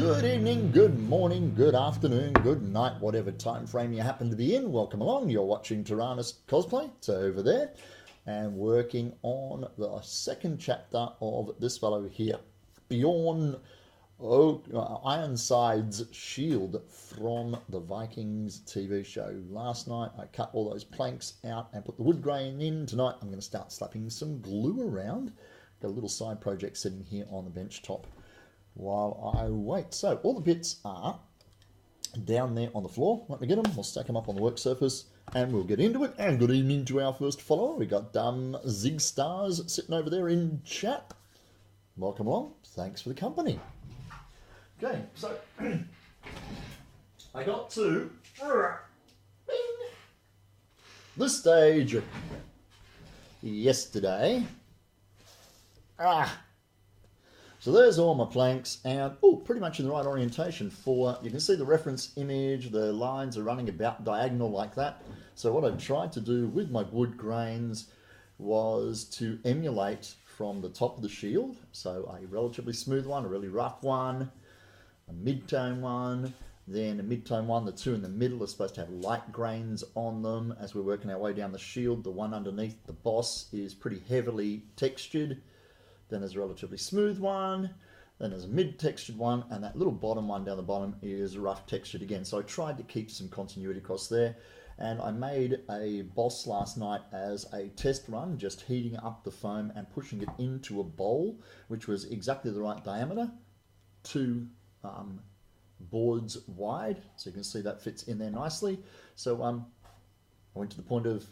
Good evening, good morning, good afternoon, good night, whatever time frame you happen to be in. Welcome along. You're watching Tyrannus Cosplay. It's over there. And working on the second chapter of this fellow here. Bjorn Ironside's shield from the Vikings TV show. Last night I cut all those planks out and put the wood grain in. Tonight I'm going to start slapping some glue around. Got a little side project sitting here on the bench top while I wait. So all the bits are down there on the floor. Let me get them. We'll stack them up on the work surface and we'll get into it. And good evening to our first follower. We got Zig Stars sitting over there in chat. Welcome along. Thanks for the company. Okay, so I got to this stage yesterday. So there's all my planks and pretty much in the right orientation for, you can see the reference image, the lines are running about diagonal like that. So what I tried to do with my wood grains was to emulate from the top of the shield. So a relatively smooth one, a really rough one, a mid-tone one, then a mid-tone one. The two in the middle are supposed to have light grains on them. As we're working our way down the shield, the one underneath the boss is pretty heavily textured. Then there's a relatively smooth one, then there's a mid-textured one, and that little bottom one down the bottom is rough textured again. So I tried to keep some continuity across there, and I made a boss last night as a test run, just heating up the foam and pushing it into a bowl, which was exactly the right diameter, 2 boards wide, so you can see that fits in there nicely. So I went to the point of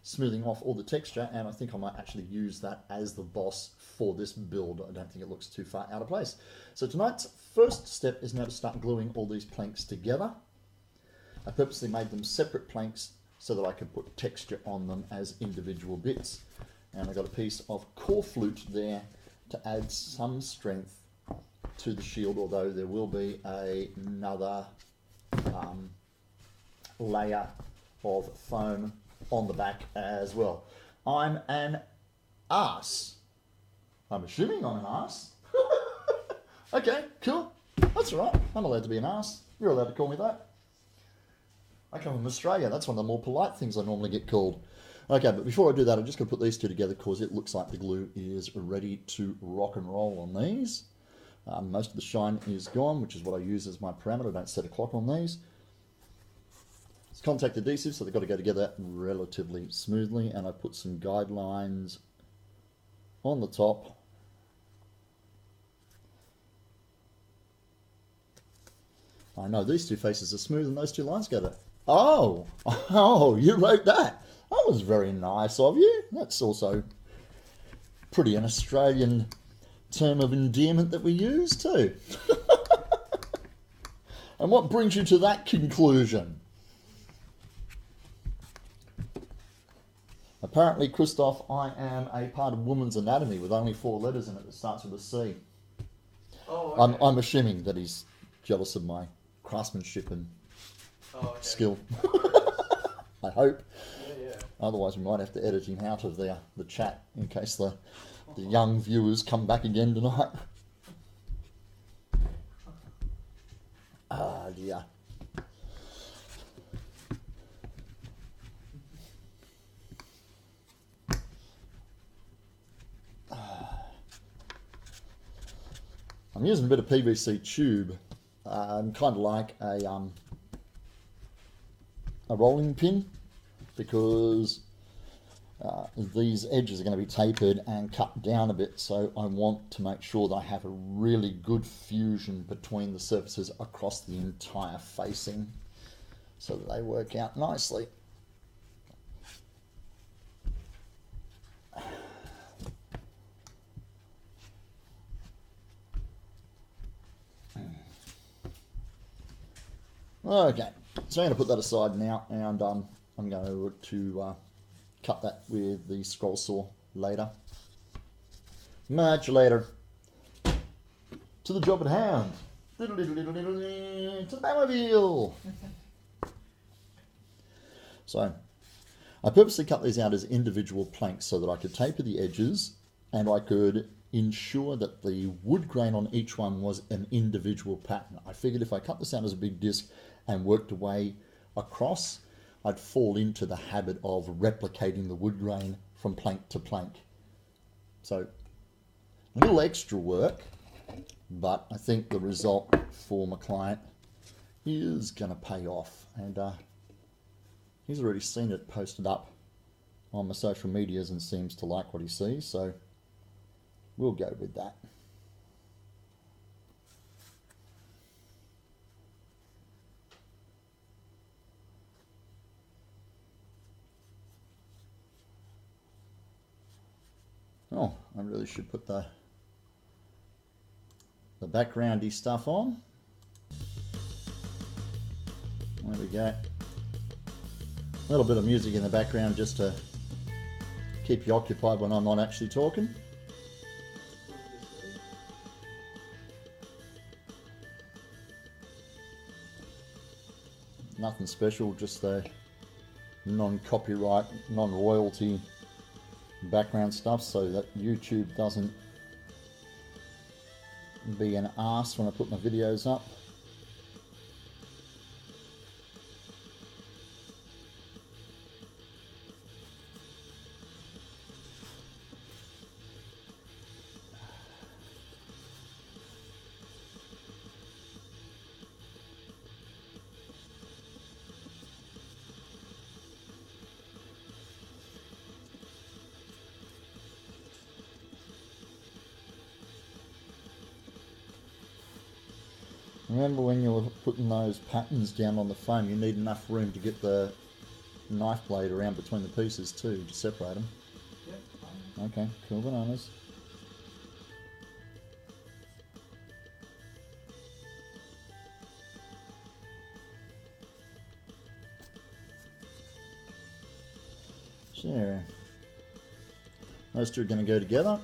smoothing off all the texture, and I think I might actually use that as the boss for this build. I don't think it looks too far out of place. So tonight's first step is now to start gluing all these planks together. I purposely made them separate planks so that I could put texture on them as individual bits. And I got a piece of core flute there to add some strength to the shield, although there will be another layer of foam on the back as well. I'm an ass. I'm assuming I'm an ass. Okay, cool. That's all right. I'm allowed to be an ass. You're allowed to call me that. I come from Australia. That's one of the more polite things I normally get called. Okay, but before I do that, I'm just going to put these two together because it looks like the glue is ready to rock and roll on these. Most of the shine is gone, which is what I use as my parameter. I don't set a clock on these. It's contact adhesive, so they've got to go together relatively smoothly, and I put some guidelines on the top. I know these two faces are smooth and those two lines go together. Oh, you wrote that. That was very nice of you. That's also pretty an Australian term of endearment that we use too. And what brings you to that conclusion? Apparently, Christoph, I am a part of woman's anatomy with only 4 letters in it that starts with a C. Oh, okay. I'm assuming that he's jealous of my craftsmanship and skill. I hope. Yeah. Otherwise, we might have to edit him out of the chat in case the young viewers come back again tonight. Ah, dear. I'm using a bit of PVC tube, kind of like a rolling pin, because these edges are going to be tapered and cut down a bit, so I want to make sure that I have a really good fusion between the surfaces across the entire facing so that they work out nicely. Okay, so I'm going to put that aside now, and I'm going to cut that with the scroll saw later. Much later. To the job at hand. To the Batmobile. So, I purposely cut these out as individual planks so that I could taper the edges and I could ensure that the wood grain on each one was an individual pattern. I figured if I cut this out as a big disc and worked away across, I'd fall into the habit of replicating the wood grain from plank to plank. So a little extra work, but I think the result for my client is going to pay off. And he's already seen it posted up on my social medias and seems to like what he sees, so we'll go with that. Oh, I really should put the backgroundy stuff on. There we go. A little bit of music in the background just to keep you occupied when I'm not actually talking. Nothing special, just the non-copyright, non-royalty background stuff so that YouTube doesn't be an arse when I put my videos up. Remember when you were putting those patterns down on the foam, you need enough room to get the knife blade around between the pieces too, to separate them. Yep. Okay, cool bananas. So, those two are going to go together.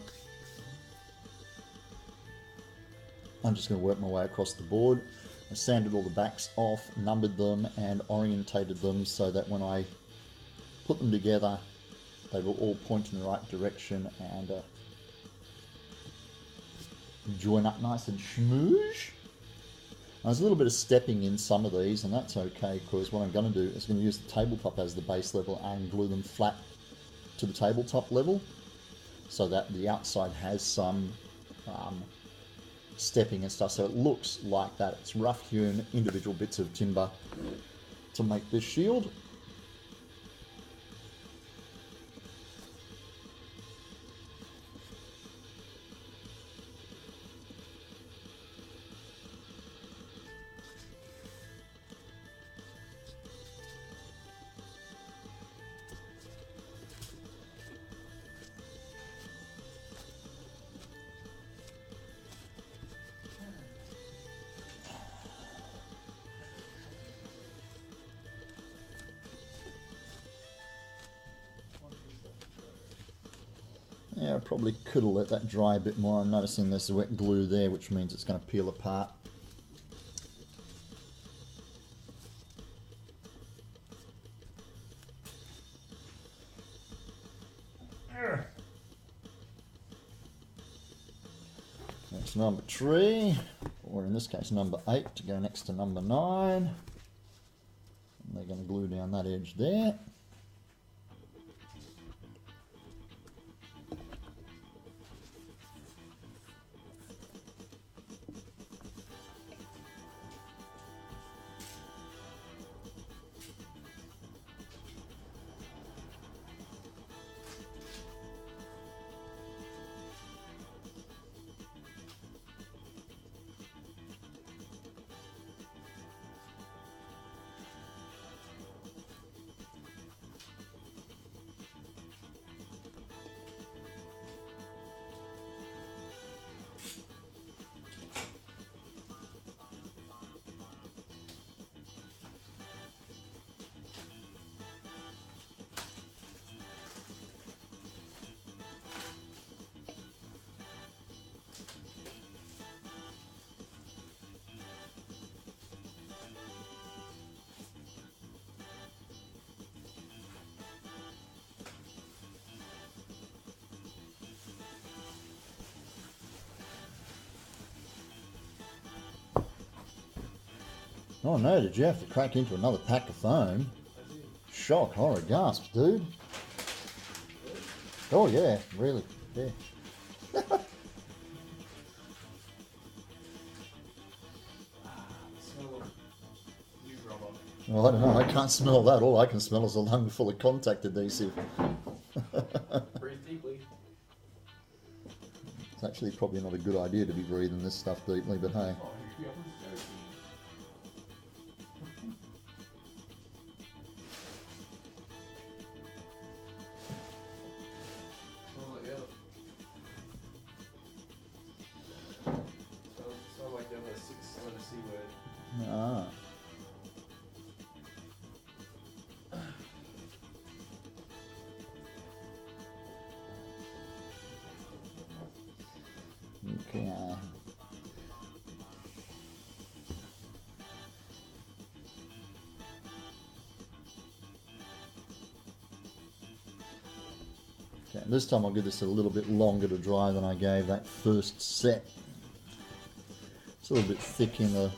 I'm just going to work my way across the board. I sanded all the backs off, numbered them and orientated them so that when I put them together they will all point in the right direction and join up nice and smoosh. There's a little bit of stepping in some of these, and that's okay because what I'm going to do is going to use the tabletop as the base level and glue them flat to the tabletop level so that the outside has some stepping and stuff, so it looks like that. It's rough hewn individual bits of timber to make this shield. Yeah, I probably could have let that dry a bit more. I'm noticing there's wet glue there, which means it's going to peel apart. That's number 3, or in this case number 8, to go next to number 9. And they're going to glue down that edge there. Oh no, did you have to crack into another pack of foam? Shock, horror, gasp, dude. Oh yeah, really, yeah. Well, I don't know, I can't smell that. All I can smell is a lung full of contact adhesive. Breathe deeply. It's actually probably not a good idea to be breathing this stuff deeply, but hey. Sound like the other 6-letter C word. Ah. Okay. Okay, this time I'll give this a little bit longer to dry than I gave that first set. It's a little bit thick in the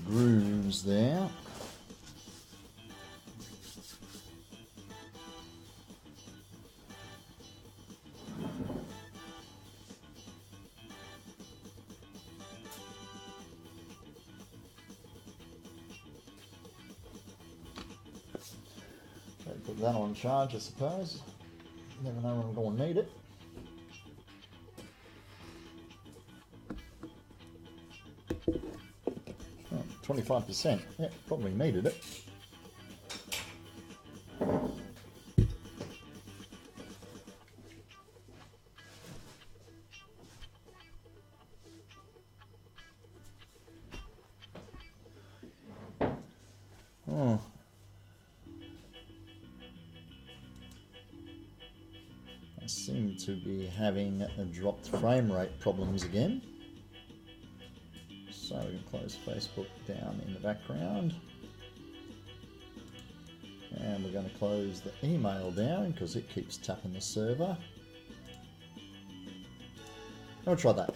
grooves there. Okay, put that on charge, I suppose. Never know when I'm going to need it. 25%. Yeah, probably needed it. Oh. I seem to be having a dropped frame rate problems again. So we can close Facebook down in the background. And we're going to close the email down because it keeps tapping the server. I'll try that.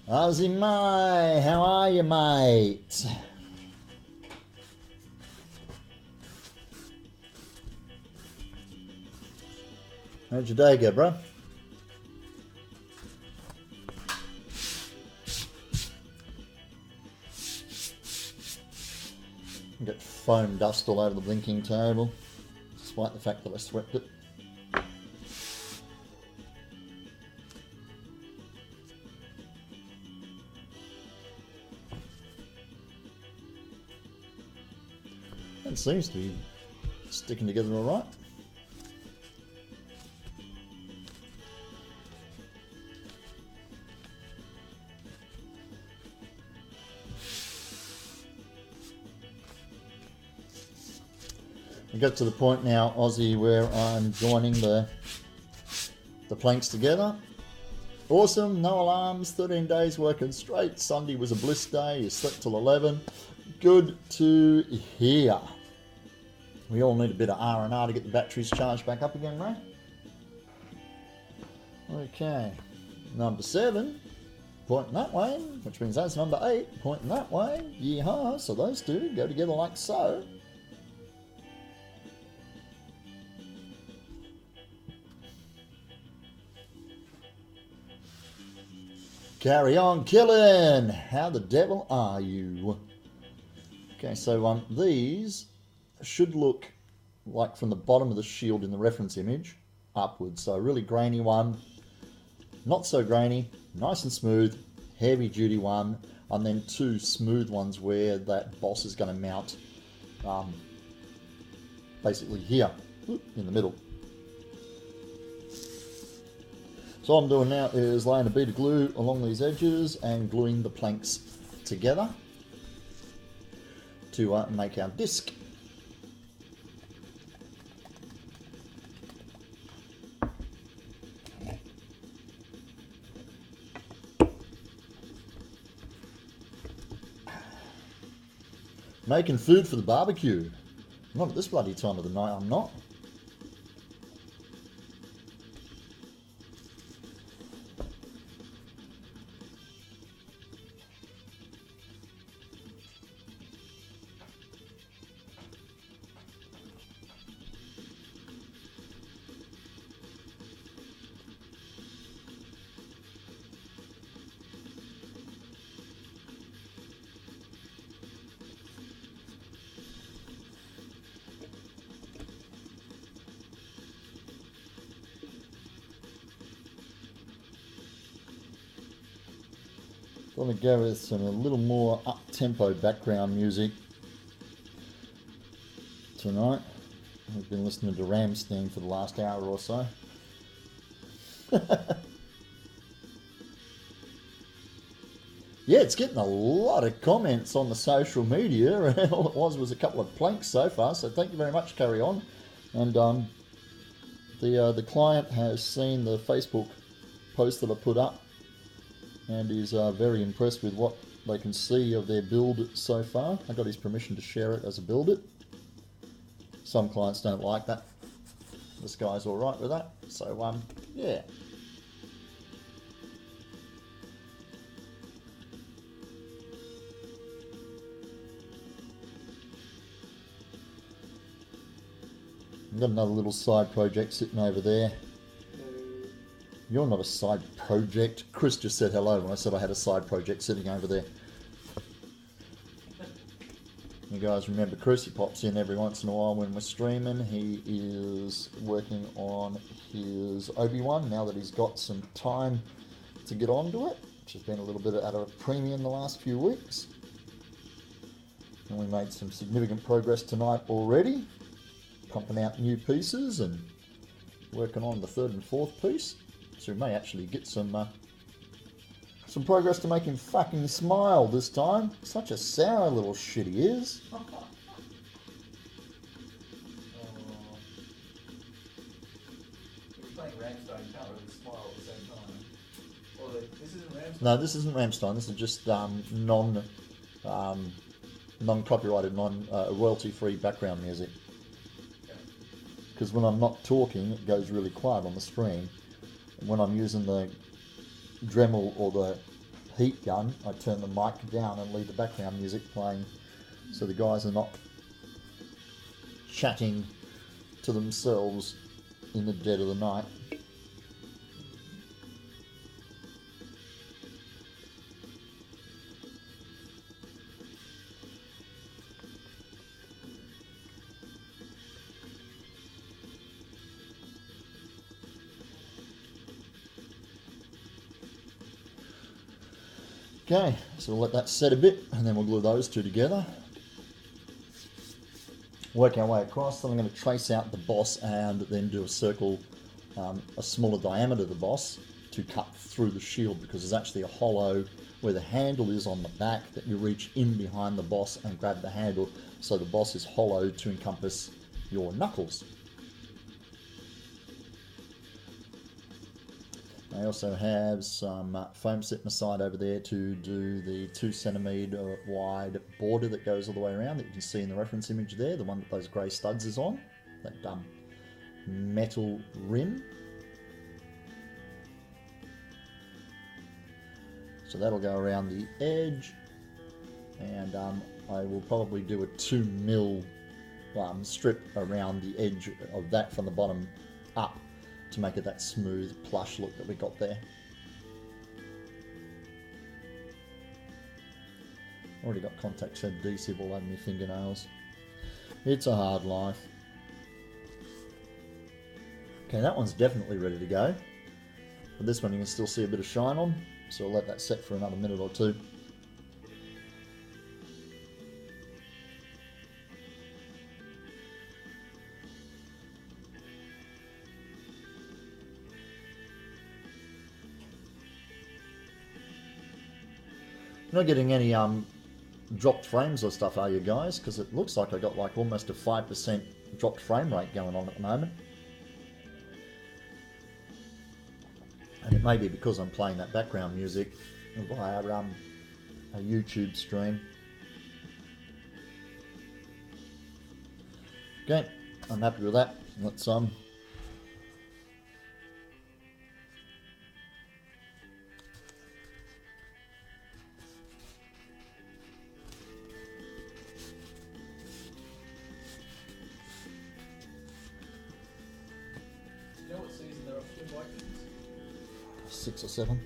Ozzy Mai, how are you, mate? How'd your day go, bro? Get foam dust all over the blinking table, despite the fact that I swept it. It seems to be sticking together all right. We got to the point now, Aussie, where I'm joining the planks together. Awesome, no alarms, 13 days working straight. Sunday was a bliss day, you slept till 11. Good to hear. We all need a bit of R&R to get the batteries charged back up again, right? Okay, number 7, pointing that way, which means that's number 8, pointing that way. Yeehaw, so those two go together like so. Carry on killing. How the devil are you? Okay, so these should look like from the bottom of the shield in the reference image upwards. So a really grainy one, not so grainy, nice and smooth, heavy duty one, and then two smooth ones where that boss is going to mount basically here in the middle. So what I'm doing now is laying a bead of glue along these edges and gluing the planks together to make our disc. Making food for the barbecue. Not at this bloody time of the night, I'm not. I'm going to go with a little more up-tempo background music tonight. I've been listening to Ramstein for the last hour or so. Yeah, it's getting a lot of comments on the social media. All it was a couple of planks so far, so thank you very much, carry on. And the client has seen the Facebook post that I put up and is very impressed with what they can see of their build so far. I got his permission to share it as a build it. Some clients don't like that. This guy's alright with that. So, yeah. I've got another little side project sitting over there. You're not a side project. Chris just said hello when I said I had a side project sitting over there. You guys remember Chris? He pops in every once in a while when we're streaming. He is working on his Obi-Wan now that he's got some time to get onto it, which has been a little bit out of a premium the last few weeks. And we made some significant progress tonight already, pumping out new pieces and working on the third and fourth piece. So we may actually get some progress to make him fucking smile this time. Such a sour little shit he is. You're playing Ramstein, you can't really smile at the same time. Or this isn't Ramstein? No, this isn't Ramstein. This is just non-copyrighted, royalty-free background music. Because when I'm not talking, it goes really quiet on the screen. And when I'm using the Dremel or the heat gun, I turn the mic down and leave the background music playing so the guys are not chatting to themselves in the dead of the night. Okay, so we'll let that set a bit and then we'll glue those two together. Work our way across, then I'm going to trace out the boss and then do a circle, a smaller diameter of the boss to cut through the shield, because there's actually a hollow where the handle is on the back that you reach in behind the boss and grab the handle, so the boss is hollow to encompass your knuckles. I also have some foam set aside over there to do the 2 centimeter wide border that goes all the way around that you can see in the reference image there, the one that those grey studs is on, that metal rim. So that'll go around the edge, and I will probably do a 2 mil strip around the edge of that from the bottom up, to make it that smooth plush look that we got there. Already got contact adhesive all over my fingernails. It's a hard life. Okay, that one's definitely ready to go. But this one you can still see a bit of shine on, so I'll let that set for another minute or two. You're not getting any dropped frames or stuff, are you guys? Because it looks like I got like almost a 5% dropped frame rate going on at the moment. And it may be because I'm playing that background music via a YouTube stream. Okay, I'm happy with that. Let's You know what season they're up to, Vikings? 6 or 7.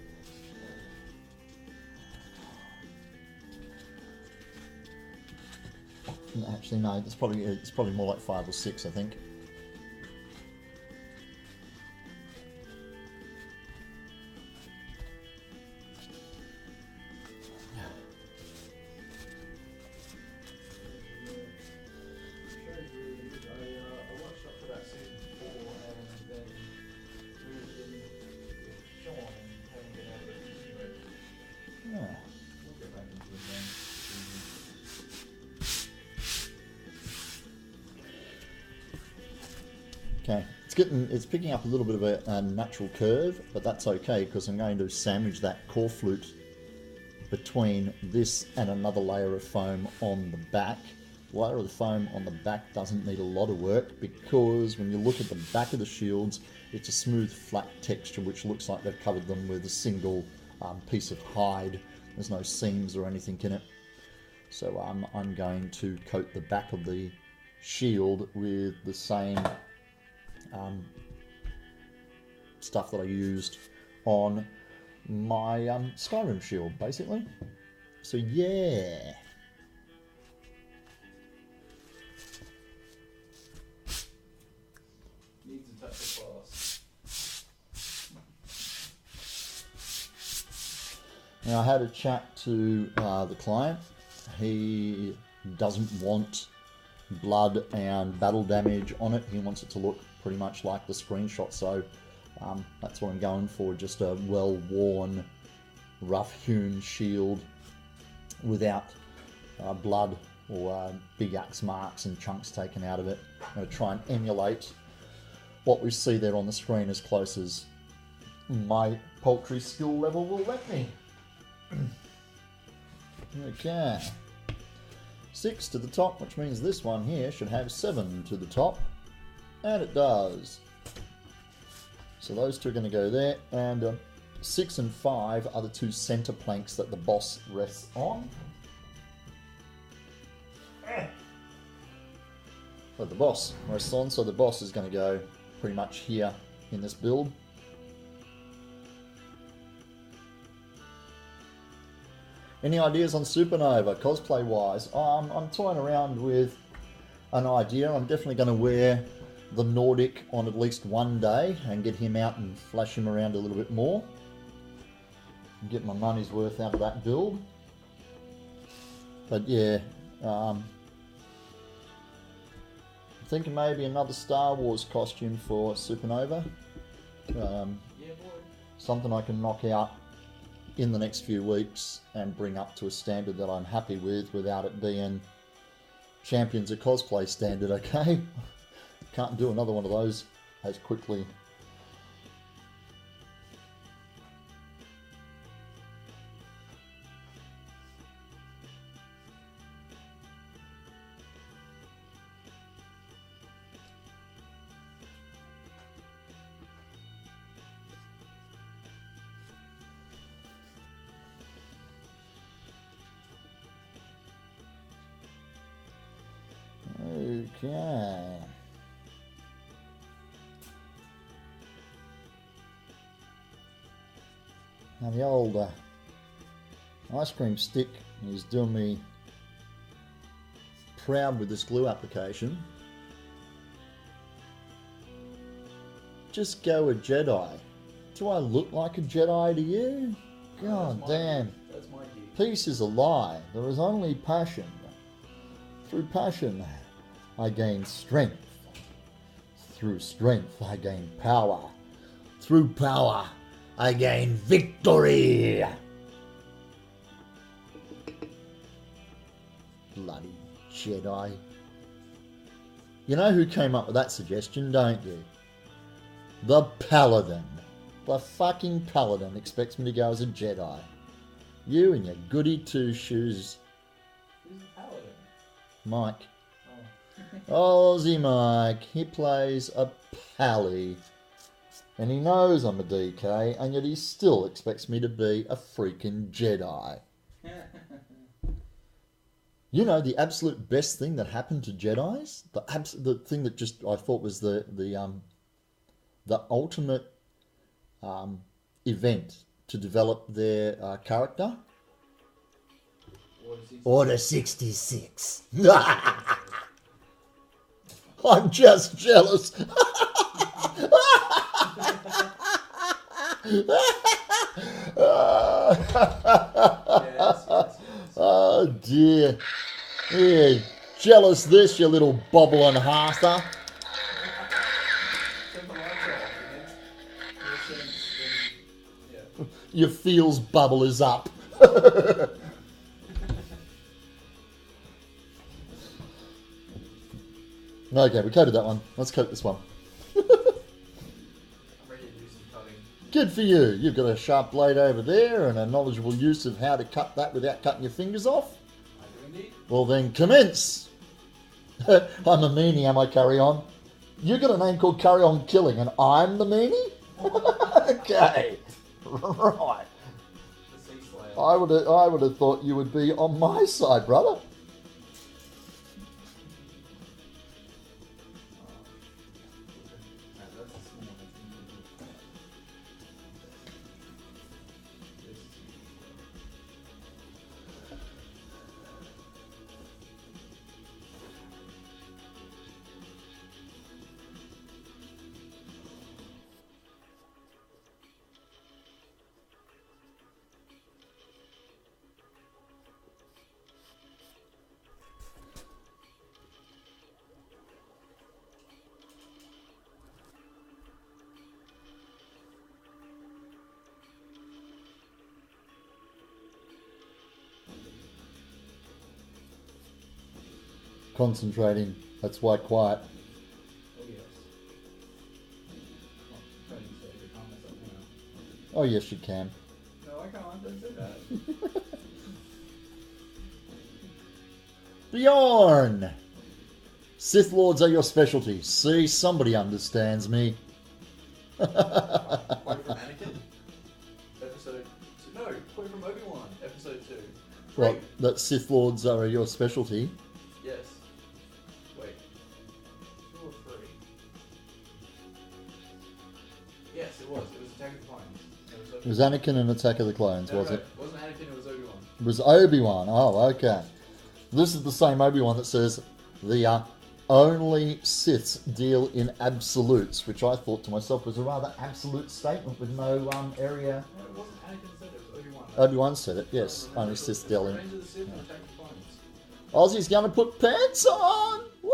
Actually, no. It's probably more like 5 or 6, I think. I watched up to that season 4 and then moved in with Sean and haven't been able to continue it. Yeah. We'll get back into it then. Okay, it's picking up a little bit of a natural curve, but that's okay because I'm going to sandwich that core flute between this and another layer of foam on the back. The layer of the foam on the back doesn't need a lot of work because when you look at the back of the shields, it's a smooth, flat texture which looks like they've covered them with a single piece of hide. There's no seams or anything in it. So I'm going to coat the back of the shield with the same stuff that I used on my Skyrim shield, basically. So yeah. Needs a touch of class. Now I had a chat to the client. He doesn't want blood and battle damage on it. He wants it to look pretty much like the screenshot, so that's what I'm going for, just a well-worn, rough-hewn shield without blood or big axe marks and chunks taken out of it. I'm going to try and emulate what we see there on the screen as close as my poultry skill level will let me. Okay. 6 to the top, which means this one here should have 7 to the top. And it does. So those two are going to go there. And 6 and 5 are the two center planks that the boss rests on. That the boss rests on. So the boss is going to go pretty much here in this build. Any ideas on Supernova, cosplay wise? I'm toying around with an idea. I'm definitely going to wear the Nordic on at least one day and get him out and flash him around a little bit more. Get my money's worth out of that build. But yeah, I'm thinking maybe another Star Wars costume for Supernova. Yeah, boy. Something I can knock out in the next few weeks and bring up to a standard that I'm happy with without it being Champions of Cosplay standard, okay? Can't do another one of those as quickly. Okay. Now the old ice cream stick is doing me proud with this glue application. just go a Jedi. Do I look like a Jedi to you? God damn. That's my gig. Peace is a lie. There is only passion. Through passion, I gain strength. Through strength, I gain power. Through power, I gain victory. Bloody Jedi. You know who came up with that suggestion, don't you? The Paladin. The fucking Paladin expects me to go as a Jedi. You and your goody two-shoes. Who's the paladin? Mike. Oh. Aussie Mike. He plays a pally. And he knows I'm a DK, and yet he still expects me to be a freaking Jedi. You know, the absolute best thing that happened to Jedis, the thing that just I thought was the ultimate event to develop their character. Order 66. I'm just jealous. Yes. Oh dear. Yeah, jealous this, you little bobble and harther. Turn the lights off, and then yeah. Your feels bubble is up. Okay, we coated that one. Let's coat this one. I'm ready to do some cutting. Good for you. You've got a sharp blade over there and a knowledgeable use of how to cut that without cutting your fingers off. I do indeed. Well then, commence. I'm a meanie, am I, Carry On? You got a name called Carry On Killing and I'm the meanie? Okay. Right. The Sea Slayer. I would have thought you would be on my side, brother. That's a small one. Concentrating. That's why quiet. Oh yes. Oh, Tony said you can't mess up now. Oh yes, you can. No, I can't. Don't say that. Bjorn! Sith Lords are your specialty. See, somebody understands me. Quote from Anakin. Episode 2. No, quote from Obi-Wan. Episode 2. What? That Sith Lords are your specialty. Yes. Wait. 2 or 3? Yes, it was. It was Attack of the Clones. It was Anakin and Attack of the Clones, was it? It wasn't Anakin, it was Obi-Wan. It was Obi-Wan. Oh, okay. This is the same Obi-Wan that says the only Siths deal in absolutes, which I thought to myself was a rather absolute statement with no area. No, it wasn't Anakin that said it, it was Obi-Wan. Obi-Wan said it, yes. Remember, Only it was- Siths it deal was in. Revenge of the Sith and Attack of the Clones. Aussie's going to put pants on! Woo!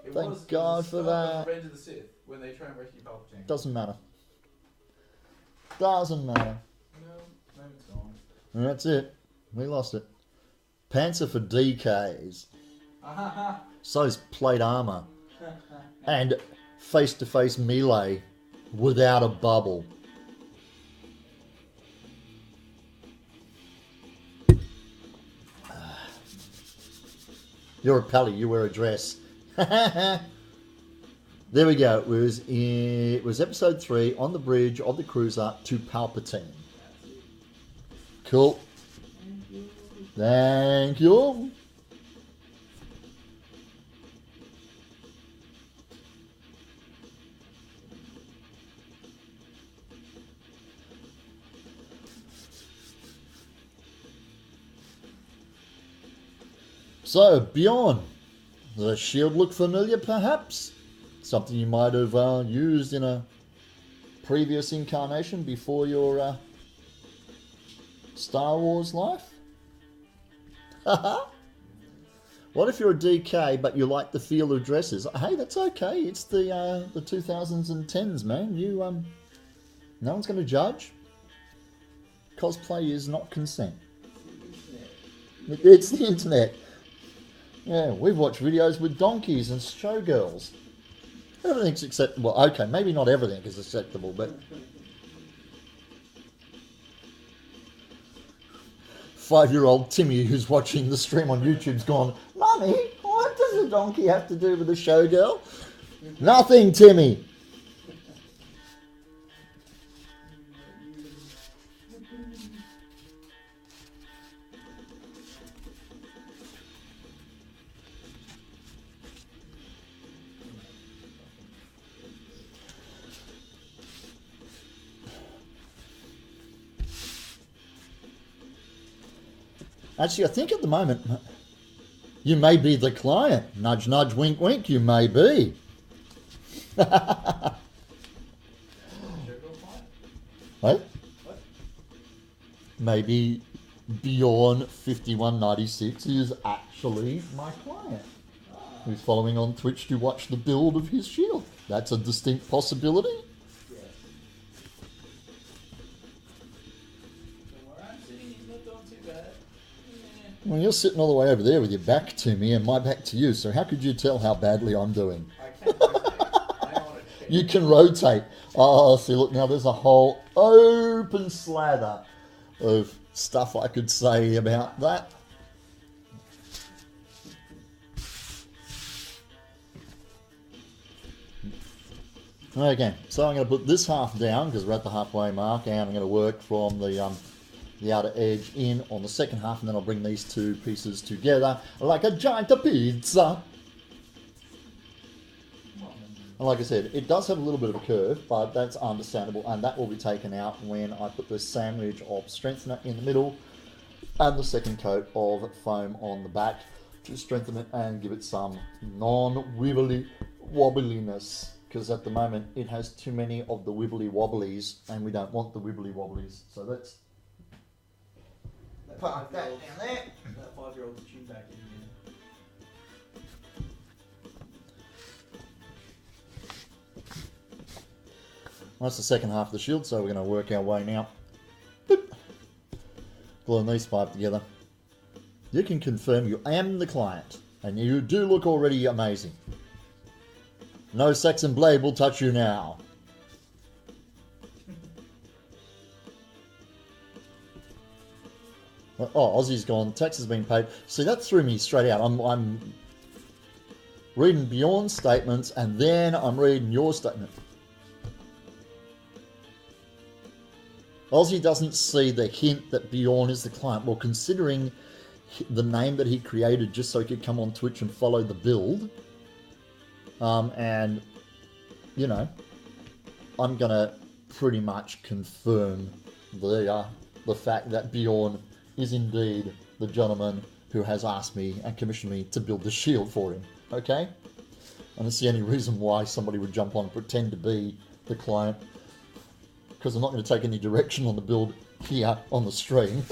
It Thank was God the for start of that. Revenge of the Sith, when they try and rescue Palpatine. Doesn't matter. Doesn't matter. No, it's gone. And that's it. We lost it. Pants are for DKs. So's plate armor. And face-to-face melee without a bubble. You're a pally, you wear a dress. There we go. It was episode 3 on the bridge of the cruiser to Palpatine. Cool. Thank you. So, Bjorn, does the shield look familiar perhaps? Something you might have used in a previous incarnation before your Star Wars life? What if you're a DK but you like the feel of dresses? Hey, that's okay. It's the 2000s and 10s, man. You no one's going to judge. Cosplay is not consent. It's the internet. Yeah, we've watched videos with donkeys and showgirls. Everything's acceptable. Okay, maybe not everything is acceptable, but 5-year-old Timmy who's watching the stream on YouTube's gone, Mummy, what does a donkey have to do with a showgirl? Nothing, Timmy. Actually, I think at the moment, you may be the client. Nudge, nudge, wink, wink, you may be. Hey? Maybe Bjorn 5196 is actually my client, who's following on Twitch to watch the build of his shield. That's a distinct possibility. Well, you're sitting all the way over there with your back to me and my back to you, so how could you tell how badly I'm doing? I can't rotate. You can rotate. Oh, see, look, now there's a whole open slather of stuff I could say about that. Okay, so I'm going to put this half down because we're at the halfway mark, and I'm going to work from the outer edge in on the second half, and then I'll bring these two pieces together like a giant pizza. And like I said, it does have a little bit of a curve, but that's understandable, and that will be taken out when I put the sandwich of strengthener in the middle and the second coat of foam on the back to strengthen it and give it some non-wibbly wobbliness, because at the moment it has too many of the wibbly wobblies and we don't want the wibbly wobblies. So let's park that down there. That 5-year-old's tuned back in again. That's the second half of the shield, so we're going to work our way now. Boop. Gluing these 5 together. You can confirm you am the client, and you do look already amazing. No Saxon blade will touch you now. Oh, Aussie's gone. Tax has been paid. See, that threw me straight out. I'm reading Bjorn's statements, and then I'm reading your statement. Aussie doesn't see the hint that Bjorn is the client. Well, considering the name that he created just so he could come on Twitch and follow the build, and, you know, I'm going to pretty much confirm the fact that Bjorn is indeed the gentleman who has asked me and commissioned me to build the shield for him, okay? I don't see any reason why somebody would jump on and pretend to be the client, because I'm not going to take any direction on the build here on the stream.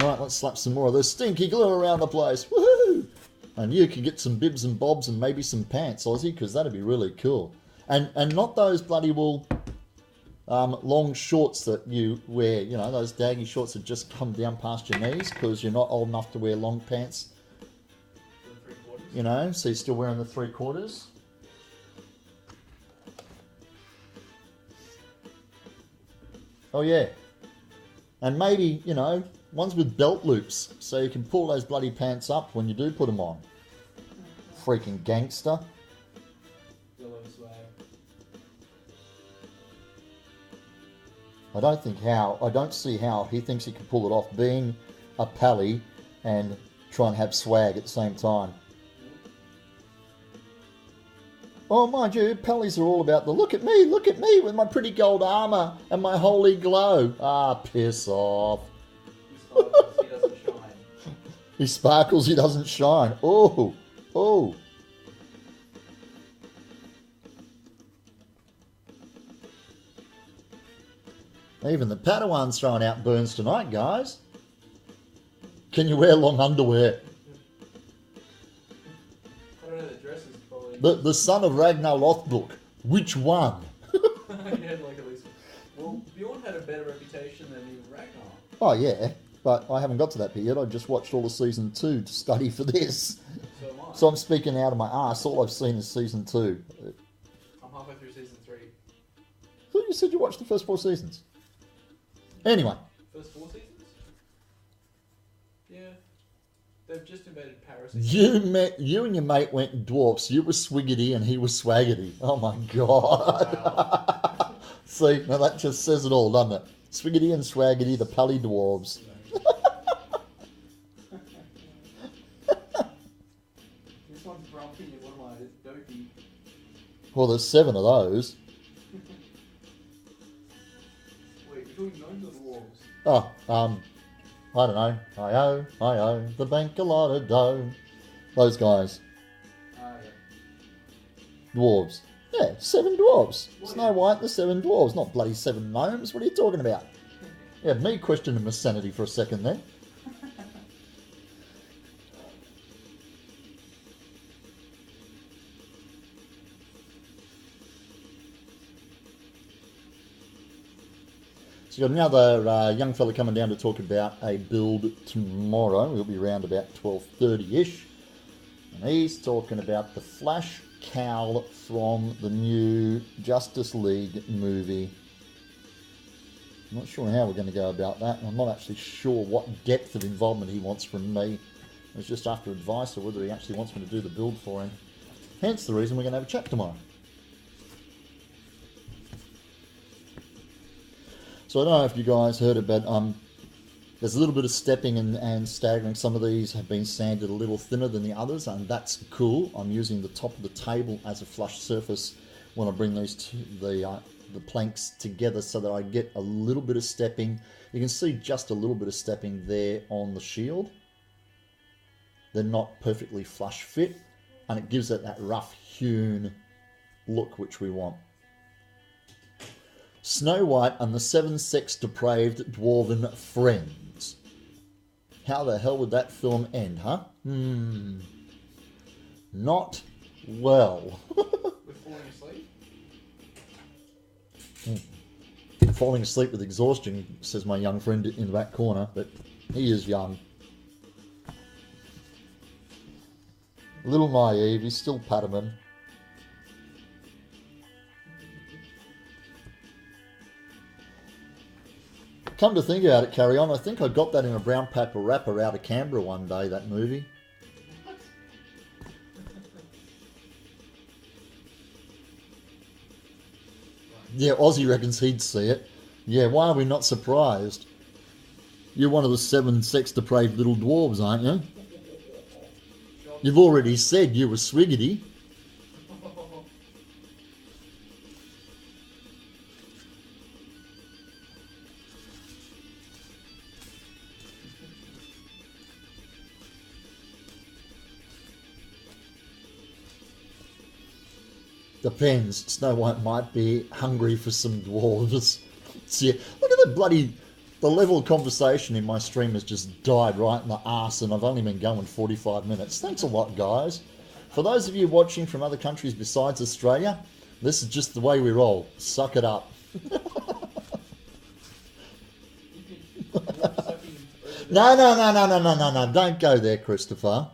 Right, let's slap some more of this stinky glue around the place. Woohoo! And you can get some bibs and bobs and maybe some pants, Aussie, because that'd be really cool. And not those bloody wool long shorts that you wear, you know, those daggy shorts that just come down past your knees because you're not old enough to wear long pants. You know, so you're still wearing the 3/4. Oh yeah. And maybe, you know, ones with belt loops so you can pull those bloody pants up when you do put them on. Freaking gangster. I don't see how he thinks he can pull it off being a pally and try and have swag at the same time. Oh, mind you, pallies are all about the look at me with my pretty gold armour and my holy glow. Ah, piss off. He doesn't shine. He sparkles, he doesn't shine. Oh, oh. Even the Padawan's throwing out burns tonight, guys. Can you wear long underwear? I don't know, the dress is probably... The son of Ragnar Lothbrok. Which one? yeah, like at least... Well, Bjorn had a better reputation than even Ragnar. Oh, yeah. But I haven't got to that bit yet. I just watched all of season 2 to study for this. So am I. So I'm speaking out of my arse. All I've seen is season 2. I'm halfway through season 3. I thought you said you watched the first 4 seasons. Anyway. First 4 seasons? Yeah. They've just invaded Paris. You and your mate went dwarfs. You were Swiggity and he was Swaggity. Oh my god. Wow. See, now that just says it all, doesn't it? Swiggity and Swaggity, the Pally Dwarves. This one's grumpy and one of mine is dopey. Well, there's 7 of those. Wait, you're talking gnomes or dwarves? Oh, I don't know. I owe the bank a lot of dough. Those guys. Ah, yeah. Dwarves. Yeah, 7 dwarves. What Snow is- White, the 7 dwarves, not bloody 7 gnomes. What are you talking about? Yeah, me questioning my sanity for a second there. So you've got another young fella coming down to talk about a build tomorrow. He'll be around about 12:30ish. And he's talking about the Flash cowl from the new Justice League movie. I'm not sure how we're going to go about that. I'm not actually sure what depth of involvement he wants from me. It's just after advice or whether he actually wants me to do the build for him. Hence the reason we're going to have a chat tomorrow. So I don't know if you guys heard about, there's a little bit of stepping and staggering. Some of these have been sanded a little thinner than the others, and that's cool. I'm using the top of the table as a flush surface when I bring these the planks together so that I get a little bit of stepping. You can see just a little bit of stepping there on the shield. They're not perfectly flush fit, and it gives it that rough hewn look which we want. Snow White and the 7 sex-depraved dwarven friends. How the hell would that film end, huh? Not well. With falling asleep? Falling asleep with exhaustion, says my young friend in the back corner, but he is young. A little naive, he's still Padawan. Come to think about it, Carry On, I think I got that in a brown paper wrapper out of Canberra one day, that movie. What? Yeah, Ozzy reckons he'd see it. Yeah, why are we not surprised? You're one of the 7 sex-depraved little dwarves, aren't you? You've already said you were Swiggity. Depends. Snow White might be hungry for some dwarves. See, look at the level of conversation in my stream has just died right in the arse, and I've only been going 45 minutes. Thanks a lot, guys. For those of you watching from other countries besides Australia, this is just the way we roll. Suck it up. No. Don't go there, Christopher.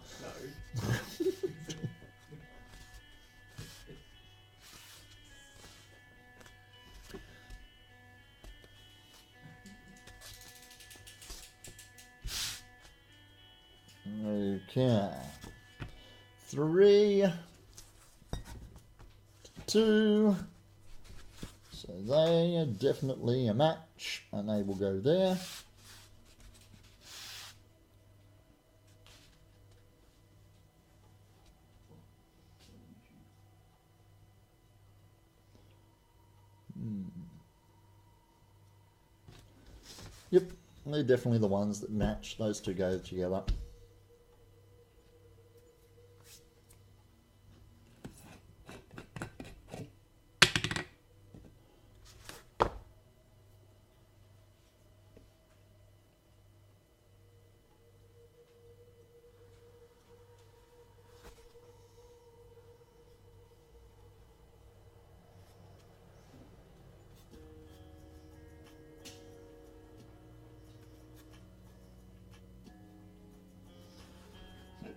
Okay. 3, 2. So they are definitely a match, and they will go there. Yep, they're definitely the ones that match. Those two go together.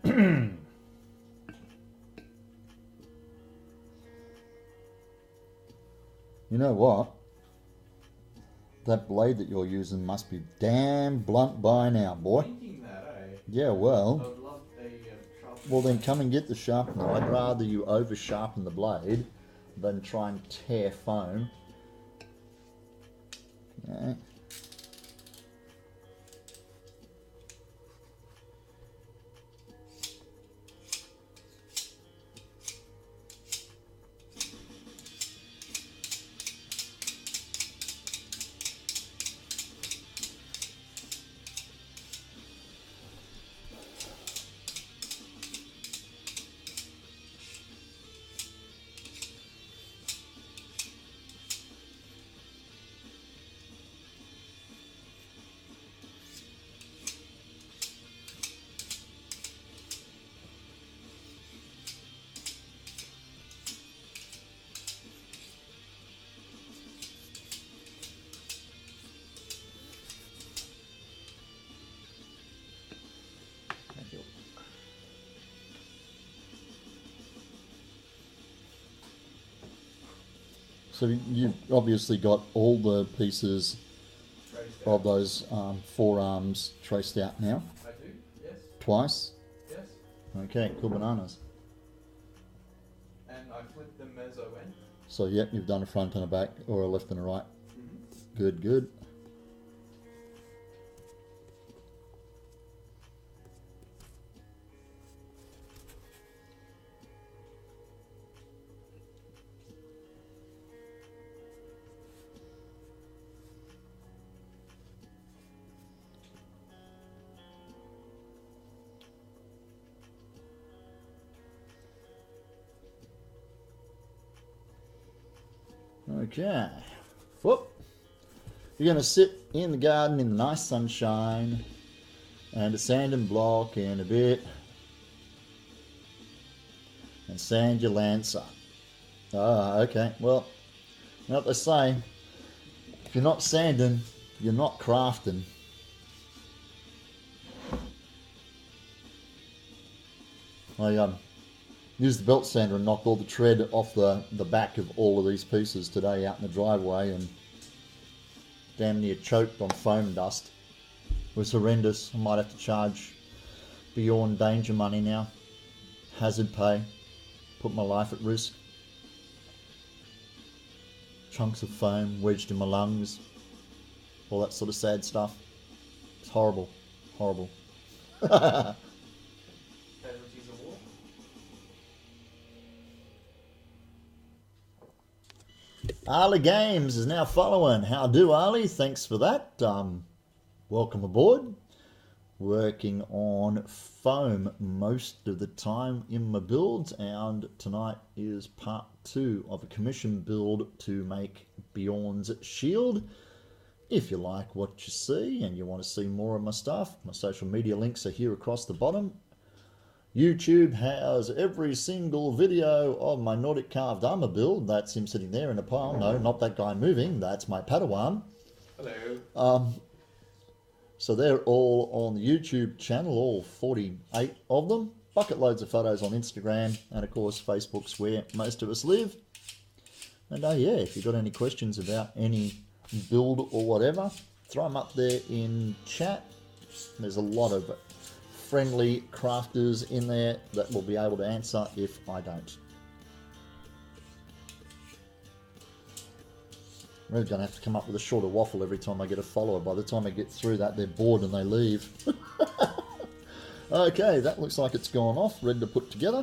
You know what? That blade that you're using must be damn blunt by now, boy. Thinking that, eh? Yeah, I well, would love a sharp. well then come and get the sharpener. I'd rather you over sharpen the blade than try and tear foam. Okay. Thank you. So you've obviously got all the pieces Traced of out. those forearms traced out now. I do, yes, Twice. yes. Okay, cool bananas. And I flipped the mezzo end. So yep, you've done a front and a back, or a left and a right. Mm-hmm. Good, good. Okay. Whoop. You're going to sit in the garden in the nice sunshine and a sanding block and a bit and sand your lancer. Ah, okay. Well, you know what they say. If you're not sanding, you're not crafting. I used the belt sander and knocked all the tread off the back of all of these pieces today out in the driveway and damn near choked on foam dust. It was horrendous. I might have to charge Bjorn danger money now. Hazard pay. Put my life at risk. Chunks of foam wedged in my lungs. All that sort of sad stuff. It's horrible. Horrible. Casualties of war. Ali Games is now following. How do, Ali? Thanks for that. Welcome aboard. Working on foam most of the time in my builds, and tonight is part 2 of a commission build to make Bjorns shield. If you like what you see and you want to see more of my stuff, my social media links are here across the bottom. YouTube has every single video of my Nordic carved armor build. That's him sitting there in a pile. No, not that guy moving. That's my Padawan. Hello. So they're all on the YouTube channel, all 48 of them. Bucket loads of photos on Instagram, and of course Facebook's where most of us live. And yeah, if you've got any questions about any build or whatever, throw them up there in chat. There's a lot of friendly crafters in there that will be able to answer if I don't. I'm really going to have to come up with a shorter waffle every time I get a follower. By the time I get through that, they're bored and they leave. Okay, that looks like it's gone off, ready to put together.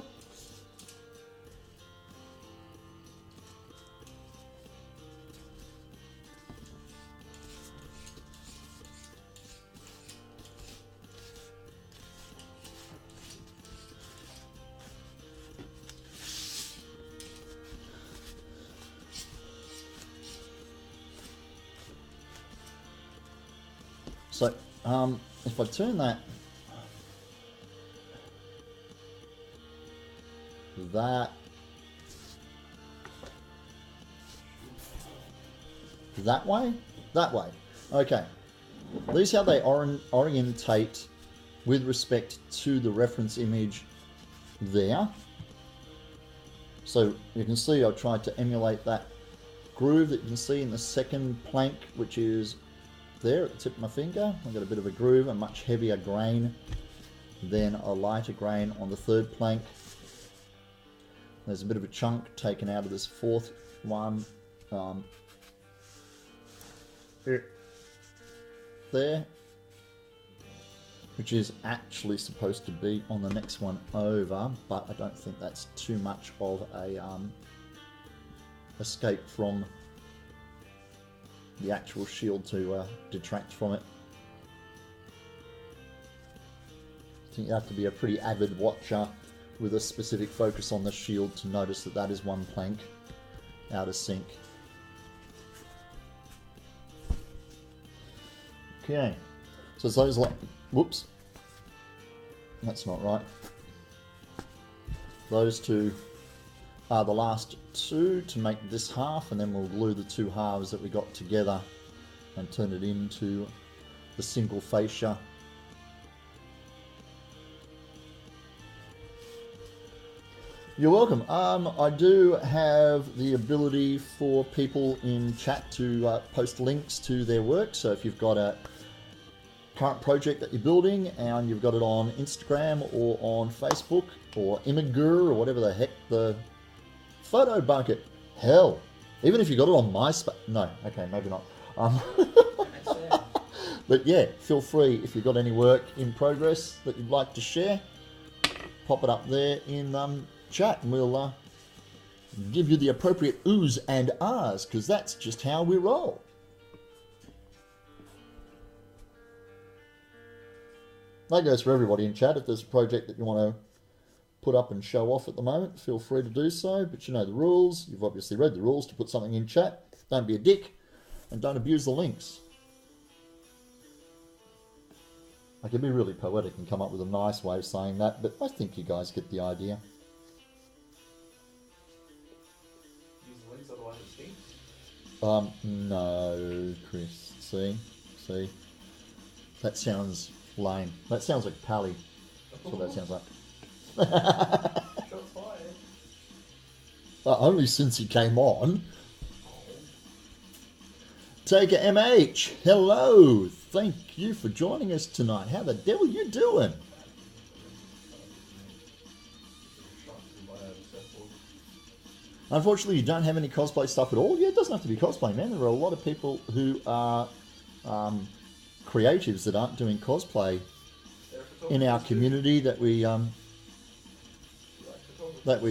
So, if I turn that that way, okay. These how they orientate with respect to the reference image there. So you can see I've tried to emulate that groove that you can see in the second plank, which is there at the tip of my finger. I've got a bit of a groove, a much heavier grain than a lighter grain on the third plank. There's a bit of a chunk taken out of this fourth one there, which is actually supposed to be on the next one over, but I don't think that's too much of a escape from the actual shield to detract from it. I think you have to be a pretty avid watcher with a specific focus on the shield to notice that that is one plank out of sync. Okay, so it's those, whoops, that's not right. Those two are the last two to make this half, and then we'll glue the two halves that we got together and turn it into the single fascia. You're welcome. I do have the ability for people in chat to post links to their work, so if you've got a current project that you're building and you've got it on Instagram or on Facebook or Imgur or whatever the heck the photo bucket, hell, even if you got it on MySpace, no, okay, maybe not. But yeah, feel free if you've got any work in progress that you'd like to share, pop it up there in chat and we'll give you the appropriate oohs and ahs, because that's just how we roll. That goes for everybody in chat. If there's a project that you want to put up and show off at the moment, feel free to do so, but you know the rules. You've obviously read the rules to put something in chat. Don't be a dick and don't abuse the links. I could be really poetic and come up with a nice way of saying that, but I think you guys get the idea. Use the links, otherwise it stinks. No, Chris. See? That sounds lame. That sounds like Pally. That's what that sounds like. Shots fired. Only since he came on. Taker MH, hello. Thank you for joining us tonight. How the devil you doing? Unfortunately, you don't have any cosplay stuff at all. Yeah, it doesn't have to be cosplay, man. There are a lot of people who are creatives that aren't doing cosplay in our community that we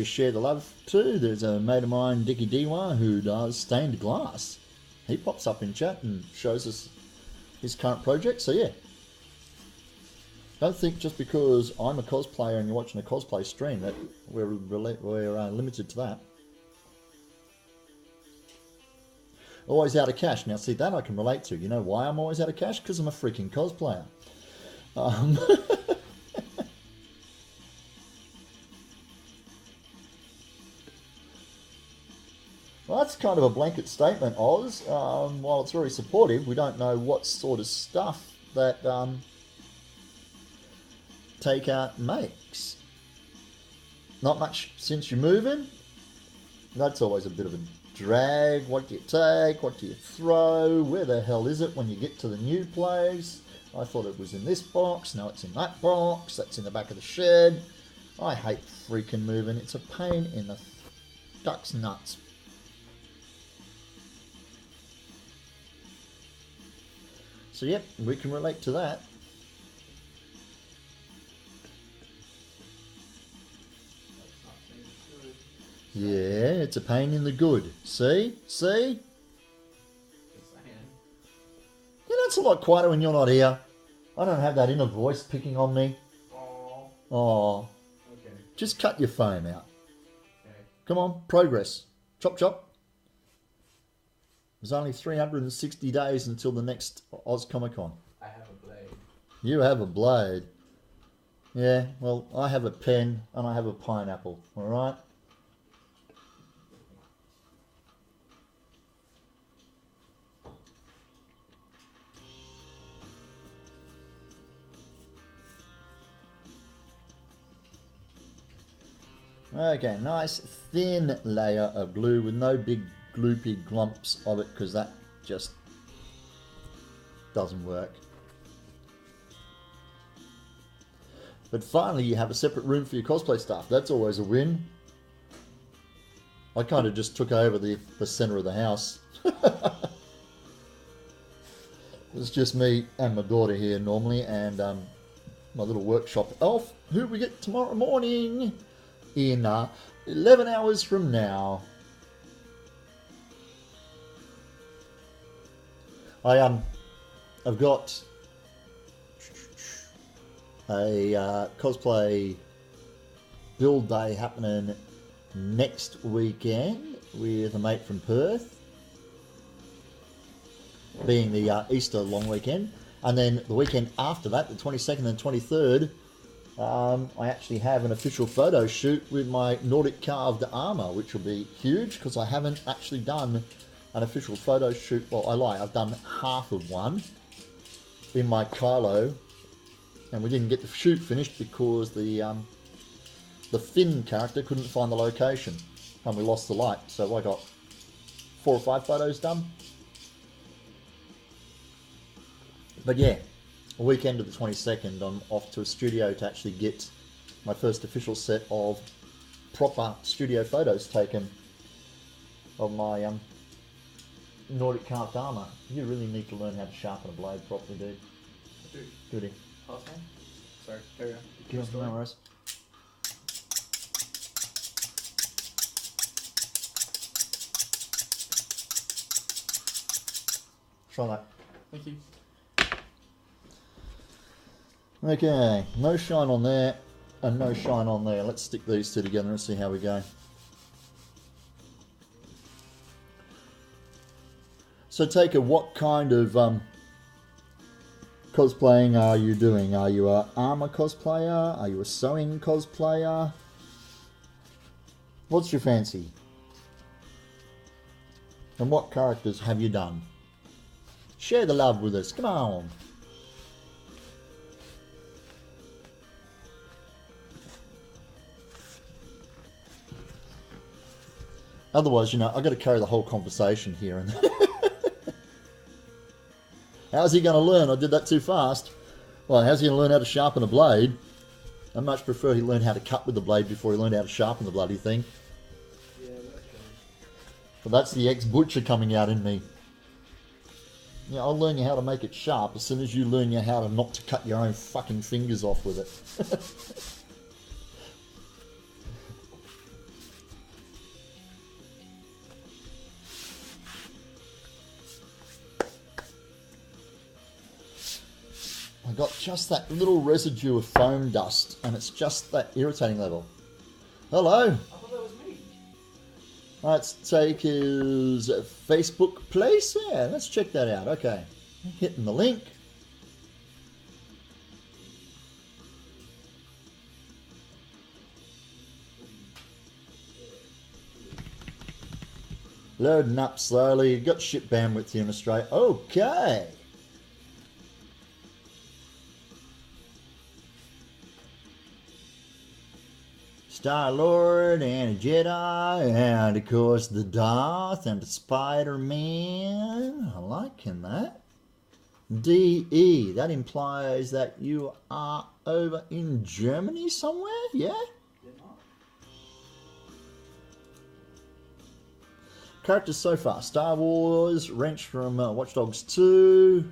share the love to. There's a mate of mine, Dickie Diwa, who does stained glass. He pops up in chat and shows us his current project. So yeah, don't think just because I'm a cosplayer and you're watching a cosplay stream that we're limited to that. Always out of cash. Now see, that I can relate to. You know why I'm always out of cash? Because I'm a freaking cosplayer. Well, that's kind of a blanket statement, Oz. While it's very supportive, we don't know what sort of stuff that Taker makes. Not much since you're moving. That's always a bit of a drag. What do you take? What do you throw? Where the hell is it when you get to the new place? I thought it was in this box. No, it's in that box. That's in the back of the shed. I hate freaking moving. It's a pain in the duck's nuts. So yep, we can relate to that. Yeah, it's a pain in the good. See? See? Yeah, that's a lot quieter when you're not here. I don't have that inner voice picking on me. Oh. Okay. Just cut your phone out. Okay. Come on, progress. Chop chop. There's only 360 days until the next Oz Comic Con. I have a blade. You have a blade. Yeah, well, I have a pen and I have a pineapple, alright? Okay, nice thin layer of glue with no big gloopy glumps of it, because that just doesn't work. But finally you have a separate room for your cosplay stuff. That's always a win. I kind of just took over the center of the house. It's just me and my daughter here normally, and my little workshop elf, who we get tomorrow morning in 11 hours from now. I've got a cosplay build day happening next weekend with a mate from Perth, being the Easter long weekend, and then the weekend after that, the 22nd and 23rd, I actually have an official photo shoot with my Nordic carved armour, which will be huge because I haven't actually done an official photo shoot. Well, I've done half of one in my Kylo, and we didn't get the shoot finished because the Finn character couldn't find the location and we lost the light, so I got 4 or 5 photos done. But yeah, a weekend of the 22nd, I'm off to a studio to actually get my first official set of proper studio photos taken of my Nordic carved armour. You really need to learn how to sharpen a blade properly, dude. I do. Goody. Pass on. Sorry, carry on. Give no worries. Try that. Thank you. Okay, no shine on there and no shine on there. Let's stick these two together and see how we go. So Taker, what kind of cosplaying are you doing? Are you a armor cosplayer? Are you a sewing cosplayer? What's your fancy? And what characters have you done? Share the love with us, come on. Otherwise, you know, I've got to carry the whole conversation here. And how's he going to learn? I did that too fast. Well, how's he going to learn how to sharpen a blade? I much prefer he learn how to cut with the blade before he learned how to sharpen the bloody thing. Yeah, that's true. But that's the ex-butcher coming out in me. Yeah, I'll learn you how to make it sharp as soon as you learn you how to not to cut your own fucking fingers off with it. I got just that little residue of foam dust, and it's just that irritating level. Hello. I thought that was me. Let's take his Facebook place. Yeah, let's check that out. Okay. Hitting the link. Loading up slowly. Got shit bandwidth here in Australia. Okay. Star-Lord and a Jedi, and of course the Darth and the Spider-Man. I liking that. DE, that implies that you are over in Germany somewhere, yeah? You're not. Characters so far: Star Wars, Wrench from Watch Dogs 2,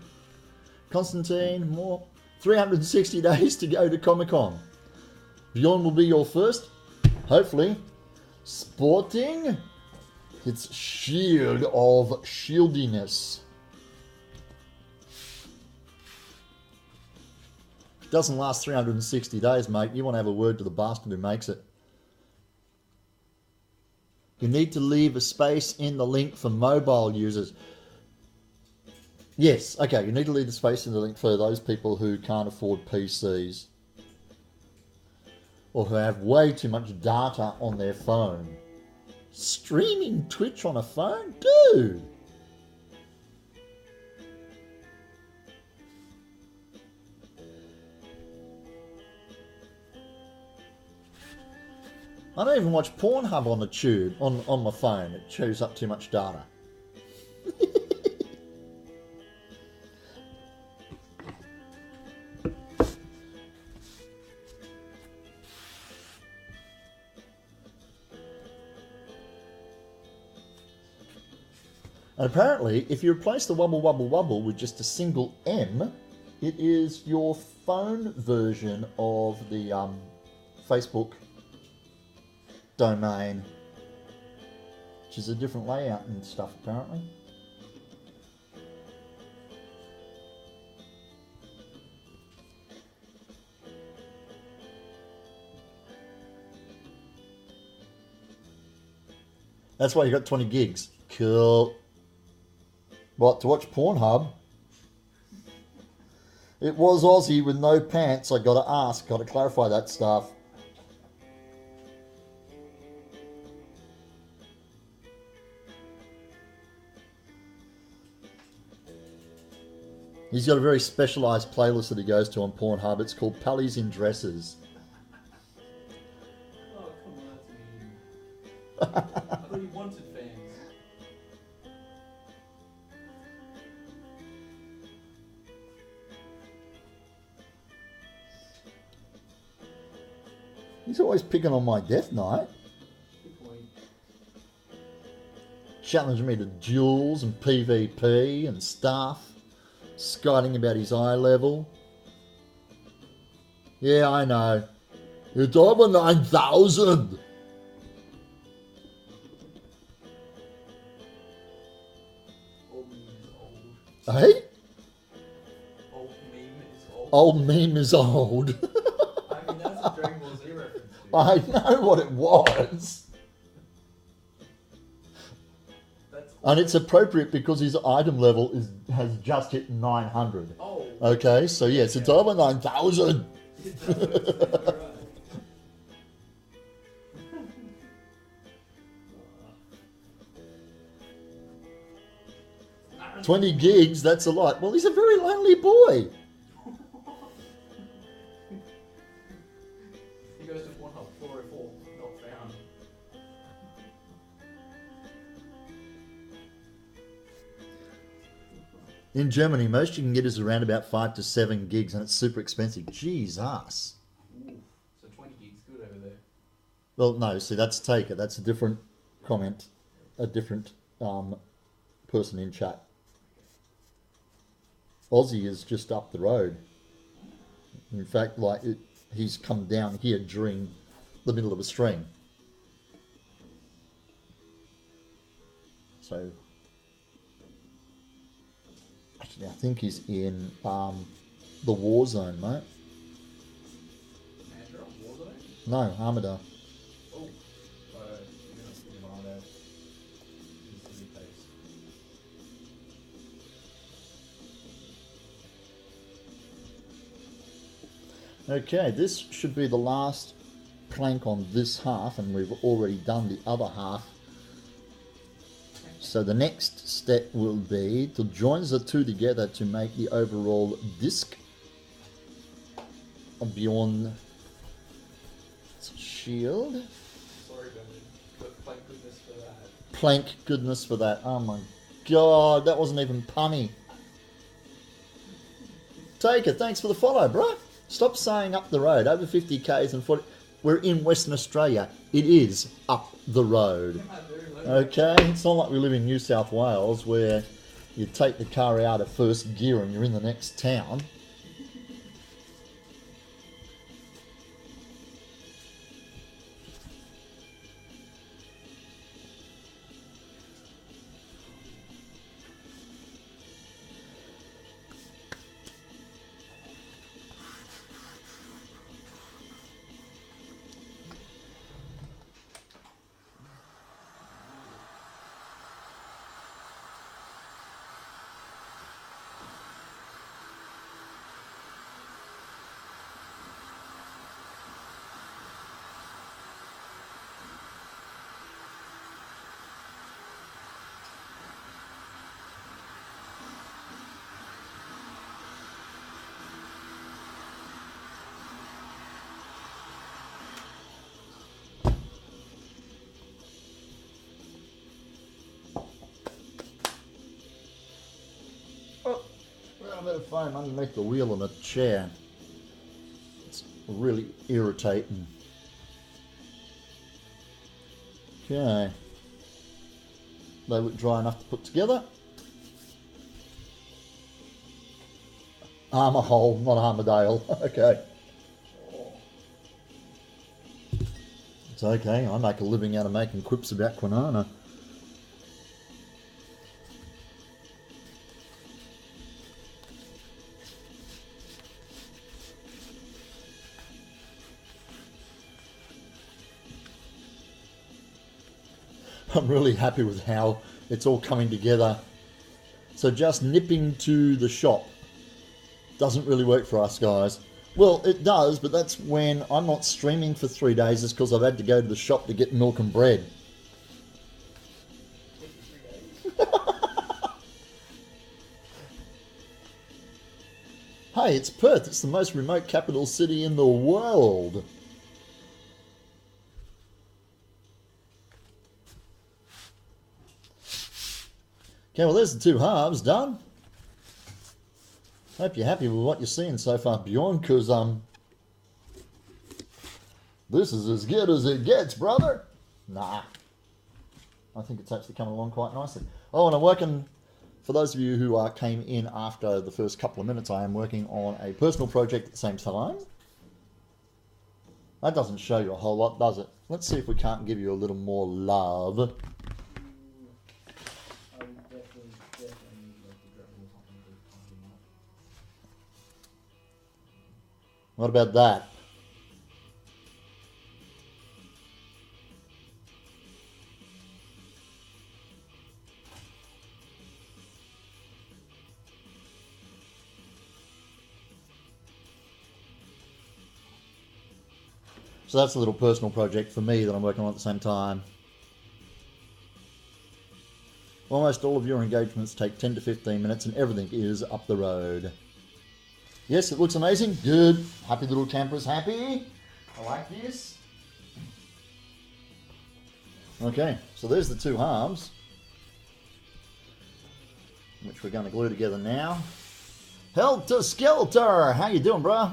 Constantine, more. 360 days to go to Comic-Con. Bjorn will be your first. Hopefully, sporting its shield of shieldiness. It doesn't last 360 days, mate. You want to have a word to the bastard who makes it. You need to leave a space in the link for mobile users. Yes, okay, you need to leave the space in the link for those people who can't afford PCs. Or who have way too much data on their phone. Streaming Twitch on a phone? Dude! I don't even watch Pornhub on the tube, on my phone. It chews up too much data. And apparently, if you replace the wubble wubble wubble with just a single M, it is your phone version of the Facebook domain, which is a different layout and stuff apparently. That's why you got 20 gigs. Cool. What, to watch Pornhub? It was Aussie with no pants. I gotta ask, gotta clarify that stuff. He's got a very specialised playlist that he goes to on Pornhub. It's called Pallies in Dresses. Oh, come on, that's mean. I thought you wanted fans. He's always picking on my death knight. Good point. Challenging me to duels and PvP and stuff. Skiting about his eye level. Yeah, I know. You're over 9,000. Old meme is old. Hey? Old meme is old. Old meme is old. I mean, that's a Dragon Ball Z reference, dude. I know what it was. That's And it's appropriate because his item level has just hit 900. oh. Okay, so yes, it's over 9,000. You're right. 20 gigs, that's a lot. Well, he's a very lonely boy. He goes to Pornhub 404, not found. In Germany, most you can get is around about 5 to 7 gigs, and it's super expensive. Jesus. Ooh, so 20 gigs good over there. Well, no, see, that's Taker. That's a different comment. A different person in chat. Aussie is just up the road. In fact, he's come down here during the middle of a stream. So, actually, I think he's in the war zone, mate. Andrew, Warzone? No, Armada. Oh, you're not seeing him either. In the city place. Okay, this should be the last plank on this half, and we've already done the other half. So the next step will be to join the two together to make the overall disc of Bjorn's shield. Sorry, Brendan, but thank goodness for that. Plank goodness for that. Oh my god, that wasn't even punny. Taker, thanks for the follow, bro. Stop saying up the road. Over 50 Ks and 40. We're in Western Australia. It is up the road. Okay? It's not like we live in New South Wales where you take the car out of first gear and you're in the next town. a bit of foam underneath the wheel of the chair. It's really irritating. Okay. They look dry enough to put together. Armour hole, not Armadale. Okay. It's okay. I make a living out of making quips about Quinana. I'm really happy with how it's all coming together. So just nipping to the shop doesn't really work for us, guys. Well, it does, but that's when I'm not streaming for 3 days. It's because I've had to go to the shop to get milk and bread. Hey, it's Perth. It's the most remote capital city in the world. Okay, well, there's the two halves done. Hope you're happy with what you're seeing so far, Bjorn, because this is as good as it gets, brother. Nah. I think it's actually coming along quite nicely. Oh, and I'm working, for those of you who came in after the first couple of minutes, I am working on a personal project at the same time. That doesn't show you a whole lot, does it? Let's see if we can't give you a little more love. What about that? So that's a little personal project for me that I'm working on at the same time. Almost all of your engagements take 10 to 15 minutes and everything is up the road. Yes, it looks amazing. Good. Happy little camper's happy. I like this. Okay, so there's the two halves, which we're going to glue together now. Helter Skelter! How you doing, bro?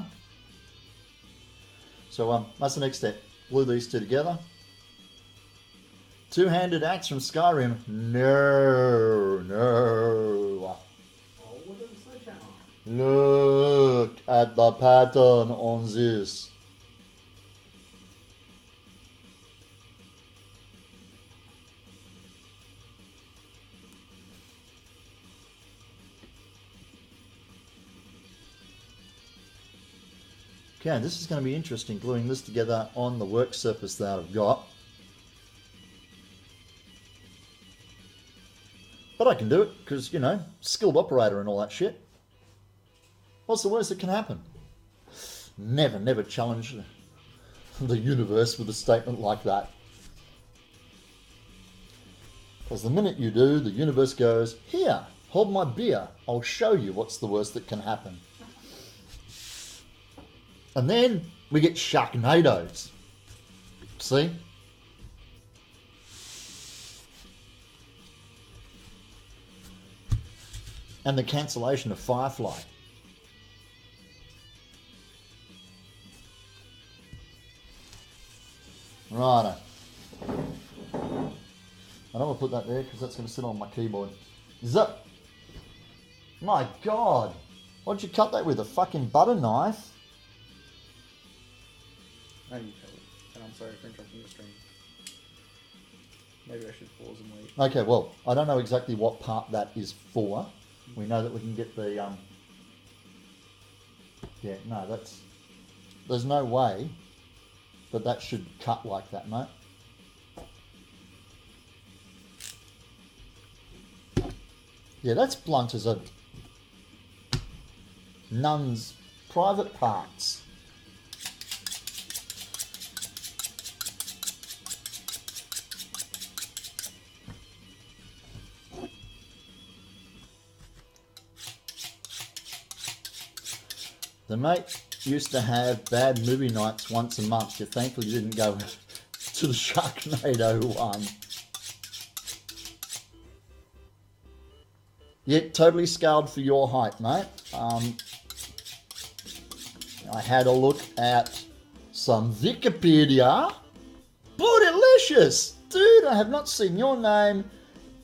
So that's the next step. Glue these two together. Two-handed axe from Skyrim. No. Look at the pattern on this. Okay, this is going to be interesting, gluing this together on the work surface that I've got. But I can do it, because, you know, skilled operator and all that shit. What's the worst that can happen? Never challenge the universe with a statement like that. Because the minute you do, the universe goes, here, hold my beer. I'll show you what's the worst that can happen. And then we get Sharknadoes. See? And the cancellation of Firefly. Righto. I don't want to put that there because that's going to sit on my keyboard. Zip! My God! What'd you cut that with? A fucking butter knife? I you cut it. And I'm sorry for interrupting the stream. Maybe I should pause and wait. Okay, well, I don't know exactly what part that is for. We know that we can get the, yeah, no, that's, there's no way that that should cut like that, mate. Yeah, that's blunt as a nun's private parts. The mate used to have bad movie nights once a month. You thankfully didn't go to the Sharknado one. Yeah, totally scaled for your height, mate. I had a look at some Wikipedia. Bootylicious! Dude, I have not seen your name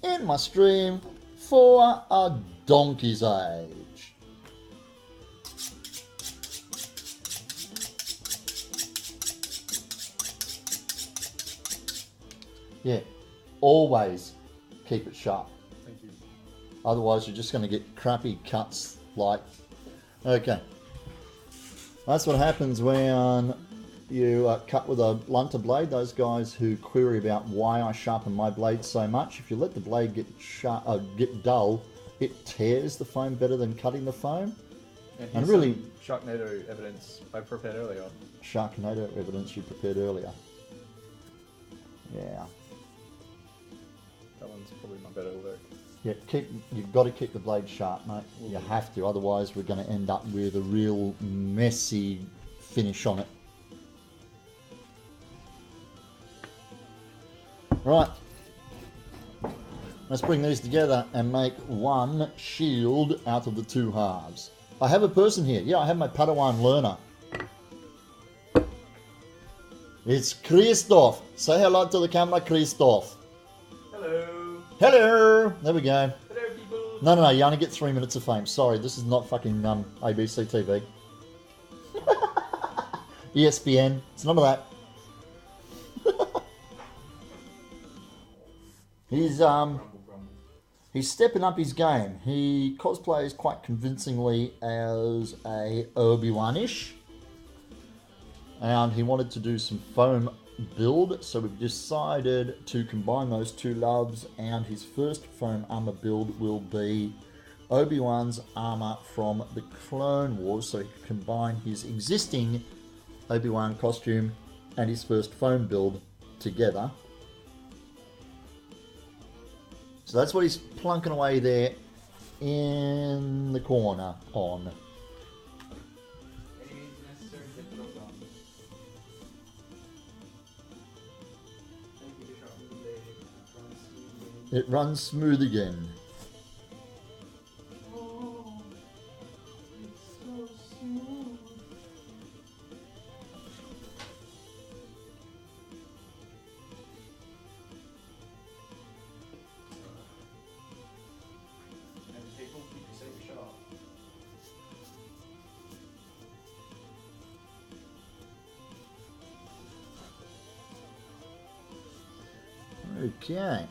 in my stream for a donkey's age. Yeah, always keep it sharp. Thank you. Otherwise, you're just going to get crappy cuts like... Okay. That's what happens when you cut with a blunter blade. Those guys who query about why I sharpen my blade so much, if you let the blade get dull, it tears the foam better than cutting the foam. And really, Sharknado evidence I prepared earlier. Sharknado evidence you prepared earlier. Yeah. That one's probably my better work. Yeah, you've got to keep the blade sharp, mate. You have to, otherwise we're going to end up with a real messy finish on it. Right. Let's bring these together and make one shield out of the two halves. I have a person here. Yeah, I have my Padawan learner. It's Christoph. Say hello to the camera, Christoph. Hello. Hello. There we go. Hello, people. No, you only get 3 minutes of fame. Sorry, this is not fucking ABC TV. ESPN. It's none of that. He's stepping up his game. He cosplays quite convincingly as a Obi-Wan-ish. And he wanted to do some foam build, so we've decided to combine those two loves, and his first foam armor build will be Obi-Wan's armor from the Clone Wars, so he can combine his existing Obi-Wan costume and his first foam build together. So that's what he's plunking away there in the corner on. It runs smooth again. Oh, it's so smooth. And people keep you safe sharp. Okay.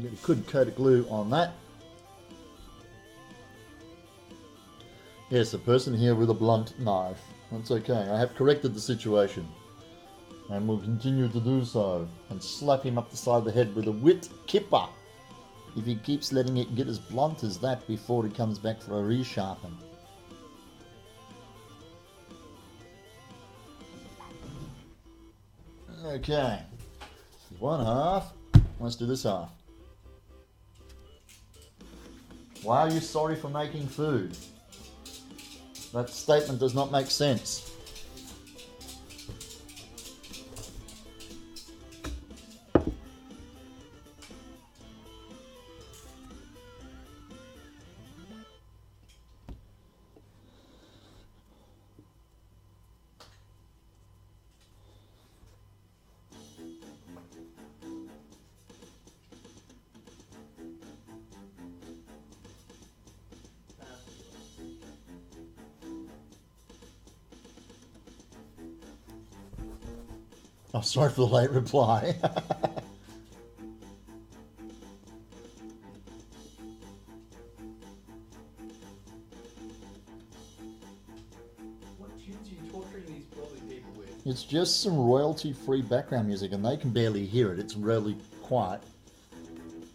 Get a good coat of glue on that. Yes, a person here with a blunt knife. That's okay. I have corrected the situation. And will continue to do so. And slap him up the side of the head with a wit kipper. If he keeps letting it get as blunt as that before he comes back for a resharpen. Okay. One half. Let's do this half. Why are you sorry for making food? That statement does not make sense. I'm sorry for the late reply. What tunes are you torturing these lovely people with? It's just some royalty-free background music, and they can barely hear it. It's really quiet.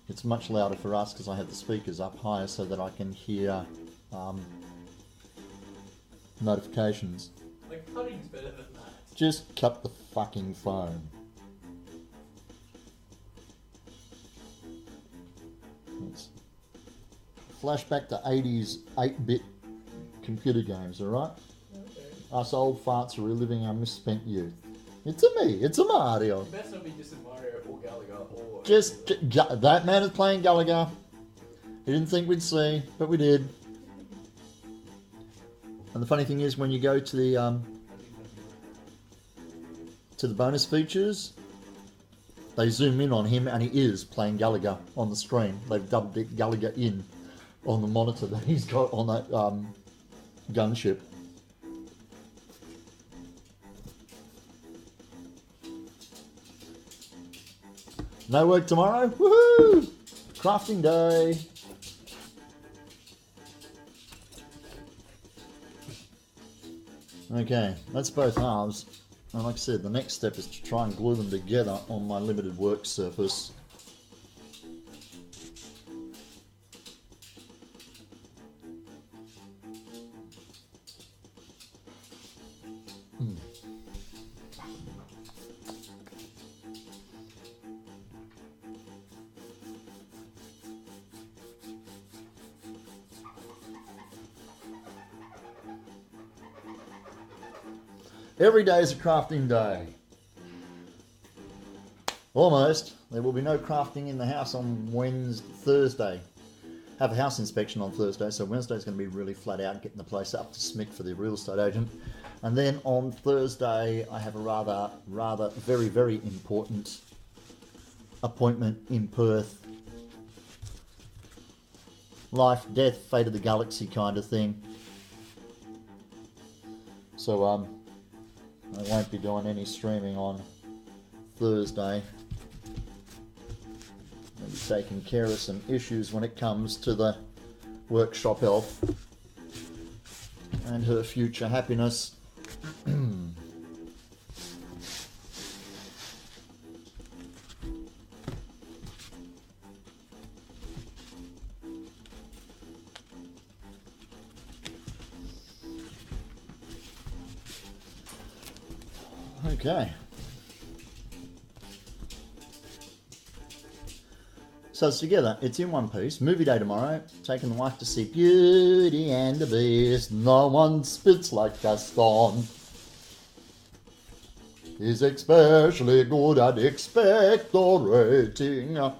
It's much louder for us because I have the speakers up higher so that I can hear notifications. Like, cutting's better than that. Just cut the fucking phone. Let's flashback to 80s 8-bit computer games, alright? Okay. Us old farts are reliving our misspent youth. It's a me, it's a Mario. You best not be dissing Mario or Gallagher or... Just, that man is playing Gallagher. You didn't think we'd see, but we did. And the funny thing is, when you go to the bonus features, they zoom in on him, and he is playing Gallagher on the screen. They've dubbed it Gallagher in on the monitor that he's got on that gunship. No work tomorrow? Woohoo! Crafting day. Okay, that's both halves. And like I said, the next step is to try and glue them together on my limited work surface. Every day is a crafting day. Almost. There will be no crafting in the house on Thursday. Have a house inspection on Thursday, so Wednesday's going to be really flat out getting the place up to smick for the real estate agent. And then on Thursday, I have a rather very, very important appointment in Perth. Life, death, fate of the galaxy kind of thing. So, I won't be doing any streaming on Thursday. I'll be taking care of some issues when it comes to the workshop elf and her future happiness. Okay. So it's together. It's in one piece. Movie day tomorrow. Taking the wife to see Beauty and the Beast. No one spits like Gaston. He's especially good at expectorating.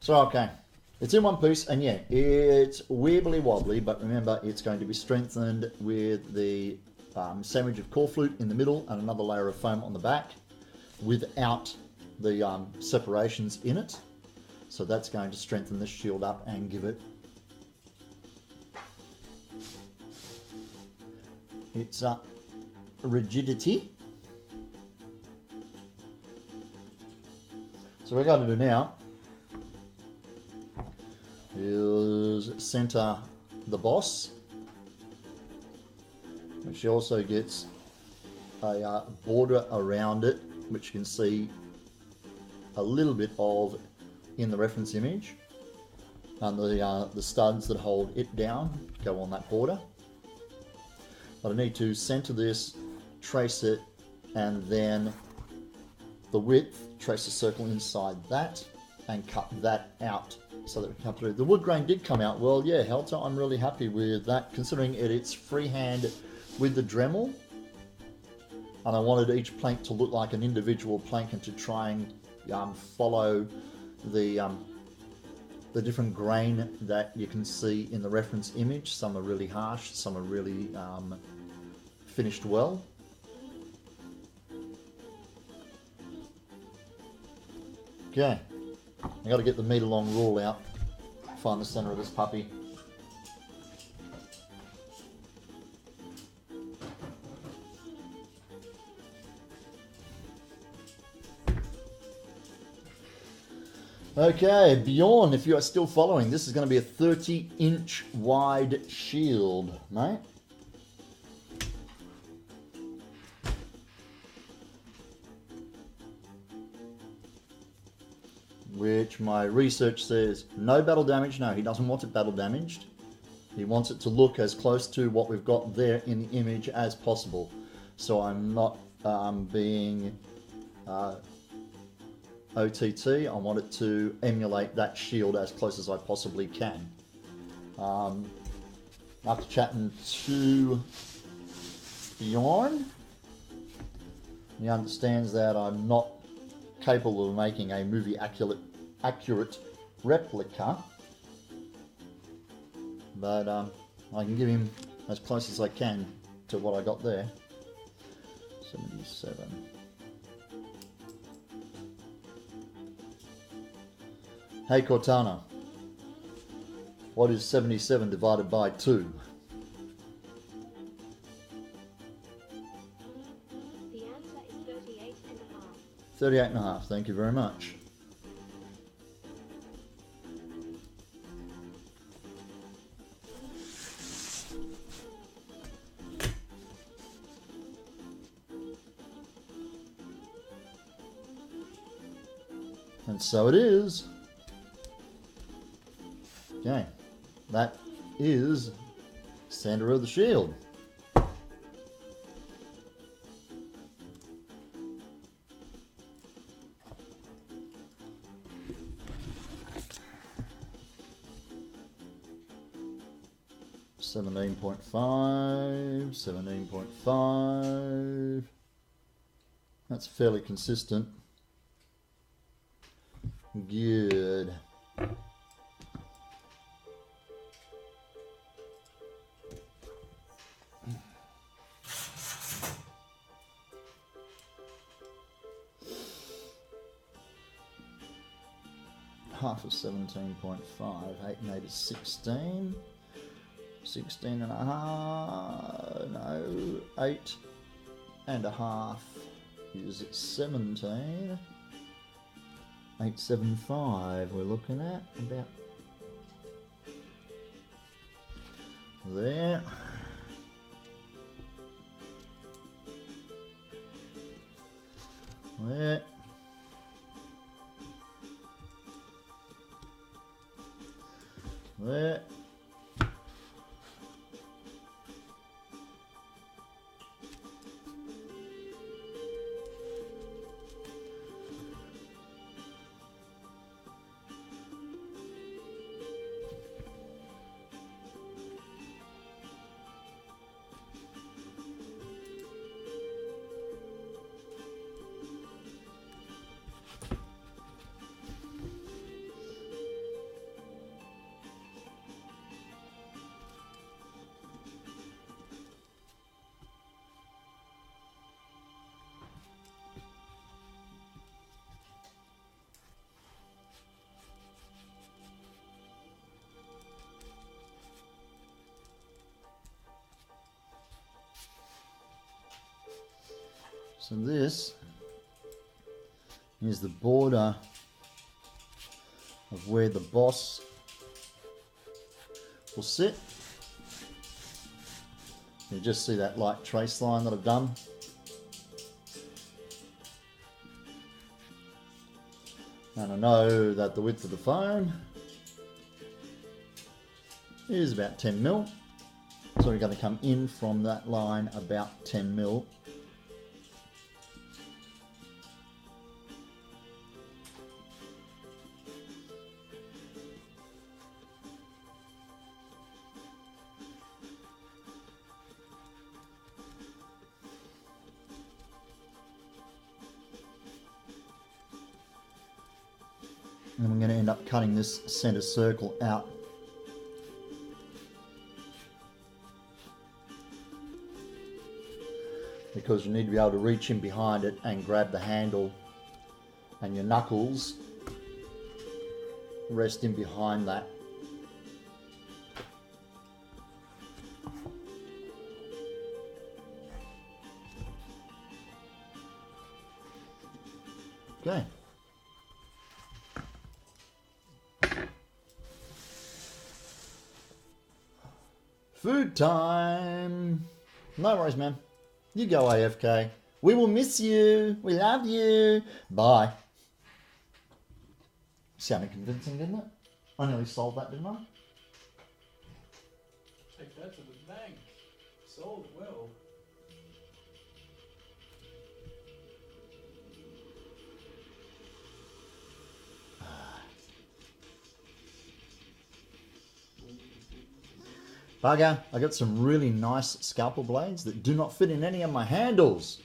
So, okay. It's in one piece, and yeah, it's wibbly wobbly, but remember, it's going to be strengthened with the sandwich of core flute in the middle and another layer of foam on the back without the separations in it. So that's going to strengthen this shield up and give it its rigidity. So what we're going to do now is center the boss, which also gets a border around it, which you can see a little bit of in the reference image, and the studs that hold it down go on that border. But I need to center this, trace it, and then the width, trace a circle inside that, and cut that out so that we can come through. The wood grain did come out well. Yeah, Helter, I'm really happy with that, considering it's freehand with the Dremel. And I wanted each plank to look like an individual plank and to try and follow the different grain that you can see in the reference image. Some are really harsh, some are really finished well. Okay. I got to get the meter long rule out, find the center of this puppy. Okay, Bjorn, if you are still following, this is going to be a 30-inch wide shield, mate. Which my research says no battle damage. No, he doesn't want it battle damaged. He wants it to look as close to what we've got there in the image as possible. So I'm not being OTT. I want it to emulate that shield as close as I possibly can. After chatting to Bjorn, he understands that I'm not capable of making a movie accurate replica. But I can give him as close as I can to what I got there. 77. Hey Cortana, what is 77 divided by 2? The answer is 38 and a half. 38 and a half, thank you very much. And so it is. Okay, that is Center of the Shield. $17.5. That's fairly consistent. Good. Half of 17.5, 8 and 8 is 16. 16 and a half, no, 8 and a half is 17. 875 we're looking at, about there. There. There. So this is the border of where the boss will sit. You just see that light trace line that I've done. And I know that the width of the foam is about 10 mil. So we're going to come in from that line about 10 mil. And I'm going to end up cutting this center circle out. Because you need to be able to reach in behind it and grab the handle, and your knuckles rest in behind that. Okay. Food time. No worries, man. You go AFK. We will miss you. We love you. Bye. Sounded convincing, didn't it? I nearly sold that, didn't I? Take that to the bank. Sold well. Bugger, I got some really nice scalpel blades that do not fit in any of my handles.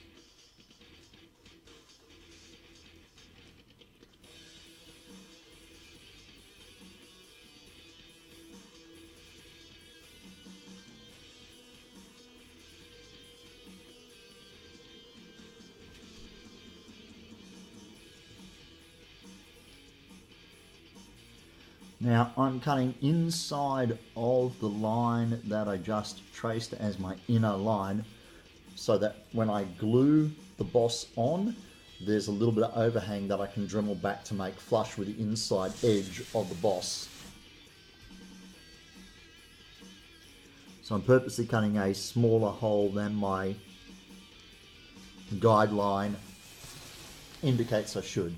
Now I'm cutting inside of the line that I just traced as my inner line, so that when I glue the boss on, there's a little bit of overhang that I can Dremel back to make flush with the inside edge of the boss. So I'm purposely cutting a smaller hole than my guideline indicates I should.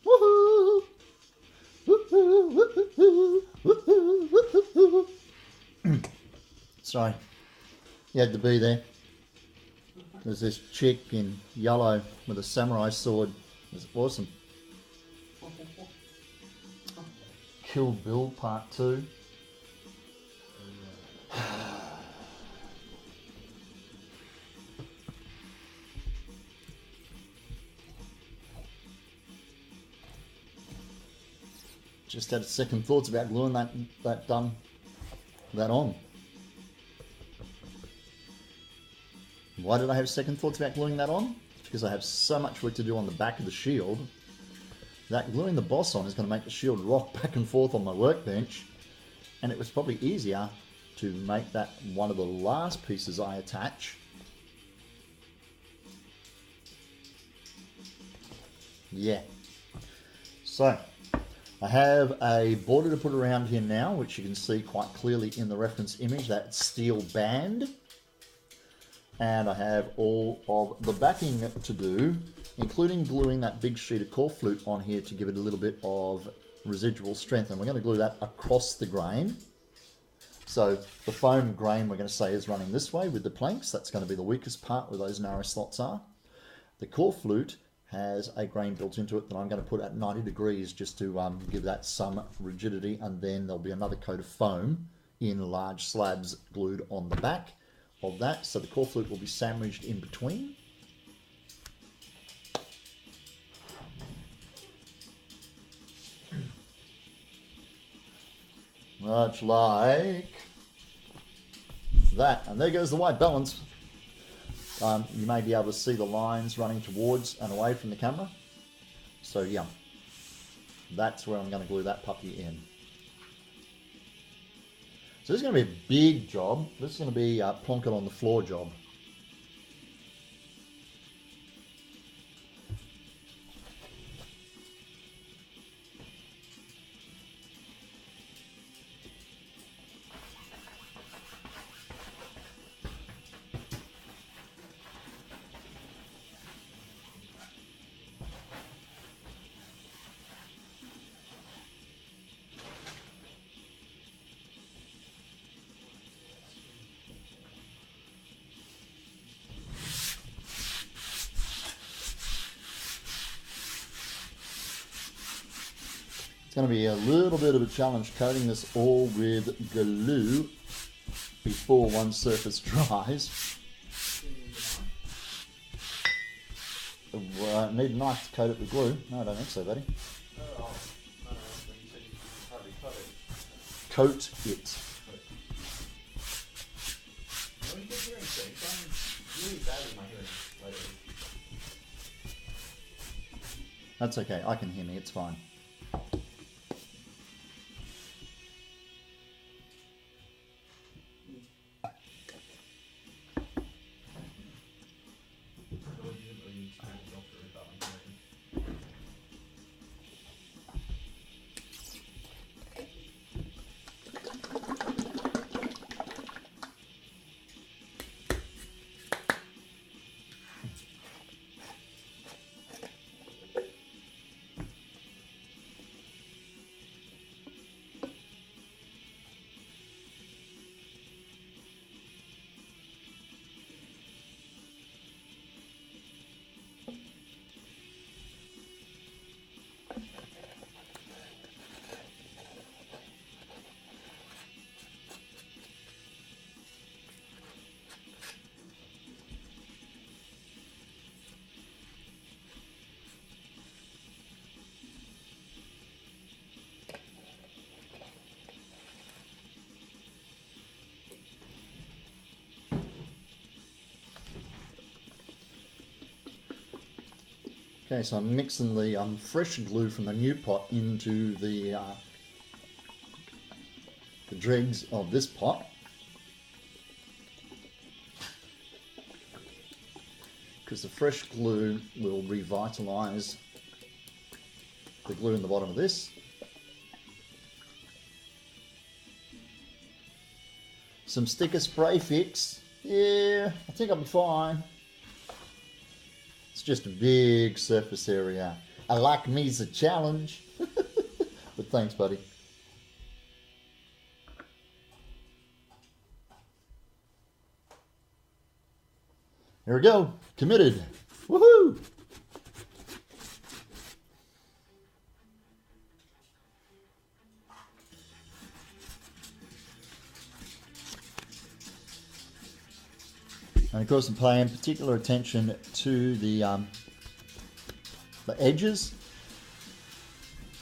Woohoo! Woohoo! Woohoo! Woohoo! Sorry, you had to be there. There's this chick in yellow with a samurai sword. It's awesome. Kill Bill Part 2. Just had second thoughts about gluing that on. Why did I have second thoughts about gluing that on? Because I have so much work to do on the back of the shield that gluing the boss on is going to make the shield rock back and forth on my workbench, and it was probably easier to make that one of the last pieces I attach. Yeah. So I have a border to put around here now, which you can see quite clearly in the reference image, that steel band. And I have all of the backing to do, including gluing that big sheet of core flute on here to give it a little bit of residual strength. And we're going to glue that across the grain. So the foam grain, we're going to say, is running this way with the planks. That's going to be the weakest part where those narrow slots are. The core flute has a grain built into it that I'm going to put at 90 degrees just to give that some rigidity, and then there'll be another coat of foam in large slabs glued on the back of that, so the core flute will be sandwiched in between. Much like that, and there goes the white balance. You may be able to see the lines running towards and away from the camera. So yeah, that's where I'm going to glue that puppy in. So this is going to be a big job. This is going to be a plonk it on the floor job. It's going to be a little bit of a challenge coating this all with glue before one surface dries. Need a knife to coat it with glue? No, I don't think so, buddy. No, when you said you hardly cut it. Coat it. When you get hearing things, I'm really bad with my hearing lately. That's okay, I can hear me, it's fine. Okay, so I'm mixing the fresh glue from the new pot into the dregs of this pot. Because the fresh glue will revitalise the glue in the bottom of this. Some sticker spray fix. Yeah, I think I'll be fine. It's just a big surface area. I like me's a challenge. But thanks, buddy. Here we go. Committed. Woohoo! And of course I'm paying particular attention to the edges.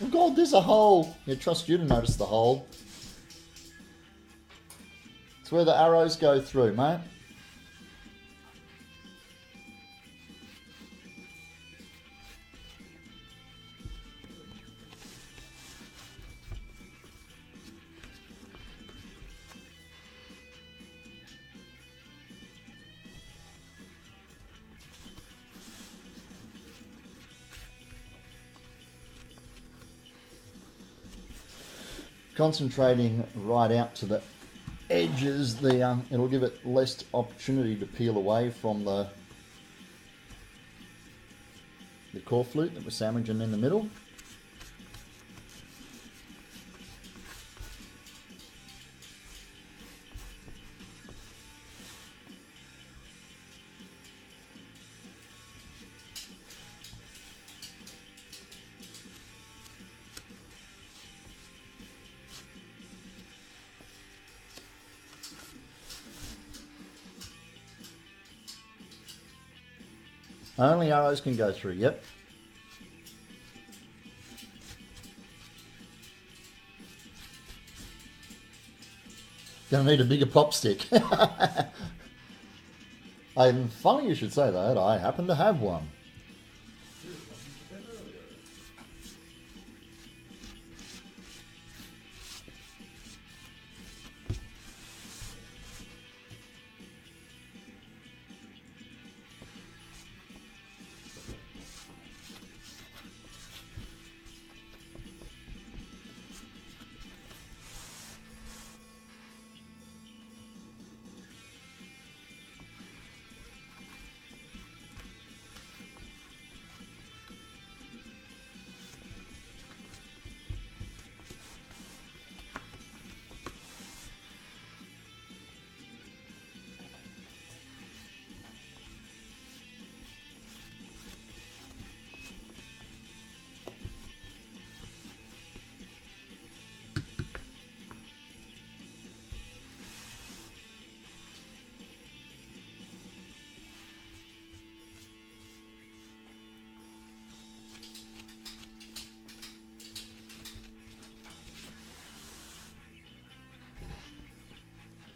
Oh God, there's a hole. I trust you to notice the hole. It's where the arrows go through, mate. Concentrating right out to the edges, it'll give it less opportunity to peel away from the core flute that we're sandwiching in the middle. Only arrows can go through, yep. Gonna need a bigger pop stick. Funny you should say that, I happen to have one.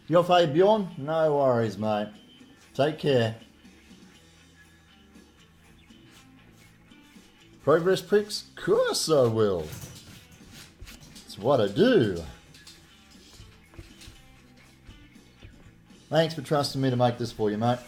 Your fave, Bjorn? No worries, mate. Take care. Progress pics? Course I will. It's what I do. Thanks for trusting me to make this for you, mate.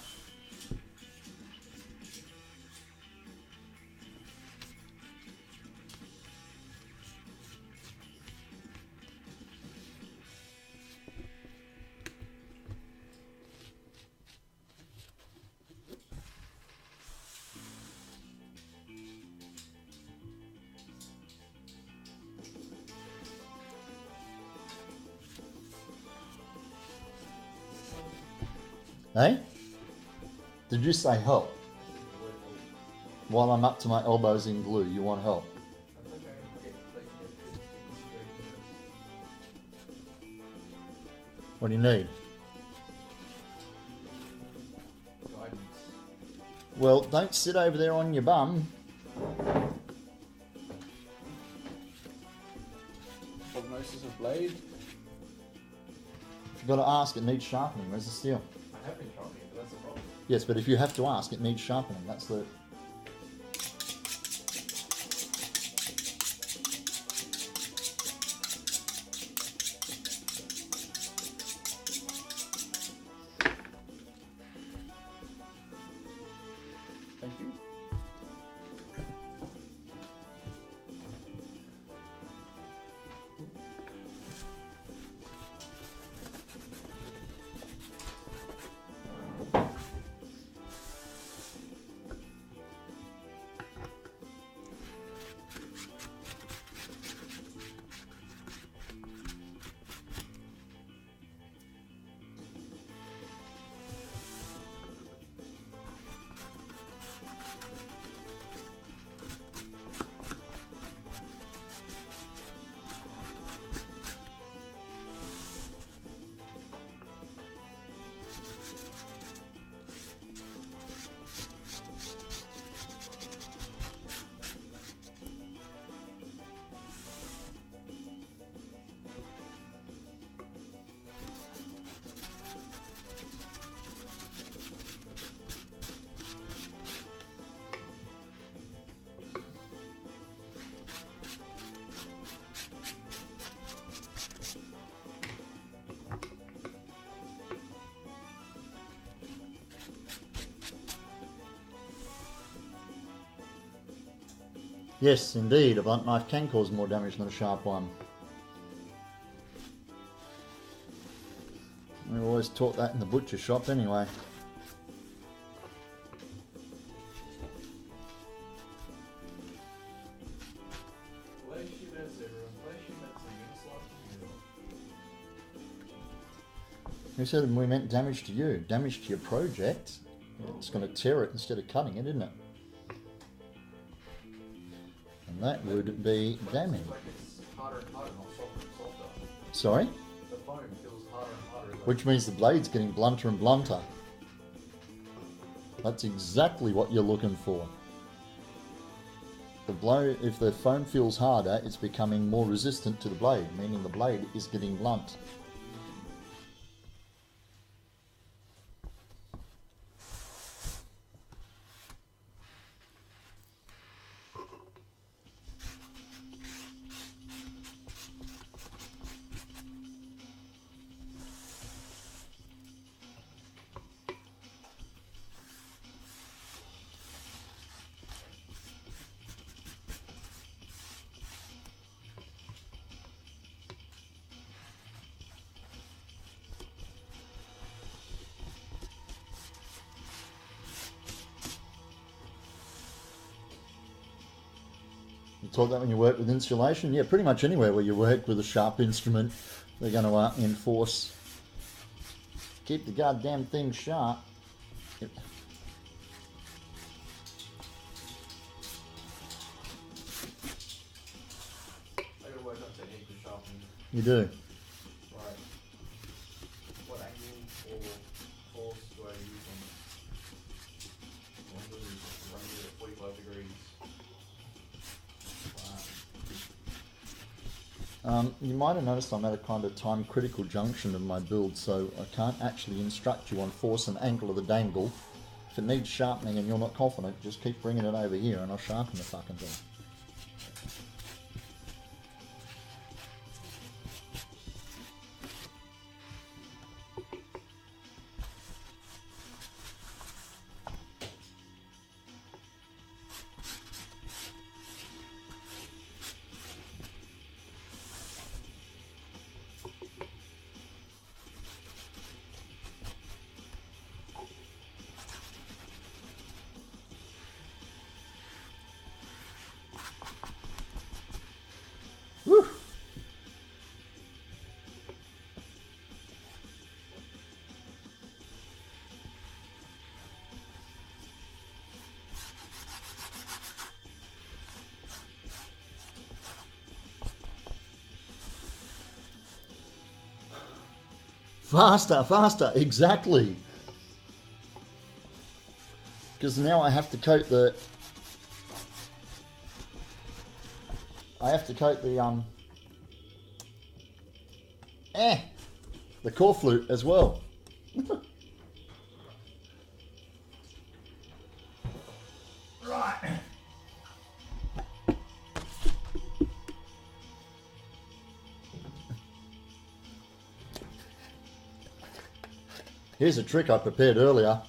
Hey? Did you say help? While I'm up to my elbows in glue, you want help? What do you need? Guidance. Well, don't sit over there on your bum. Prognosis of blade. You've got to ask, it needs sharpening. Where's the steel? I have been sharpening, but that's the problem. Yes, but if you have to ask, it needs sharpening. That's the... Yes, indeed, a blunt knife can cause more damage than a sharp one. We've always taught that in the butcher shop anyway. Who said we meant damage to you? Damage to your project? It's going to tear it instead of cutting it, isn't it? And that would be damage. Sorry? The foam feels harder and harder. Which means the blade's getting blunter and blunter. That's exactly what you're looking for. If the foam feels harder, it's becoming more resistant to the blade, meaning the blade is getting blunt. You taught that when you work with insulation? Yeah, pretty much anywhere where you work with a sharp instrument, they're going to enforce keep the goddamn thing sharp. Yep. I gotta work on technique with sharpening. You do. Right. What angle or force do I use on it? I'm going to run it at 45 degrees. You might have noticed I'm at a kind of time critical junction of my build, so I can't actually instruct you on force and angle of the dangle. If it needs sharpening and you're not confident, just keep bringing it over here and I'll sharpen the fucking thing. Woo! Faster, faster, exactly. Because now I have to coat the the core flute as well. Right. Here's a trick I prepared earlier.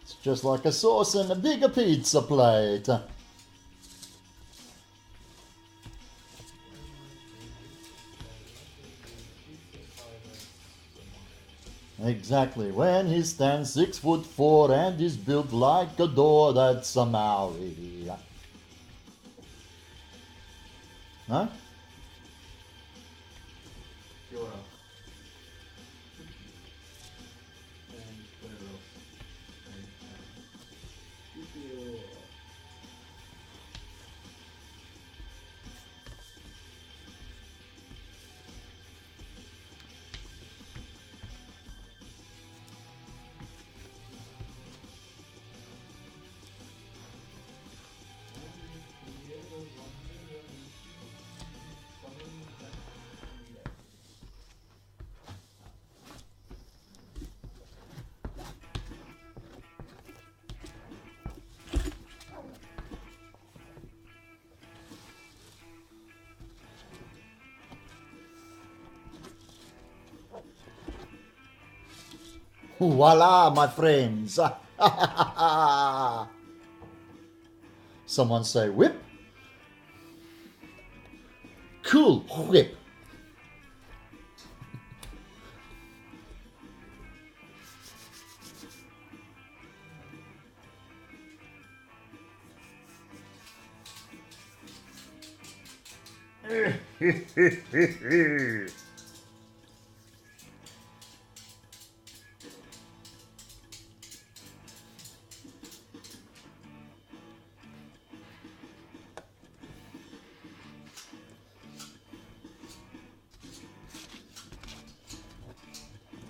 It's just like a sauce and a bigger pizza plate. Exactly. When he stands 6'4" and is built like a door, that's a Maori. No? Fiona. And whatever else. Voila, my friends. Someone say whip. Cool whip.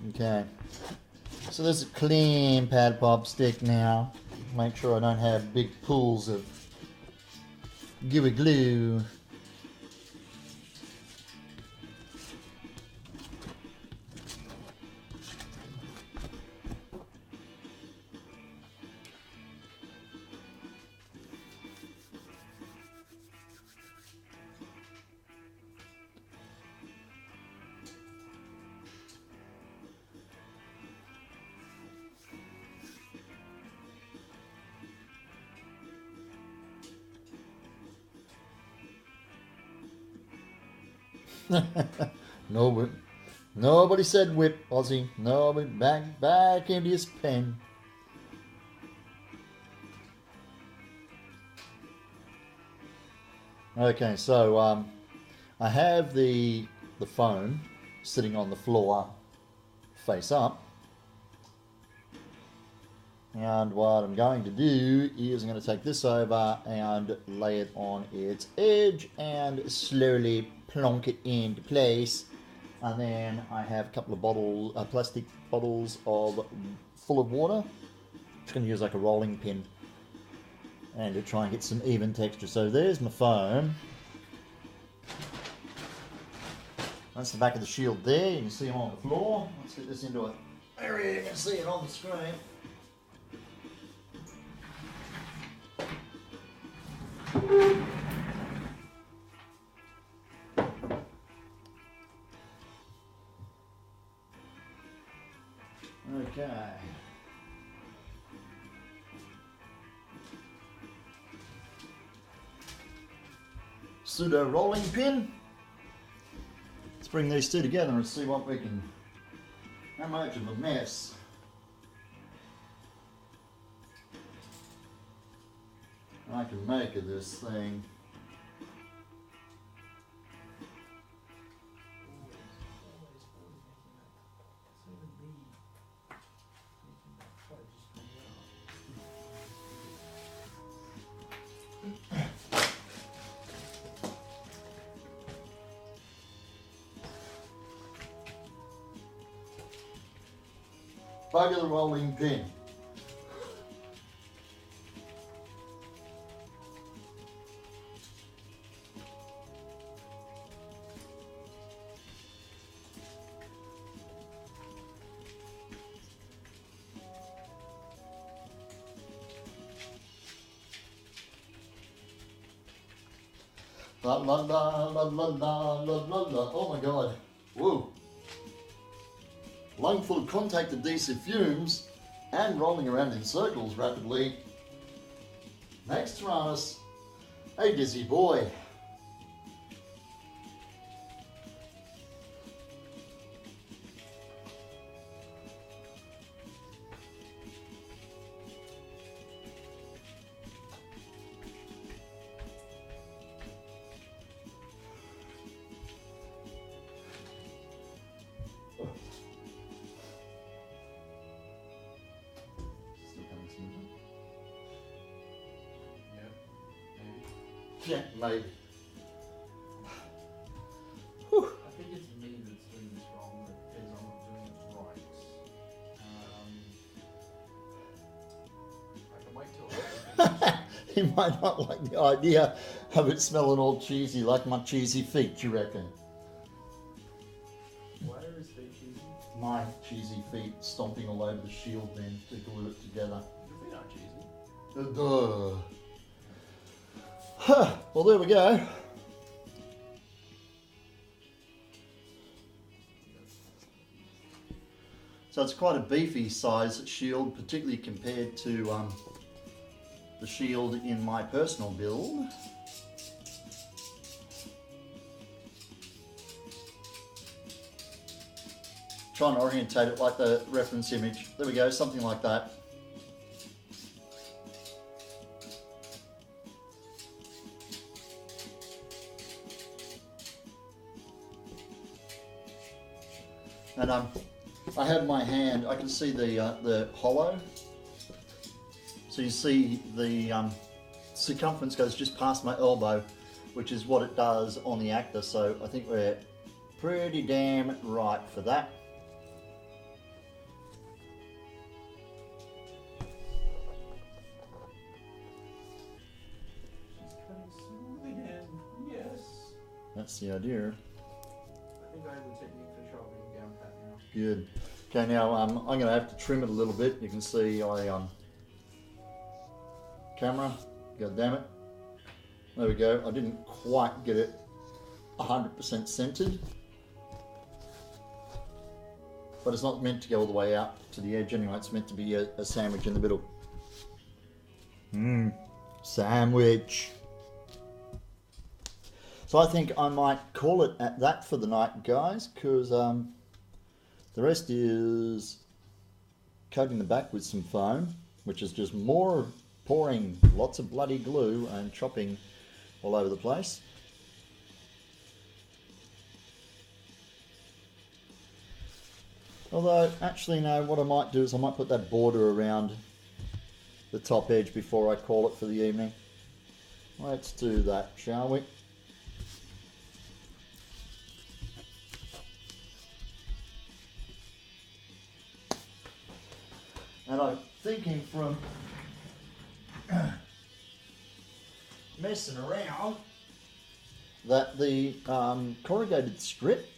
Okay, so there's a clean pad pop stick now. Make sure I don't have big pools of gooey glue. No whip. Nobody said whip, Aussie. Nobody. Back into his pen. Okay, so I have the phone sitting on the floor, face up. And what I'm going to do is I'm going to take this over and lay it on its edge and slowly plonk it into place. And then I have a couple of plastic bottles full of water. Just going to use like a rolling pin and to try and get some even texture. So there's my phone. That's the back of the shield there. You can see it on the floor. Let's get this into an area you can see it on the screen. Okay. Pseudo rolling pin. Let's bring these two together and see what we can. How much of a mess I can make of this thing. Bugger the rolling pin. La la la la la la la la la. Oh my god. Whoa. Lung full of contact adhesive fumes and rolling around in circles rapidly makes Tyrannus a dizzy boy. Yeah, maybe. I think it's me that's doing this wrong because I'm not doing it right. I can wait till He might not like the idea of it smelling all cheesy, like my cheesy feet, you reckon? Where is the cheesy? My cheesy feet stomping all over the shield then to glue it together. Your feet aren't cheesy. Duh. Well, there we go. So it's quite a beefy size shield, particularly compared to the shield in my personal build. Try and orientate it like the reference image. There we go, something like that. And I have my hand, I can see the hollow. So you see the circumference goes just past my elbow, which is what it does on the actor. So I think we're pretty damn right for that. She's cutting smooth again. Yes. That's the idea. I think I have the technique for sharpening down pat now. Good. Okay, now I'm going to have to trim it a little bit. You can see I camera, god damn it. There we go. I didn't quite get it 100% centered, but it's not meant to go all the way out to the edge anyway. It's meant to be a sandwich in the middle. Sandwich. So I think I might call it at that for the night, guys, because the rest is coating the back with some foam, which is just more pouring lots of bloody glue and chopping all over the place. Although, actually no, what I might do is I might put that border around the top edge before I call it for the evening. Let's do that, shall we? And I'm thinking from messing around that the corrugated strip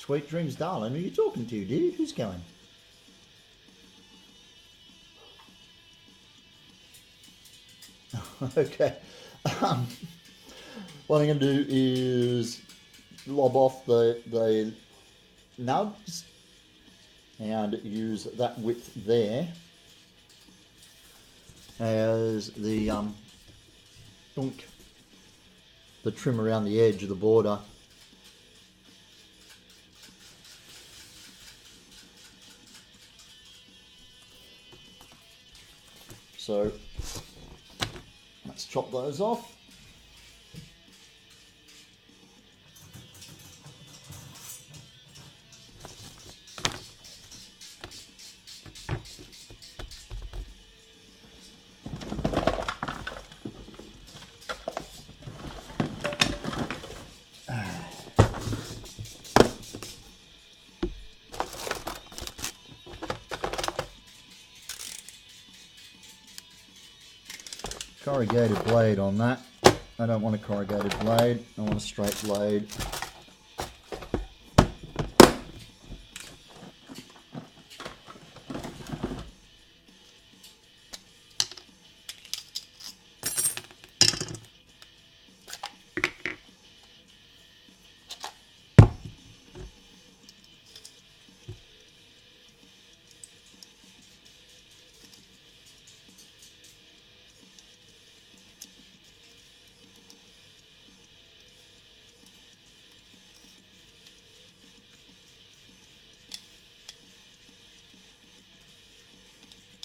Sweet dreams, darling. Who are you talking to, dude? Who's going? Okay. What I'm going to do is lob off the nubs and use that width there as the trim around the edge of the border. So let's chop those off. Corrugated blade on that. I don't want a corrugated blade, I want a straight blade.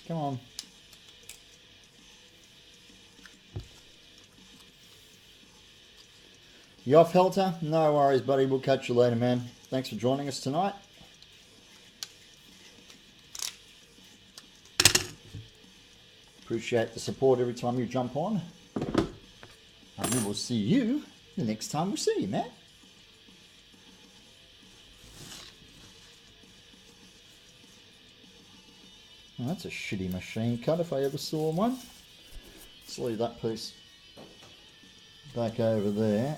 Come on. You off, Helter? No worries, buddy. We'll catch you later, man. Thanks for joining us tonight. Appreciate the support every time you jump on. And we will see you the next time we see you, man. Oh, that's a shitty machine cut if I ever saw one. Let's leave that piece back over there.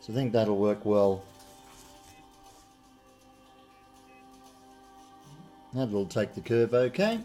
So I think that'll work well. That'll take the curve okay.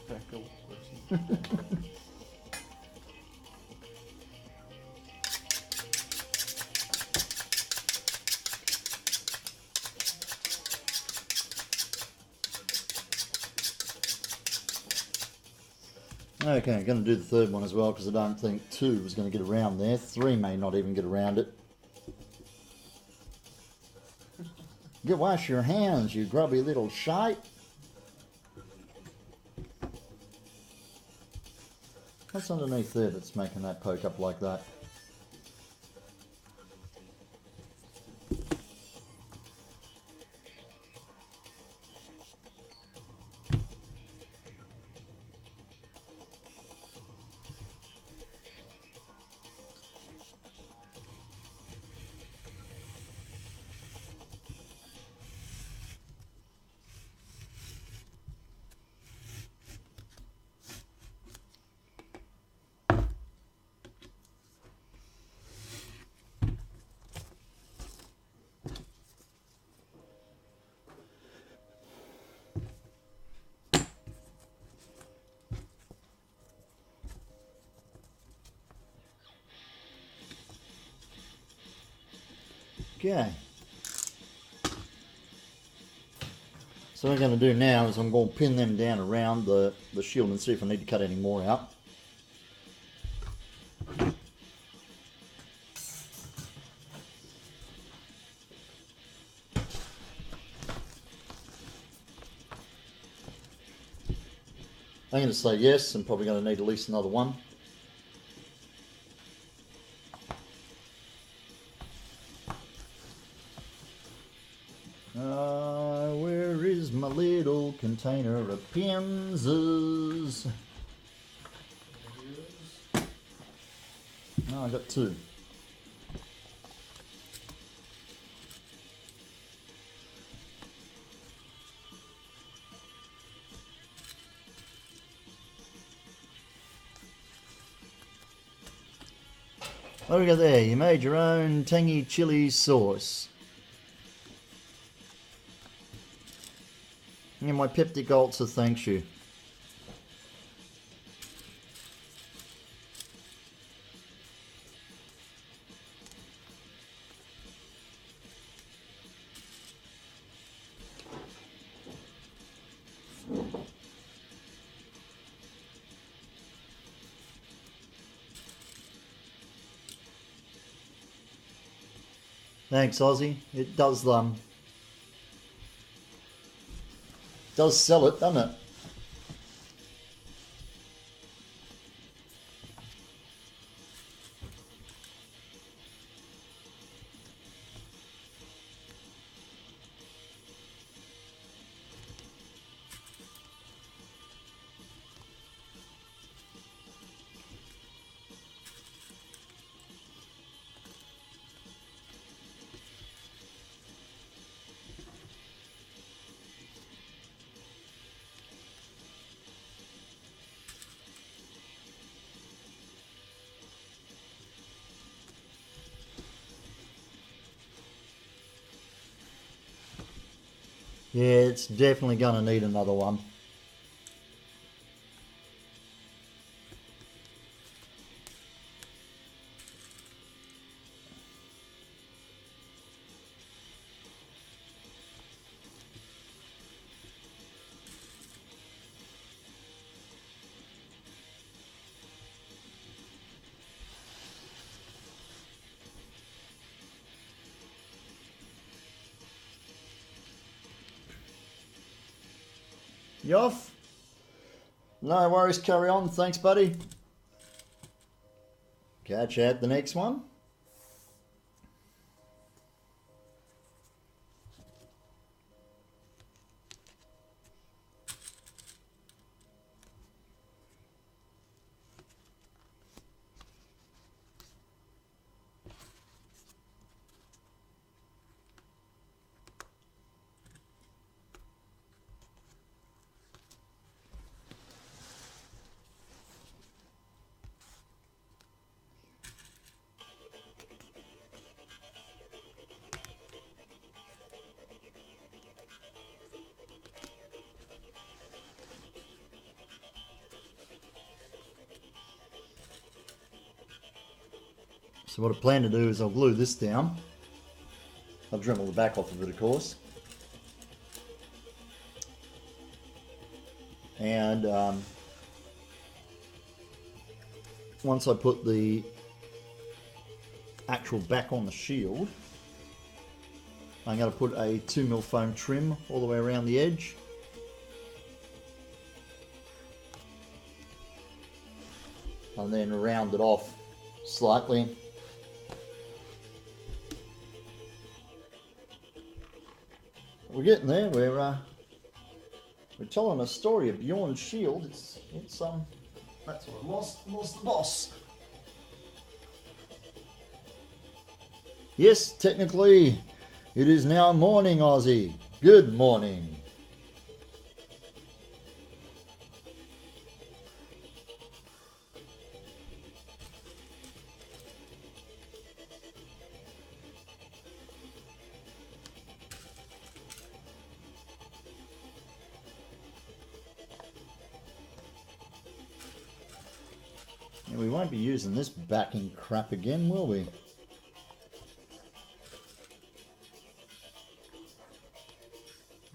Practical person. Okay, I'm going to do the third one as well because I don't think 2 is going to get around there. 3 may not even get around it. You wash your hands, you grubby little shite. What's underneath there that's making that poke up like that? Okay. So what I'm going to do now is I'm going to pin them down around the shield and see if I need to cut any more out. I'm going to say yes, I'm probably going to need at least another one. Where is my little container of pinses? Oh, I got 2. What do we got there? You made your own tangy chili sauce. Yeah, my peptic ulcer thanks you. Thanks, Aussie. It does sell it, doesn't it? Yeah, it's definitely going to need another one. You off? No worries, carry on. Thanks, buddy. Catch you at the next one. So what I plan to do is I'll glue this down. I'll Dremel the back off of it, of course. And once I put the actual back on the shield, I'm going to put a 2mm foam trim all the way around the edge. And then round it off slightly. We're getting there. We're telling a story of Bjorn's shield. It's that's what I lost the boss. Yes, technically, it is now morning, Aussie. Good morning. And we won't be using this backing crap again, will we?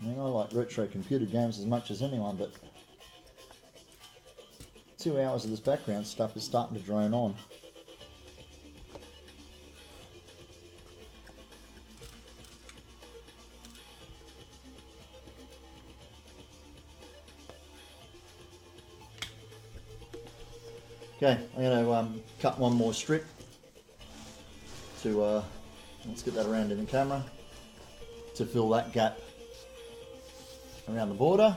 I mean, I like retro computer games as much as anyone, but 2 hours of this background stuff is starting to drone on. Okay, I'm going to cut one more strip to, let's get that around in the camera, to fill that gap around the border.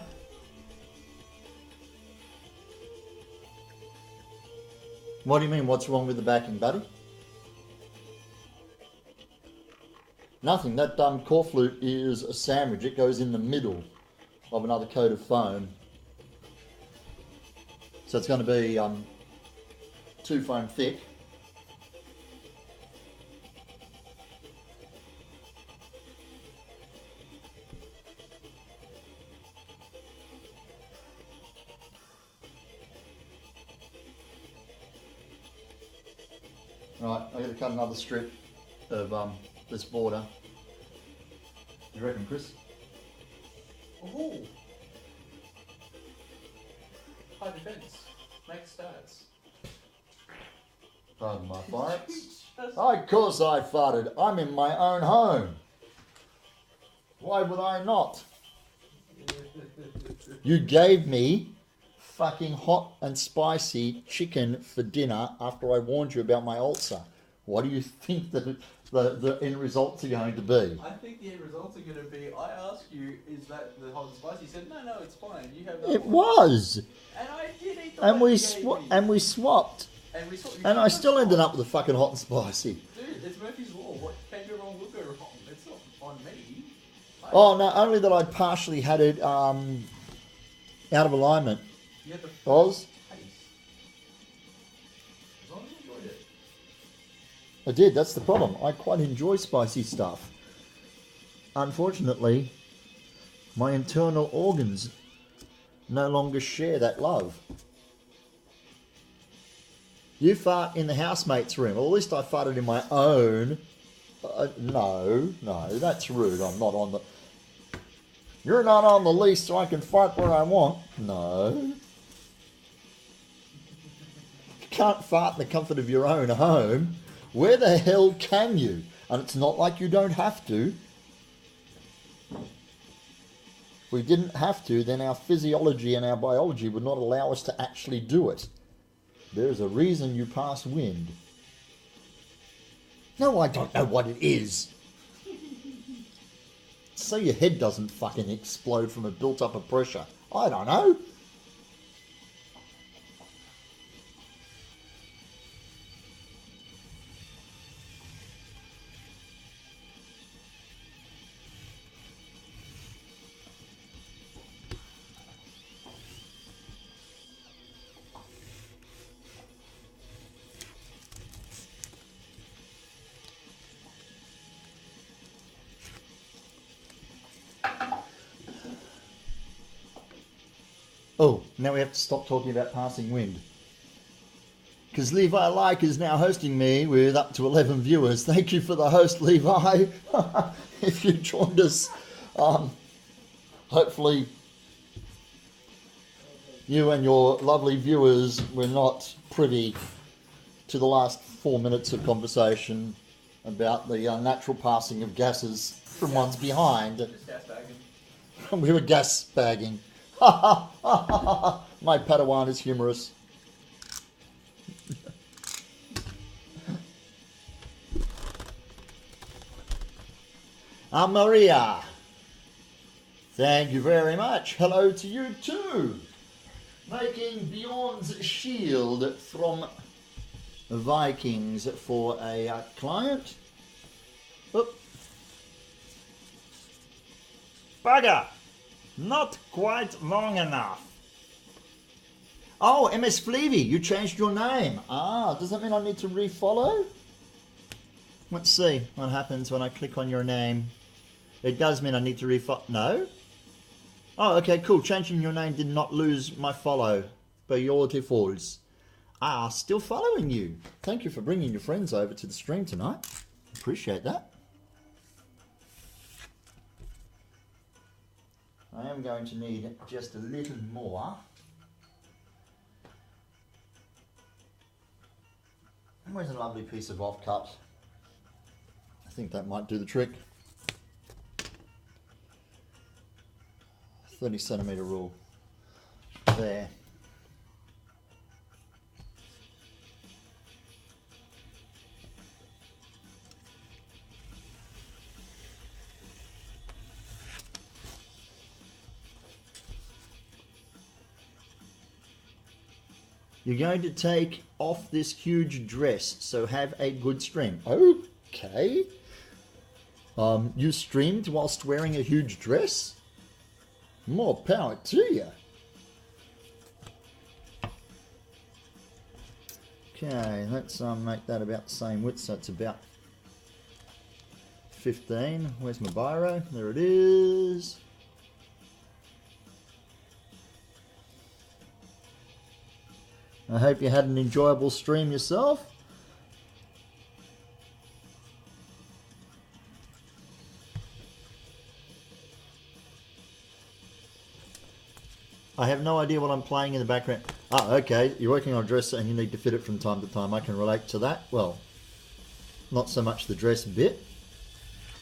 What do you mean, what's wrong with the backing, buddy? Nothing. That core flute is a sandwich. It goes in the middle of another coat of foam. So it's going to be 2 foam thick. Right, I'm going to cut another strip of this border. You reckon, Chris? Oh! High defense. Make stats. Pardon my farts. Of course I farted. I'm in my own home. Why would I not? You gave me fucking hot and spicy chicken for dinner after I warned you about my ulcer. What do you think that the end results are going to be? I think the end results are going to be, I asked you, is that the hot and spicy? You said, no, it's fine. You have that It one. was. And I did eat the And one we you gave me. and we swapped. And I still ended up with a fucking hot and spicy. Dude, it's Murphy's Law. What can go wrong will go wrong. It's not on me. Oh no, only that I partially had it out of alignment. You had the Oz? taste. As long as you enjoyed it. I did, that's the problem. I quite enjoy spicy stuff. Unfortunately, My internal organs no longer share that love. You fart in the housemate's room. Well, at least I farted in my own. No, that's rude. I'm not on the... You're not on the lease so I can fart where I want. No. You can't fart in the comfort of your own home. Where the hell can you? And it's not like you don't have to. If we didn't have to, then our physiology and our biology would not allow us to actually do it. There's a reason you pass wind. No, I don't know what it is. So your head doesn't fucking explode from a built-up of pressure. I don't know. Oh, now we have to stop talking about passing wind. Because Levi Like is now hosting me with up to 11 viewers. Thank you for the host, Levi. If you joined us, hopefully you and your lovely viewers were not privy to the last 4 minutes of conversation about the natural passing of gases from one's behind. Just gas bagging. We were gas bagging. My Padawan is humorous. Maria. Thank you very much. Hello to you too. Making Bjorns shield from Vikings for a client. Oop. Bugger. Not quite long enough. Oh, MS Fleavy, you changed your name. Ah, does that mean I need to refollow? Let's see what happens when I click on your name. It does mean I need to refollow. No? Oh, okay, cool. Changing your name did not lose my follow. Beautiful. Ah, still following you. Thank you for bringing your friends over to the stream tonight. Appreciate that. I am going to need just a little more. Where's a lovely piece of offcut? I think that might do the trick. 30 centimeter rule. There. You're going to take off this huge dress, so have a good stream. Okay. You streamed whilst wearing a huge dress? More power to you. Okay, let's make that about the same width, so it's about 15. Where's my biro? There it is. I hope you had an enjoyable stream yourself. I have no idea what I'm playing in the background. Ah, okay, you're working on a dress and you need to fit it from time to time. I can relate to that. Well, not so much the dress bit.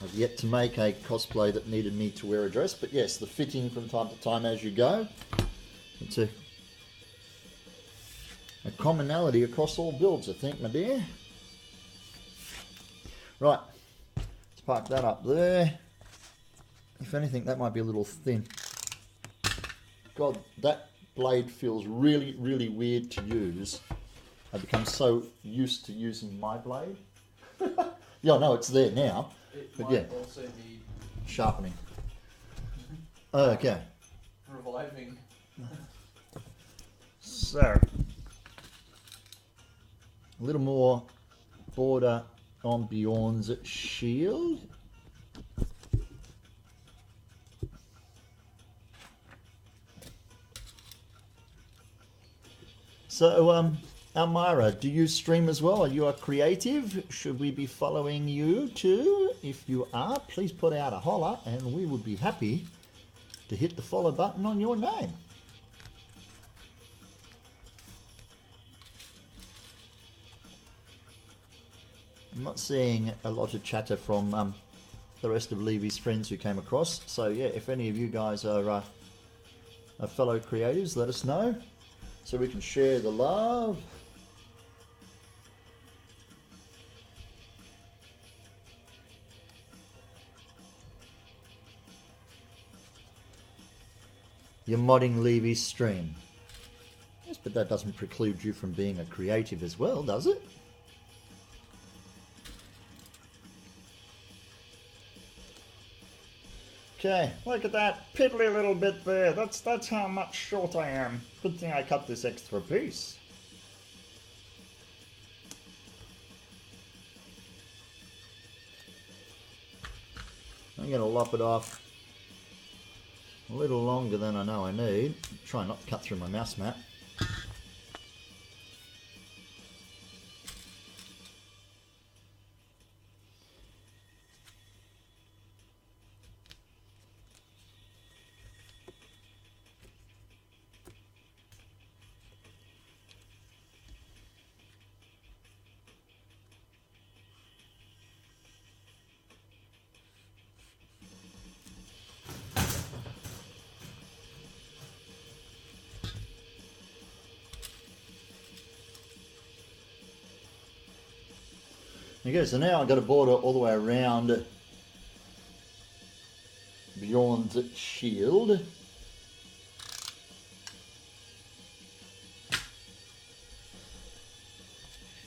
I've yet to make a cosplay that needed me to wear a dress, but yes, the fitting from time to time as you go. It's a commonality across all builds, I think, my dear. Right, let's park that up there. If anything, that might be a little thin. God, that blade feels really, really weird to use. I've become so used to using my blade. Yeah, I know it's there now, but yeah. Also need sharpening. Okay. reviving. So, a little more border on Bjorn's shield. So, Almira, do you stream as well? Are you a creative? Should we be following you too? If you are, please put out a holler and we would be happy to hit the follow button on your name. I'm not seeing a lot of chatter from the rest of Levy's friends who came across. So yeah, if any of you guys are fellow creatives, let us know so we can share the love. You're modding Levy's stream. Yes, but that doesn't preclude you from being a creative as well, does it? Okay, look at that piddly little bit there. That's how much short I am. Good thing I cut this extra piece. I'm going to lop it off a little longer than I know I need. Try not to cut through my mouse mat. Okay, so now I've got a border all the way around Bjorns' shield.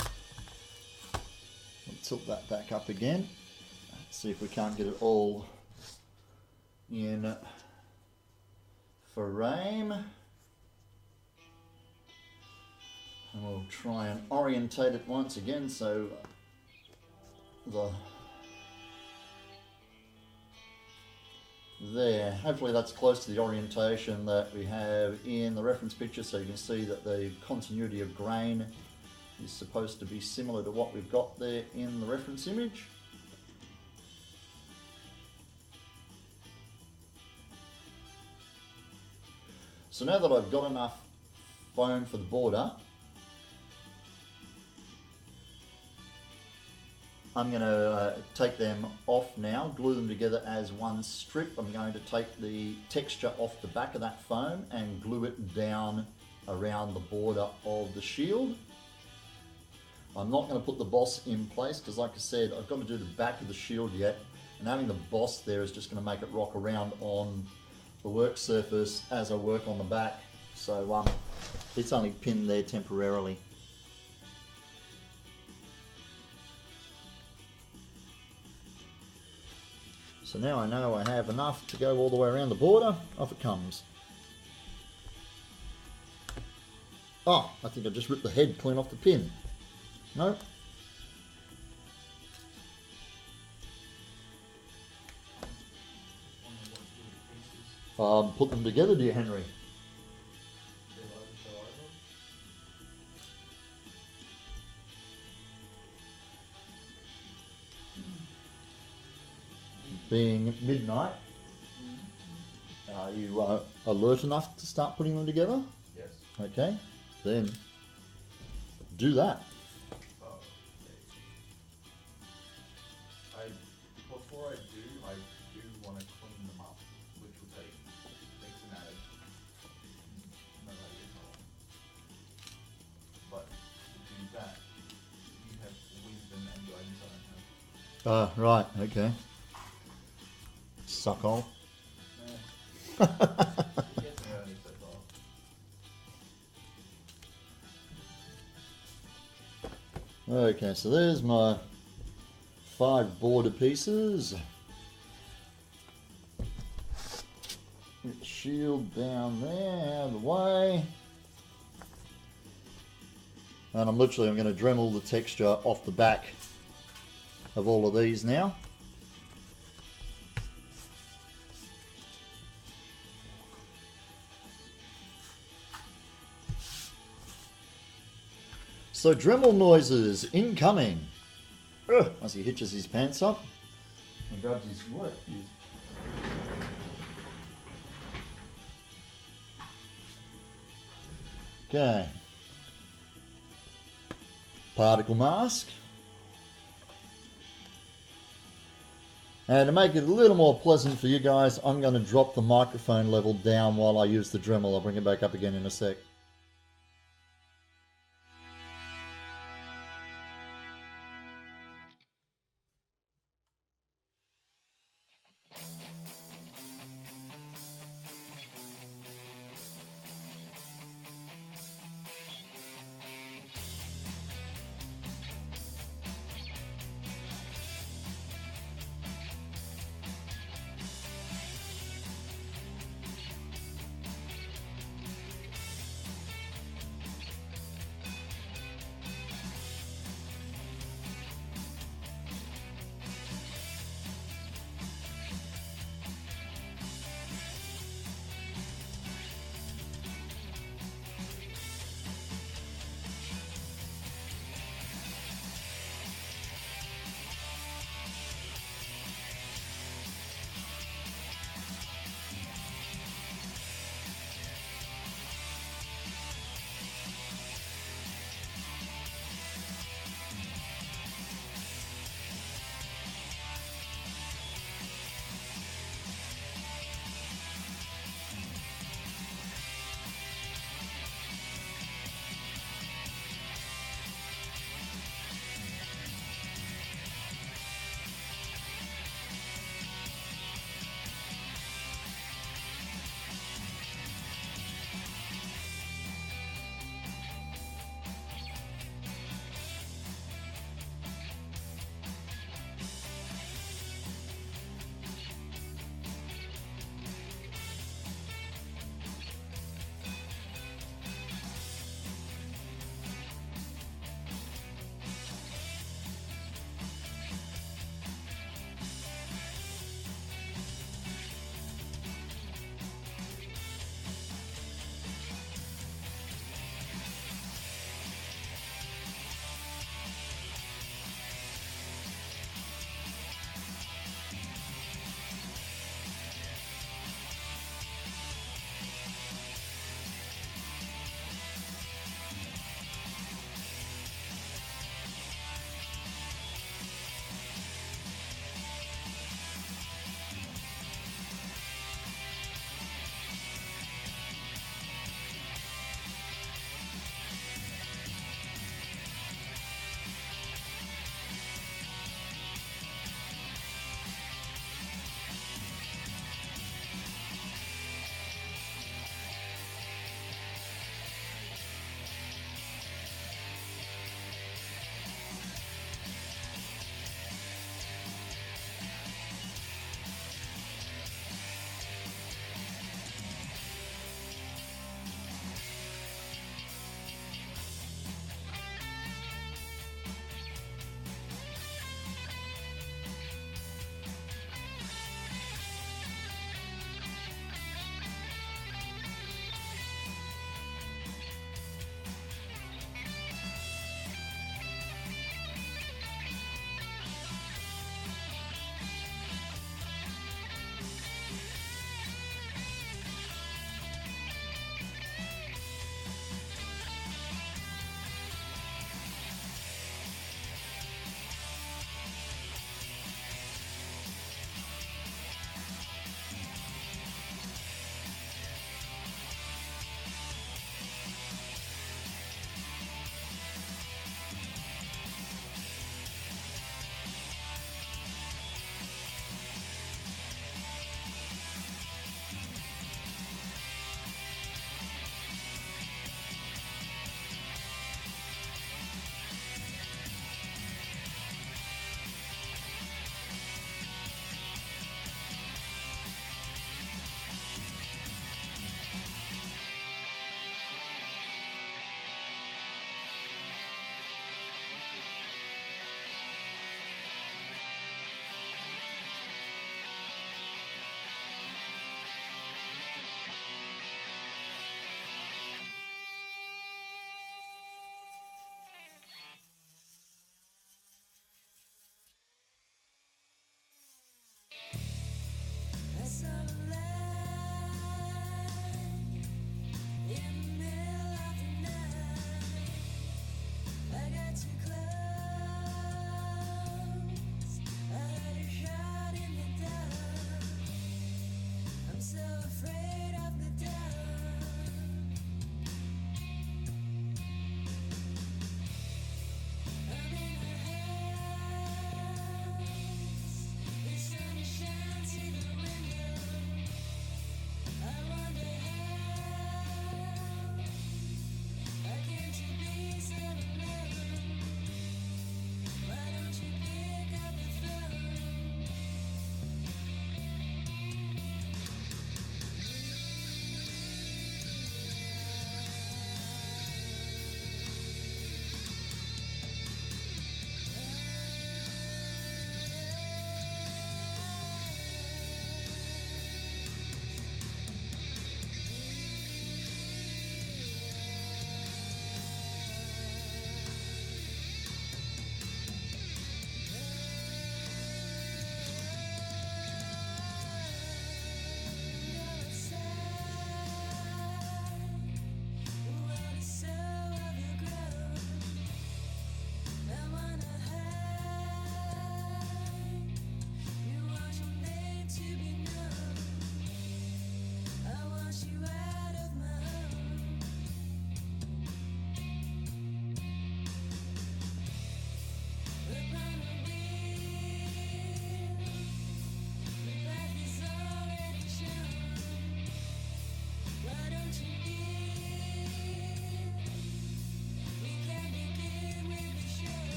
I'll tilt that back up again. Let's see if we can't get it all in frame. And we'll try and orientate it once again so there, hopefully that's close to the orientation that we have in the reference picture, so you can see that the continuity of grain is supposed to be similar to what we've got there in the reference image. So now that I've got enough foam for the border, I'm going to take them off now, glue them together as one strip. I'm going to take the texture off the back of that foam and glue it down around the border of the shield. I'm not going to put the boss in place because, like I said, I've got to do the back of the shield yet, and having the boss there is just going to make it rock around on the work surface as I work on the back. So it's only pinned there temporarily. So now I know I have enough to go all the way around the border. Off it comes. Oh, I think I just ripped the head clean off the pin. No. Put them together, dear Henry. Being midnight, are you alert enough to start putting them together? Yes. Okay, then do that. Okay. Before I do want to clean them up, which will take X amount of no idea how long. But to do that, you have wisdom and guidance I don't have. Right, okay. Suckhole. It gets me only so far. Okay, so there's my 5 border pieces. Get the shield down there, out of the way. And I'm going to Dremel the texture off the back of all of these now. So Dremel noises incoming. Ugh, as he hitches his pants up and grabs his what? Okay. Particle mask. And to make it a little more pleasant for you guys, I'm going to drop the microphone level down while I use the Dremel. I'll bring it back up again in a sec.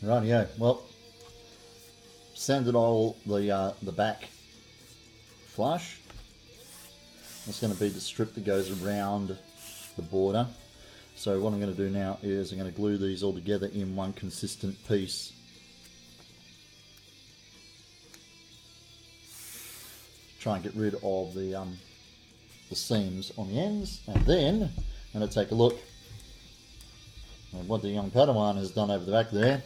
Rightio. Well, sanded all the back flush. That's going to be the strip that goes around the border. So what I'm going to do now is I'm going to glue these all together in one consistent piece. Try and get rid of the seams on the ends, and then I'm going to take a look at what the young Padawan has done over the back there,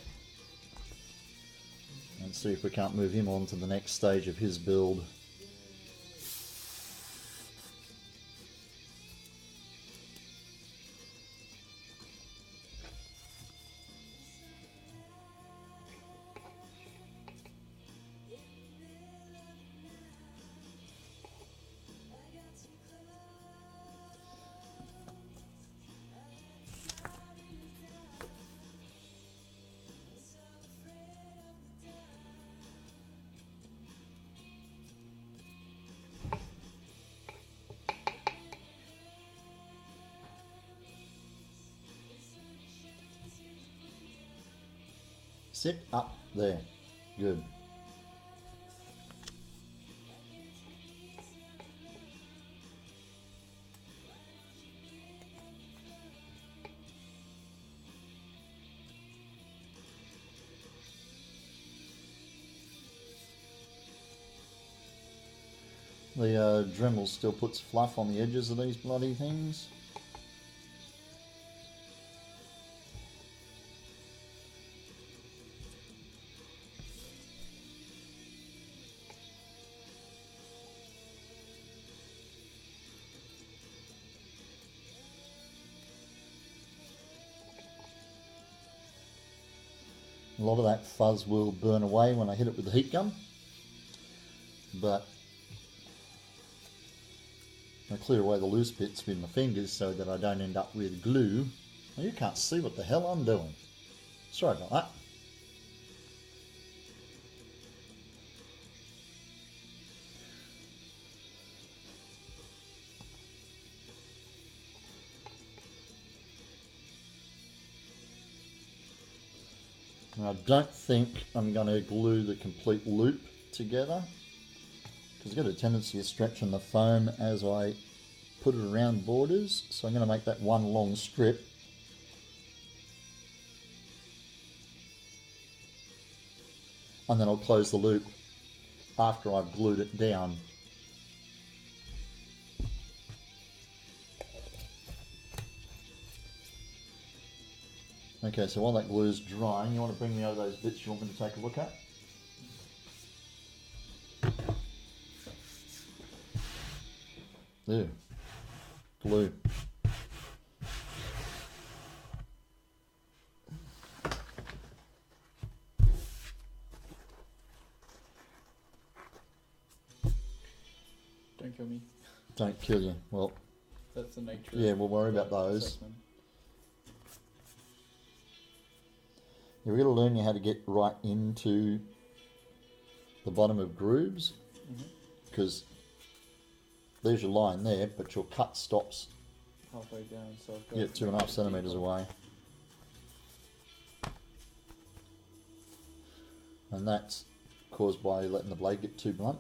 and see if we can't move him on to the next stage of his build. Sit up there. Good. The Dremel still puts fluff on the edges of these bloody things. A lot of that fuzz will burn away when I hit it with the heat gun, but I clear away the loose bits with my fingers so that I don't end up with glue. Now you can't see what the hell I'm doing. Sorry about that. Now, I don't think I'm going to glue the complete loop together because I've got a tendency of stretching the foam as I put it around borders, so I'm going to make that one long strip. And then I'll close the loop after I've glued it down. Okay, so while that glue is drying, you want to bring me over those bits you want me to take a look at? There. Glue. Don't kill me. Don't kill you. Well, That's the nature. yeah, we'll worry about those. Assessment. You're going to learn how to get right into the bottom of grooves, because there's your line there, but your cut stops Halfway down, so I've got 2.5 centimetres away. And that's caused by letting the blade get too blunt.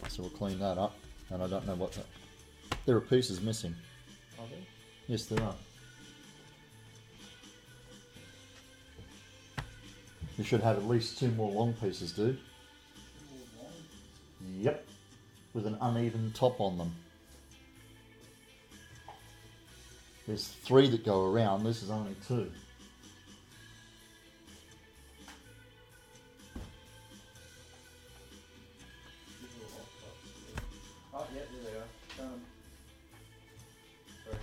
So we'll clean that up, and I don't know what that... There are pieces missing. Are they? Yes, there are. You should have at least 2 more long pieces, dude. Yep. With an uneven top on them. There's 3 that go around, this is only 2. Oh, yeah, there they are. Found them. Sorry.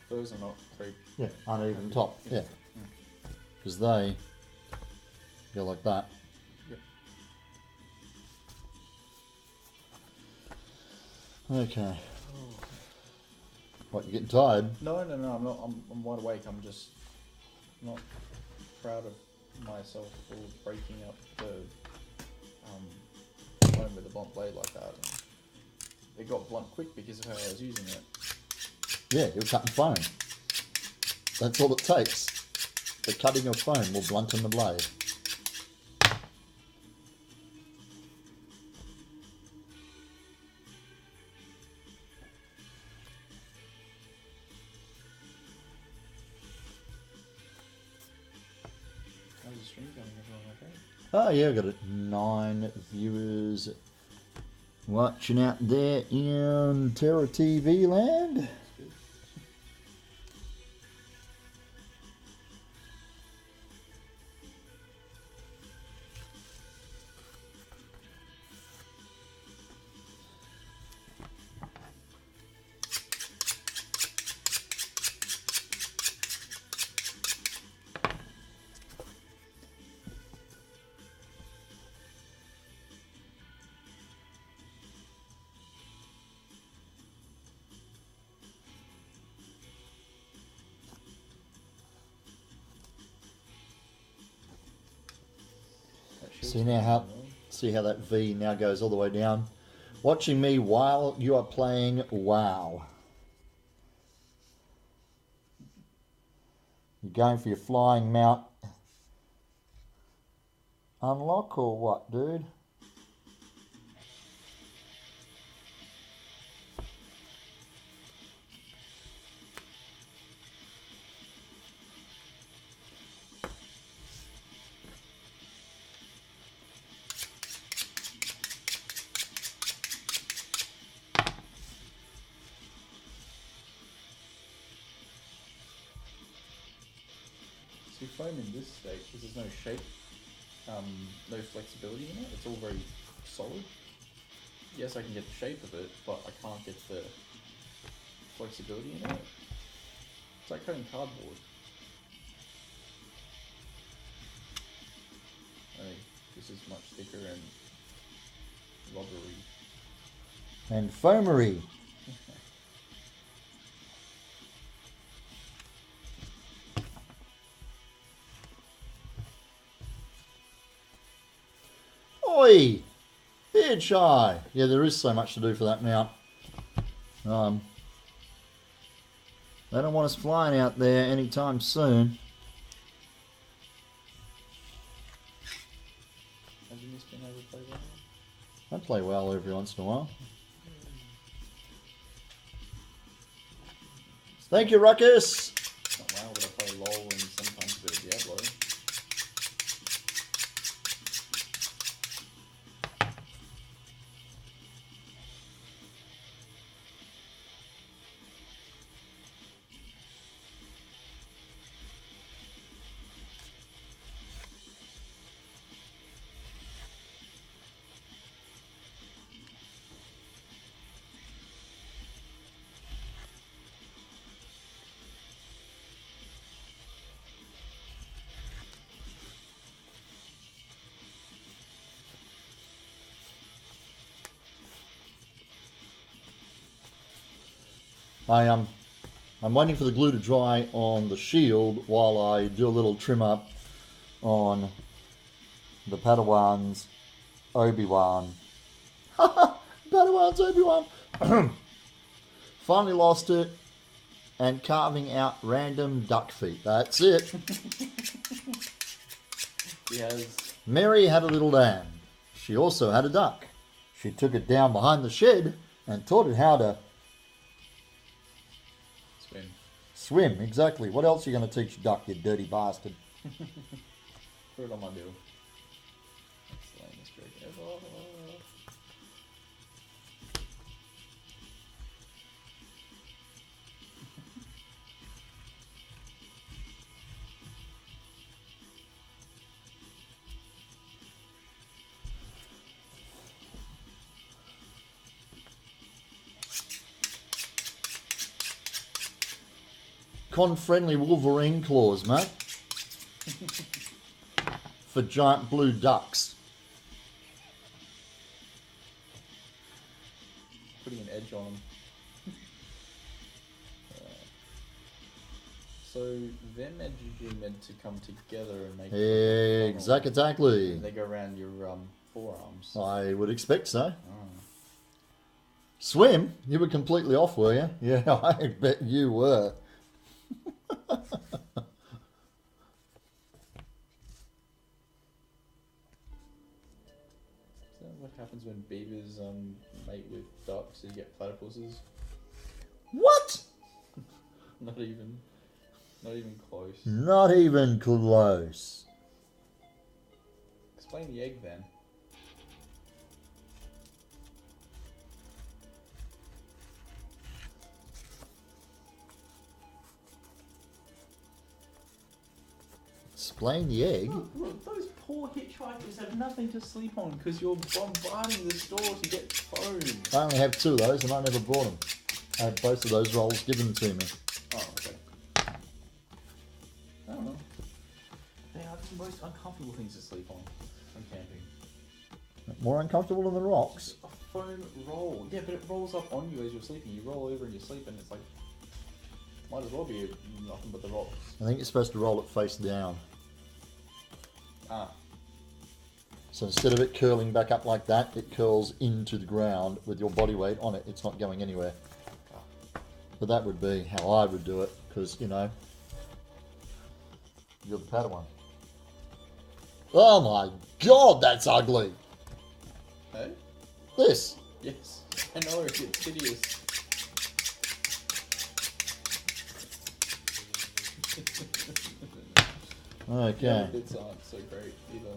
Those are not very... Yeah, uneven top, yeah. Because they go like that. Yep. Okay. What, you getting tired? No, I'm not. I'm wide awake. I'm just not proud of myself for breaking up the foam with a blunt blade like that. And it got blunt quick because of how I was using it. Yeah, you're cutting foam. That's all it takes. the cutting of foam will blunten the blade. How's the stream going, everyone? Okay. Oh yeah, I've got 9 viewers watching out there in Terra TV land. That's good. That shield's See now how going well. see how that V now goes all the way down. Watching me while you are playing WoW. You're going for your flying mount unlock or what, dude? See, foam in this state, because there's no shape, no flexibility in it, it's all very solid. Yes, I can get the shape of it, but I can't get the flexibility in it. It's like cutting cardboard. Only this is much thicker and rubbery. And foamery. Oi! Beard shy. Yeah, there is so much to do for that mount. They don't want us flying out there anytime soon. Have you missed being able to play well? I play well every once in a while. Thank you, Ruckus. Not WoW, but I play LOL and sometimes a bit of Diablo. I'm waiting for the glue to dry on the shield while I do a little trim up on the Padawan's Obi-Wan. Padawan's Obi-Wan. Finally lost it and carving out random duck feet. That's it. He has Mary had a little lamb. She also had a duck. She took it down behind the shed and taught it how to swim. swim. Exactly. What else are you going to teach a duck, you dirty bastard? Put it on my bill. That's the lamest trick ever. Con-friendly Wolverine claws, mate. For giant blue ducks. Putting an edge on them. So them edges are meant to come together and make Exactly. and they go around your forearms. I would expect so. Oh. Swim? You were completely off, were you? Yeah, I bet you were. happens when beavers mate with ducks, so you get platypuses. What? Not even close. Not even close. Explain the egg then. Explain the egg. Look, those poor hitchhikers have nothing to sleep on because you're bombarding the stores to get foam. I only have 2 of those and I never bought them. I had both of those rolls given to me. Oh, okay. I don't know. They are the most uncomfortable things to sleep on camping. More uncomfortable than the rocks. A foam roll. Yeah, but it rolls up on you as you're sleeping. You roll over and you sleep and it's like, might as well be nothing but the rocks. I think you're supposed to roll it face down. Ah. So instead of it curling back up like that, it curls into the ground with your body weight on it. It's not going anywhere. But that would be how I would do it, because, you know, you're the Padawan. Oh my god, that's ugly! Hey? This! Yes. I know, it's hideous. Okay. The other bits aren't so great either.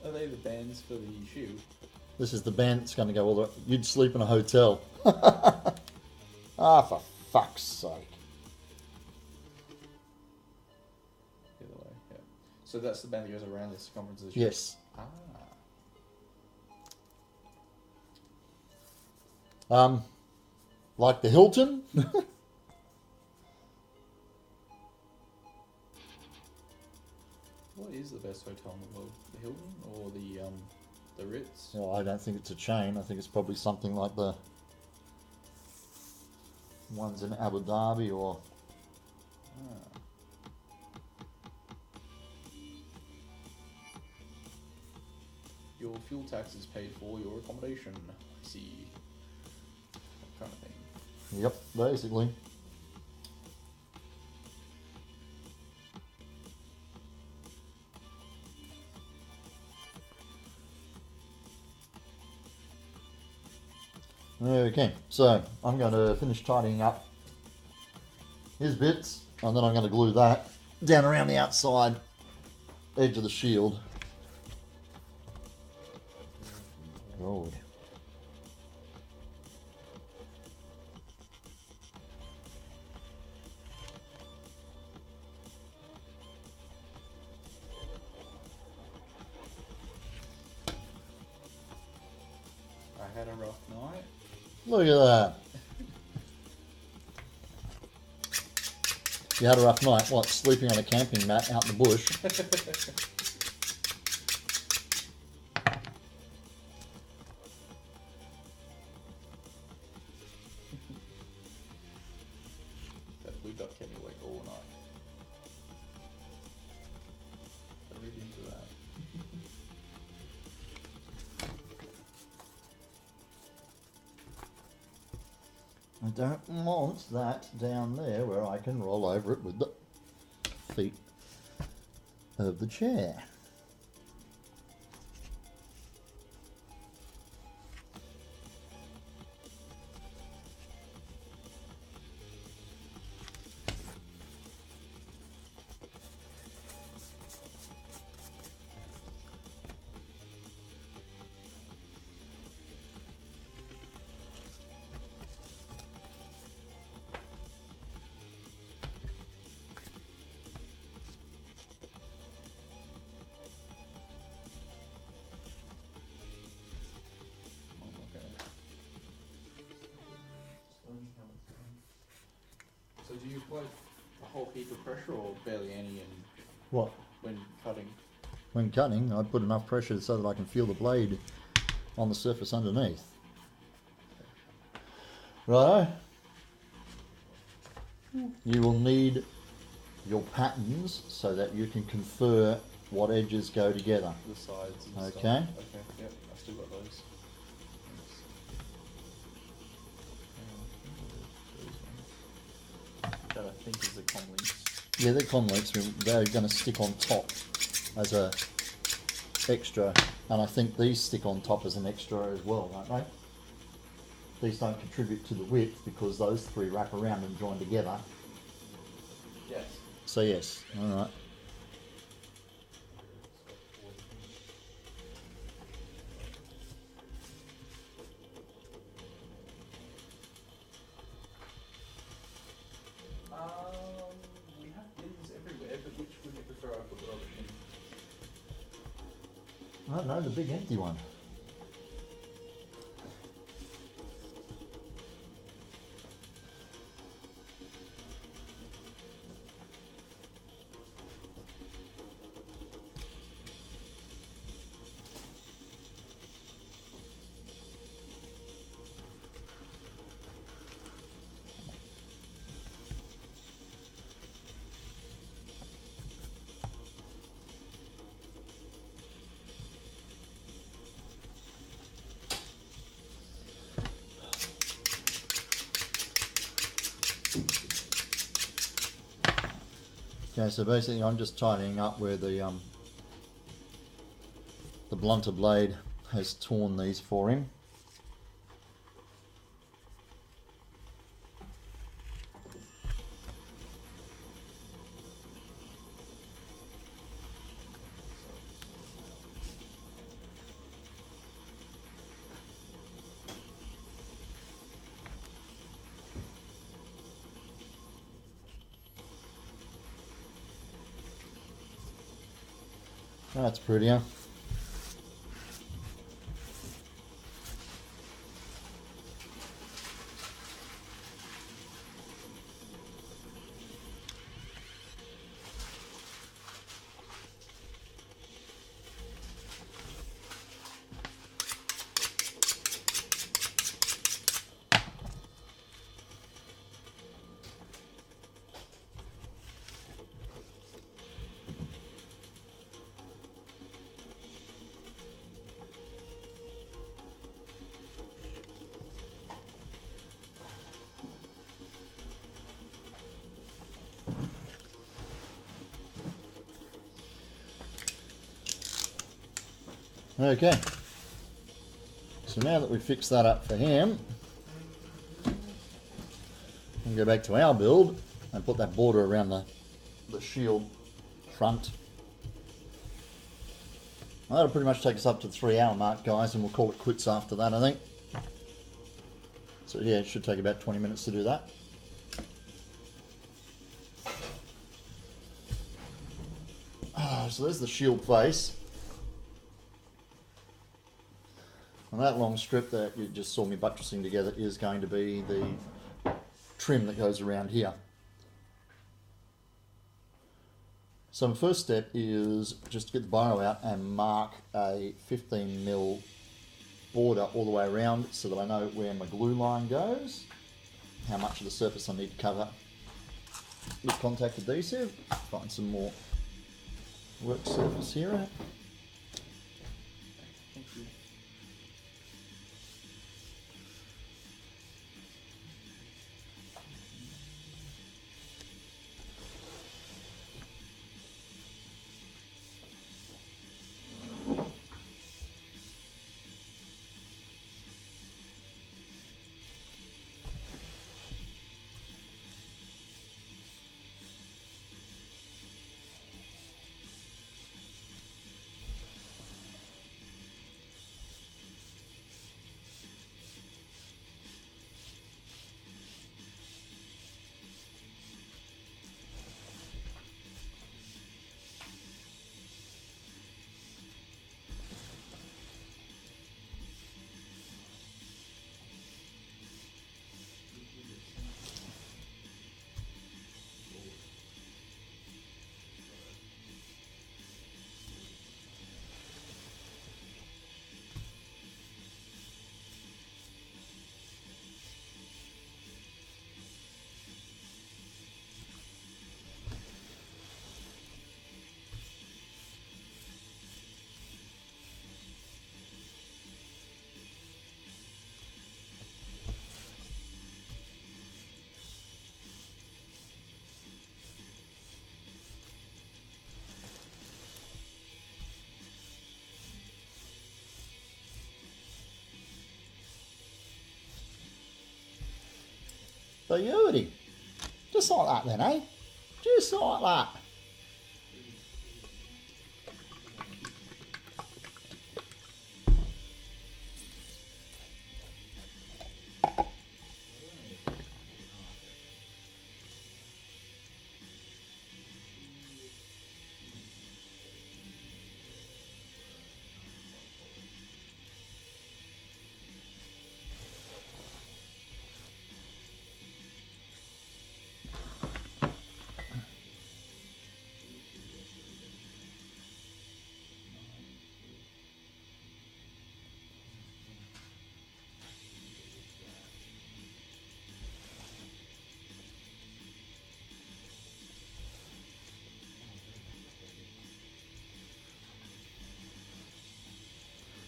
Are they the bands for the shield? This is the band that's going to go all the... You'd sleep in a hotel. Ah, for fuck's sake. The other way, yeah. So that's the band that goes around the circumference of the shield? Yes. Ah. Like the Hilton? What is the best hotel in the world? The Hilton or the Ritz? Well, I don't think it's a chain. I think it's probably something like the ones in Abu Dhabi or... Ah. Your fuel tax is paid for your accommodation. I see. That kind of thing. Yep, basically. Okay, so I'm going to finish tidying up his bits, and then I'm going to glue that down around the outside edge of the shield. God. I had a rough night. Look at that. You had a rough night, what, sleeping on a camping mat out in the bush? That blue duck kept me awake all night. I read into that. I don't want that down there where I can roll over it with the feet of the chair. So do you apply a whole heap of pressure or barely any What? when cutting? When cutting, I put enough pressure so that I can feel the blade on the surface underneath. Righto. You will need your patterns so that you can confer what edges go together. The sides and stuff. Okay. Okay, yep, I still got those. think is the com links. Yeah, they're conlinks. They're going to stick on top as a extra, and I think these stick on top as an extra as well, don't they? These don't contribute to the width because those three wrap around and join together. Yes. So yes, all right. We have bins everywhere, but which would you prefer I put the rubbish in? I don't know, the big empty one. Okay, so basically I'm just tidying up where the blunter blade has torn these for him. That's prettier. Okay, so now that we've fixed that up for him, we can go back to our build and put that border around the shield front. Well, that'll pretty much take us up to the 3 hour mark, guys, and we'll call it quits after that, I think. So yeah, it should take about 20 minutes to do that. So there's the shield face. And that long strip that you just saw me buttressing together is going to be the trim that goes around here. So my first step is just to get the biro out and mark a 15mm border all the way around so that I know where my glue line goes, how much of the surface I need to cover with contact adhesive. Find some more work surface here. Thank you. Beauty. Just like that then, eh? Just like that.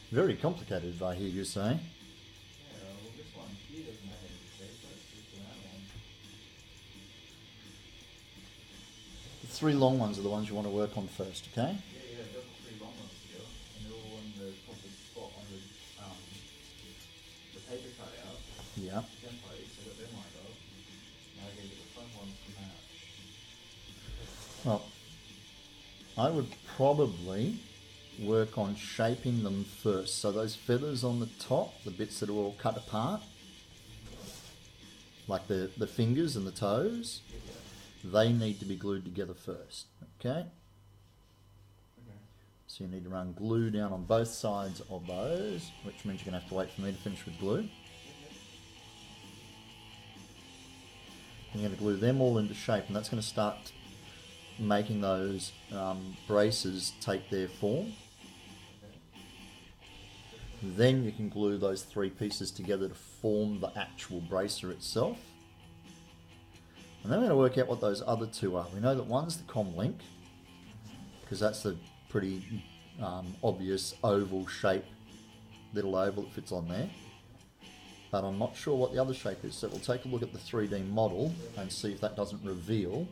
Very complicated, I hear you saying. Yeah, well, this one here doesn't have any shape, but it's just that one. The three long ones are the ones you want to work on first, okay? Yeah, got the three long ones together, and they're all in the proper spot on the paper cutout. Yeah. Template, so got them lined up. Now I gotta get the front ones to match. Well, I would probably work on shaping them first. So those feathers on the top, the bits that are all cut apart, like the fingers and the toes, they need to be glued together first, okay? Okay. So you need to run glue down on both sides of those, which means you're going to have to wait for me to finish with glue. And you're going to glue them all into shape, and that's going to start making those braces take their form. Then you can glue those three pieces together to form the actual bracer itself. And then we're going to work out what those other two are. We know that one's the comlink, because that's the pretty obvious oval shape, little oval that fits on there. But I'm not sure what the other shape is, so we'll take a look at the 3D model and see if that doesn't reveal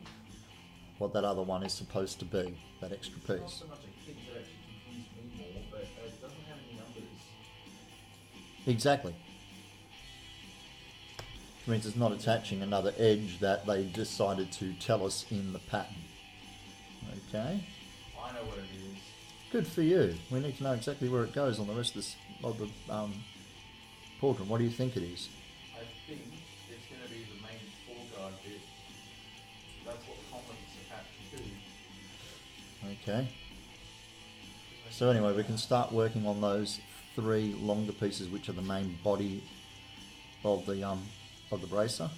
what that other one is supposed to be, that extra It's not piece. so much a kid that actually confused me more, but it doesn't have any numbers. Exactly. Which means it's not attaching another edge that they decided to tell us in the pattern. Okay, I know what it is. good for you. We need to know exactly where it goes on the rest of the portrait. What do you think it is? I think it's going to be the main foreguard bit. That's what comlinks attached to. Okay. So anyway, we can start working on those three longer pieces, which are the main body of the bracer.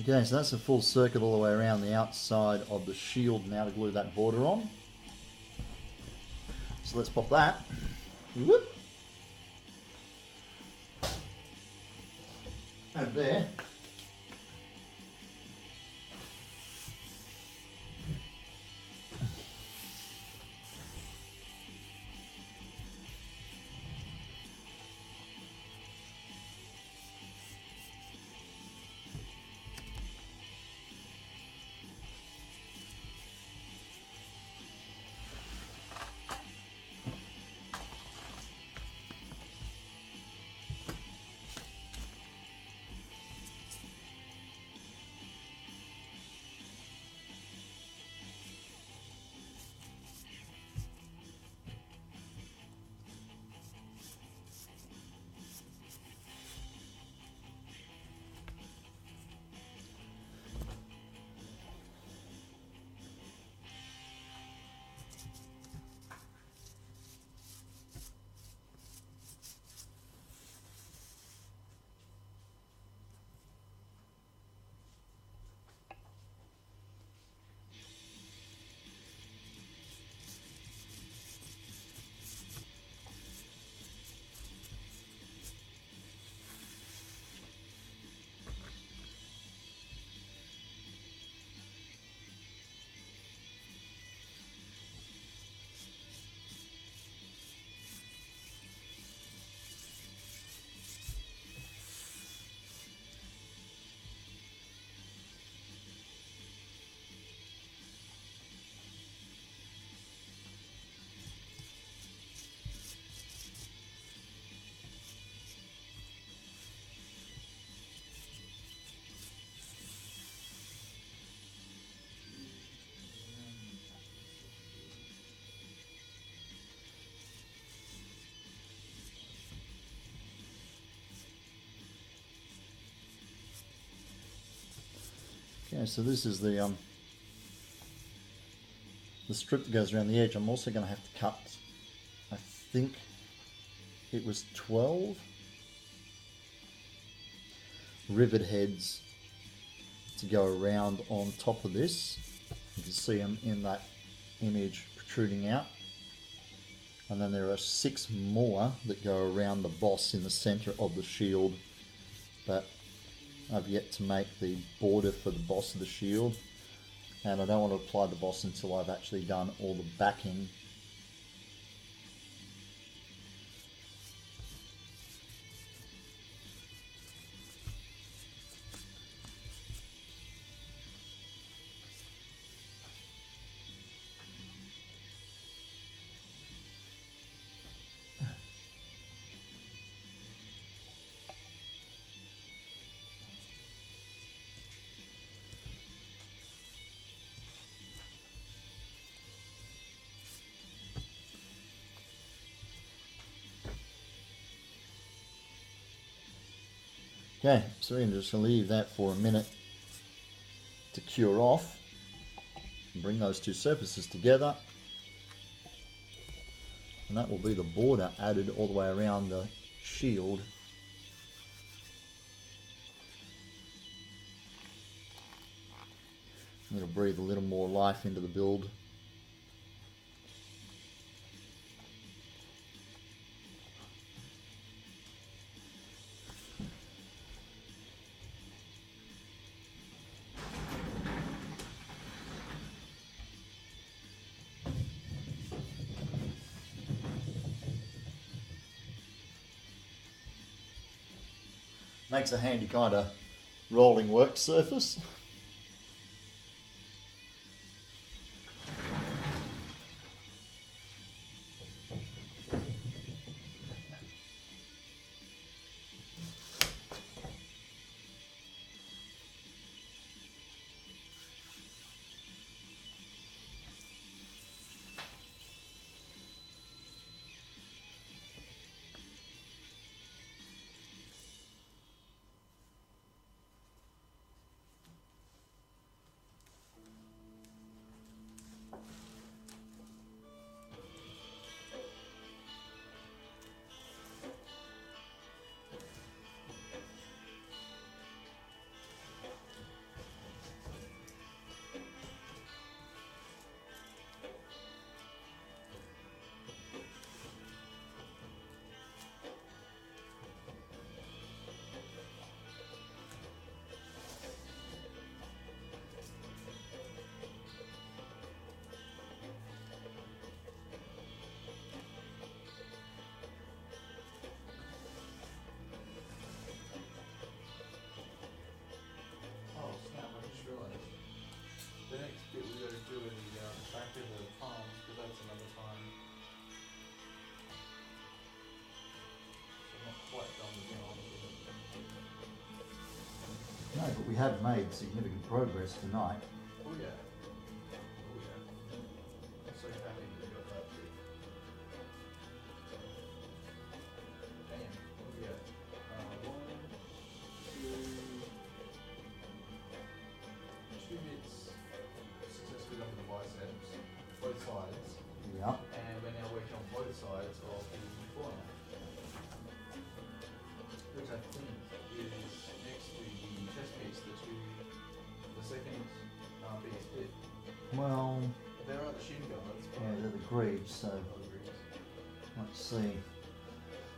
Okay, so that's a full circuit all the way around the outside of the shield now to glue that border on. So let's pop that. Whoop. Over there. Okay, so this is the strip that goes around the edge. I'm also going to have to cut, I think it was 12 rivet heads to go around on top of this. You can see them in that image protruding out. And then there are 6 more that go around the boss in the center of the shield, but I've yet to make the border for the boss of the shield, and I don't want to apply the boss until I've actually done all the backing. Okay, so we're just going to leave that for a minute to cure off. Bring those two surfaces together. And that will be the border added all the way around the shield. It'll breathe a little more life into the build. Makes a handy kind of rolling work surface. Oh snap! I just realised the next bit we got to do is the back of the palms, because that's another time. So I'm not quite done with the arms yet. No, but we have made significant progress tonight. Oh yeah. Oh yeah. I'm so happy we got that bit. Damn. What do we got? 1, 2 bits successfully done for the biceps, both sides, Yeah. and we're now working on both sides of the forearm, which I think is next to the chest piece, the second biggest bit. Well, There are the shin guards, but yeah, they're the greaves, so other groups. let's see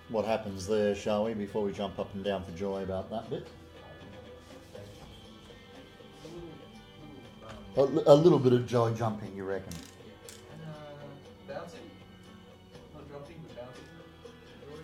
what happens there, shall we, before we jump up and down for joy about that bit. A little bit of joy jumping, you reckon? Bouncing? Not jumping, but bouncing. Joy.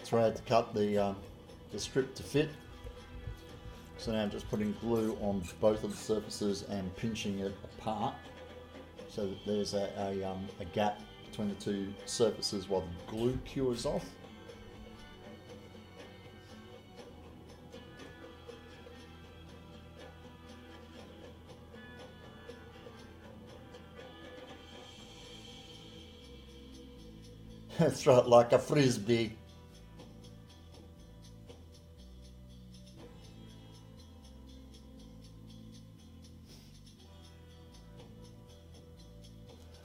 thread to cut the strip to fit. So now I'm just putting glue on both of the surfaces and pinching it apart so that there's a gap between the two surfaces while the glue cures off. Throw it like a frisbee.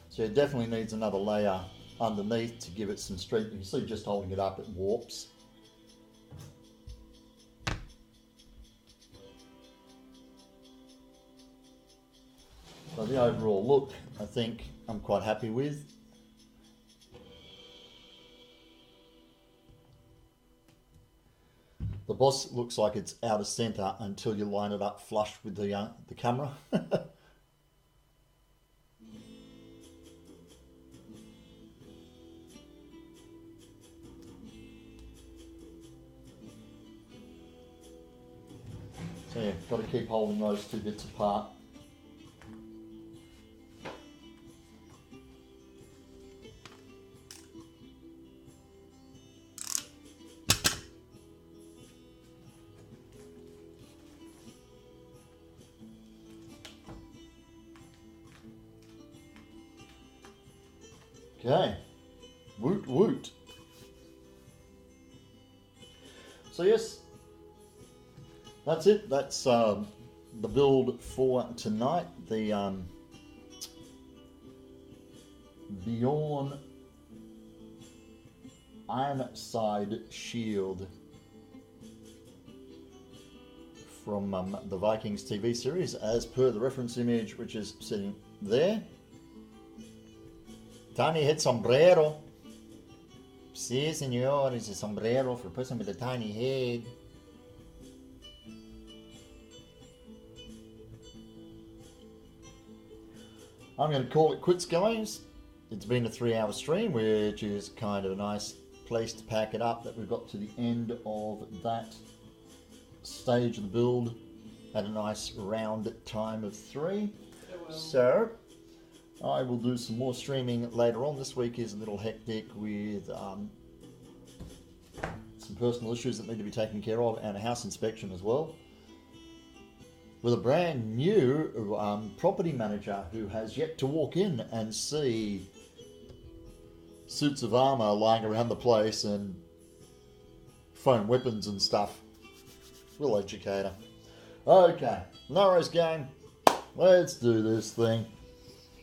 So it definitely needs another layer underneath to give it some strength. You can see just holding it up it warps. So the overall look I think I'm quite happy with. The boss looks like it's out of center until you line it up flush with the camera. So yeah, got to keep holding those two bits apart. Okay, woot woot. So yes, that's it. That's the build for tonight. The Bjorn Ironside shield from the Vikings TV series, as per the reference image, which is sitting there. Tiny head sombrero. Sí, señor, it's a sombrero for a person with a tiny head. I'm going to call it quits, guys. It's been a 3-hour stream, which is kind of a nice place to pack it up, that we've got to the end of that stage of the build at a nice round time of 3. So I will do some more streaming later on. This week is a little hectic with some personal issues that need to be taken care of and a house inspection as well, with a brand new property manager who has yet to walk in and see suits of armour lying around the place and foam weapons and stuff. We'll educate her. Okay, no worries, gang. Let's do this thing.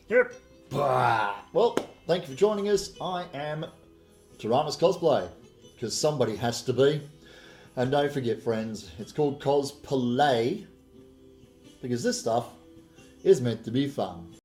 Yep. Well, thank you for joining us. I am Tyrannus Cosplay, because somebody has to be. And don't forget, friends, it's called Cosplay, because this stuff is meant to be fun.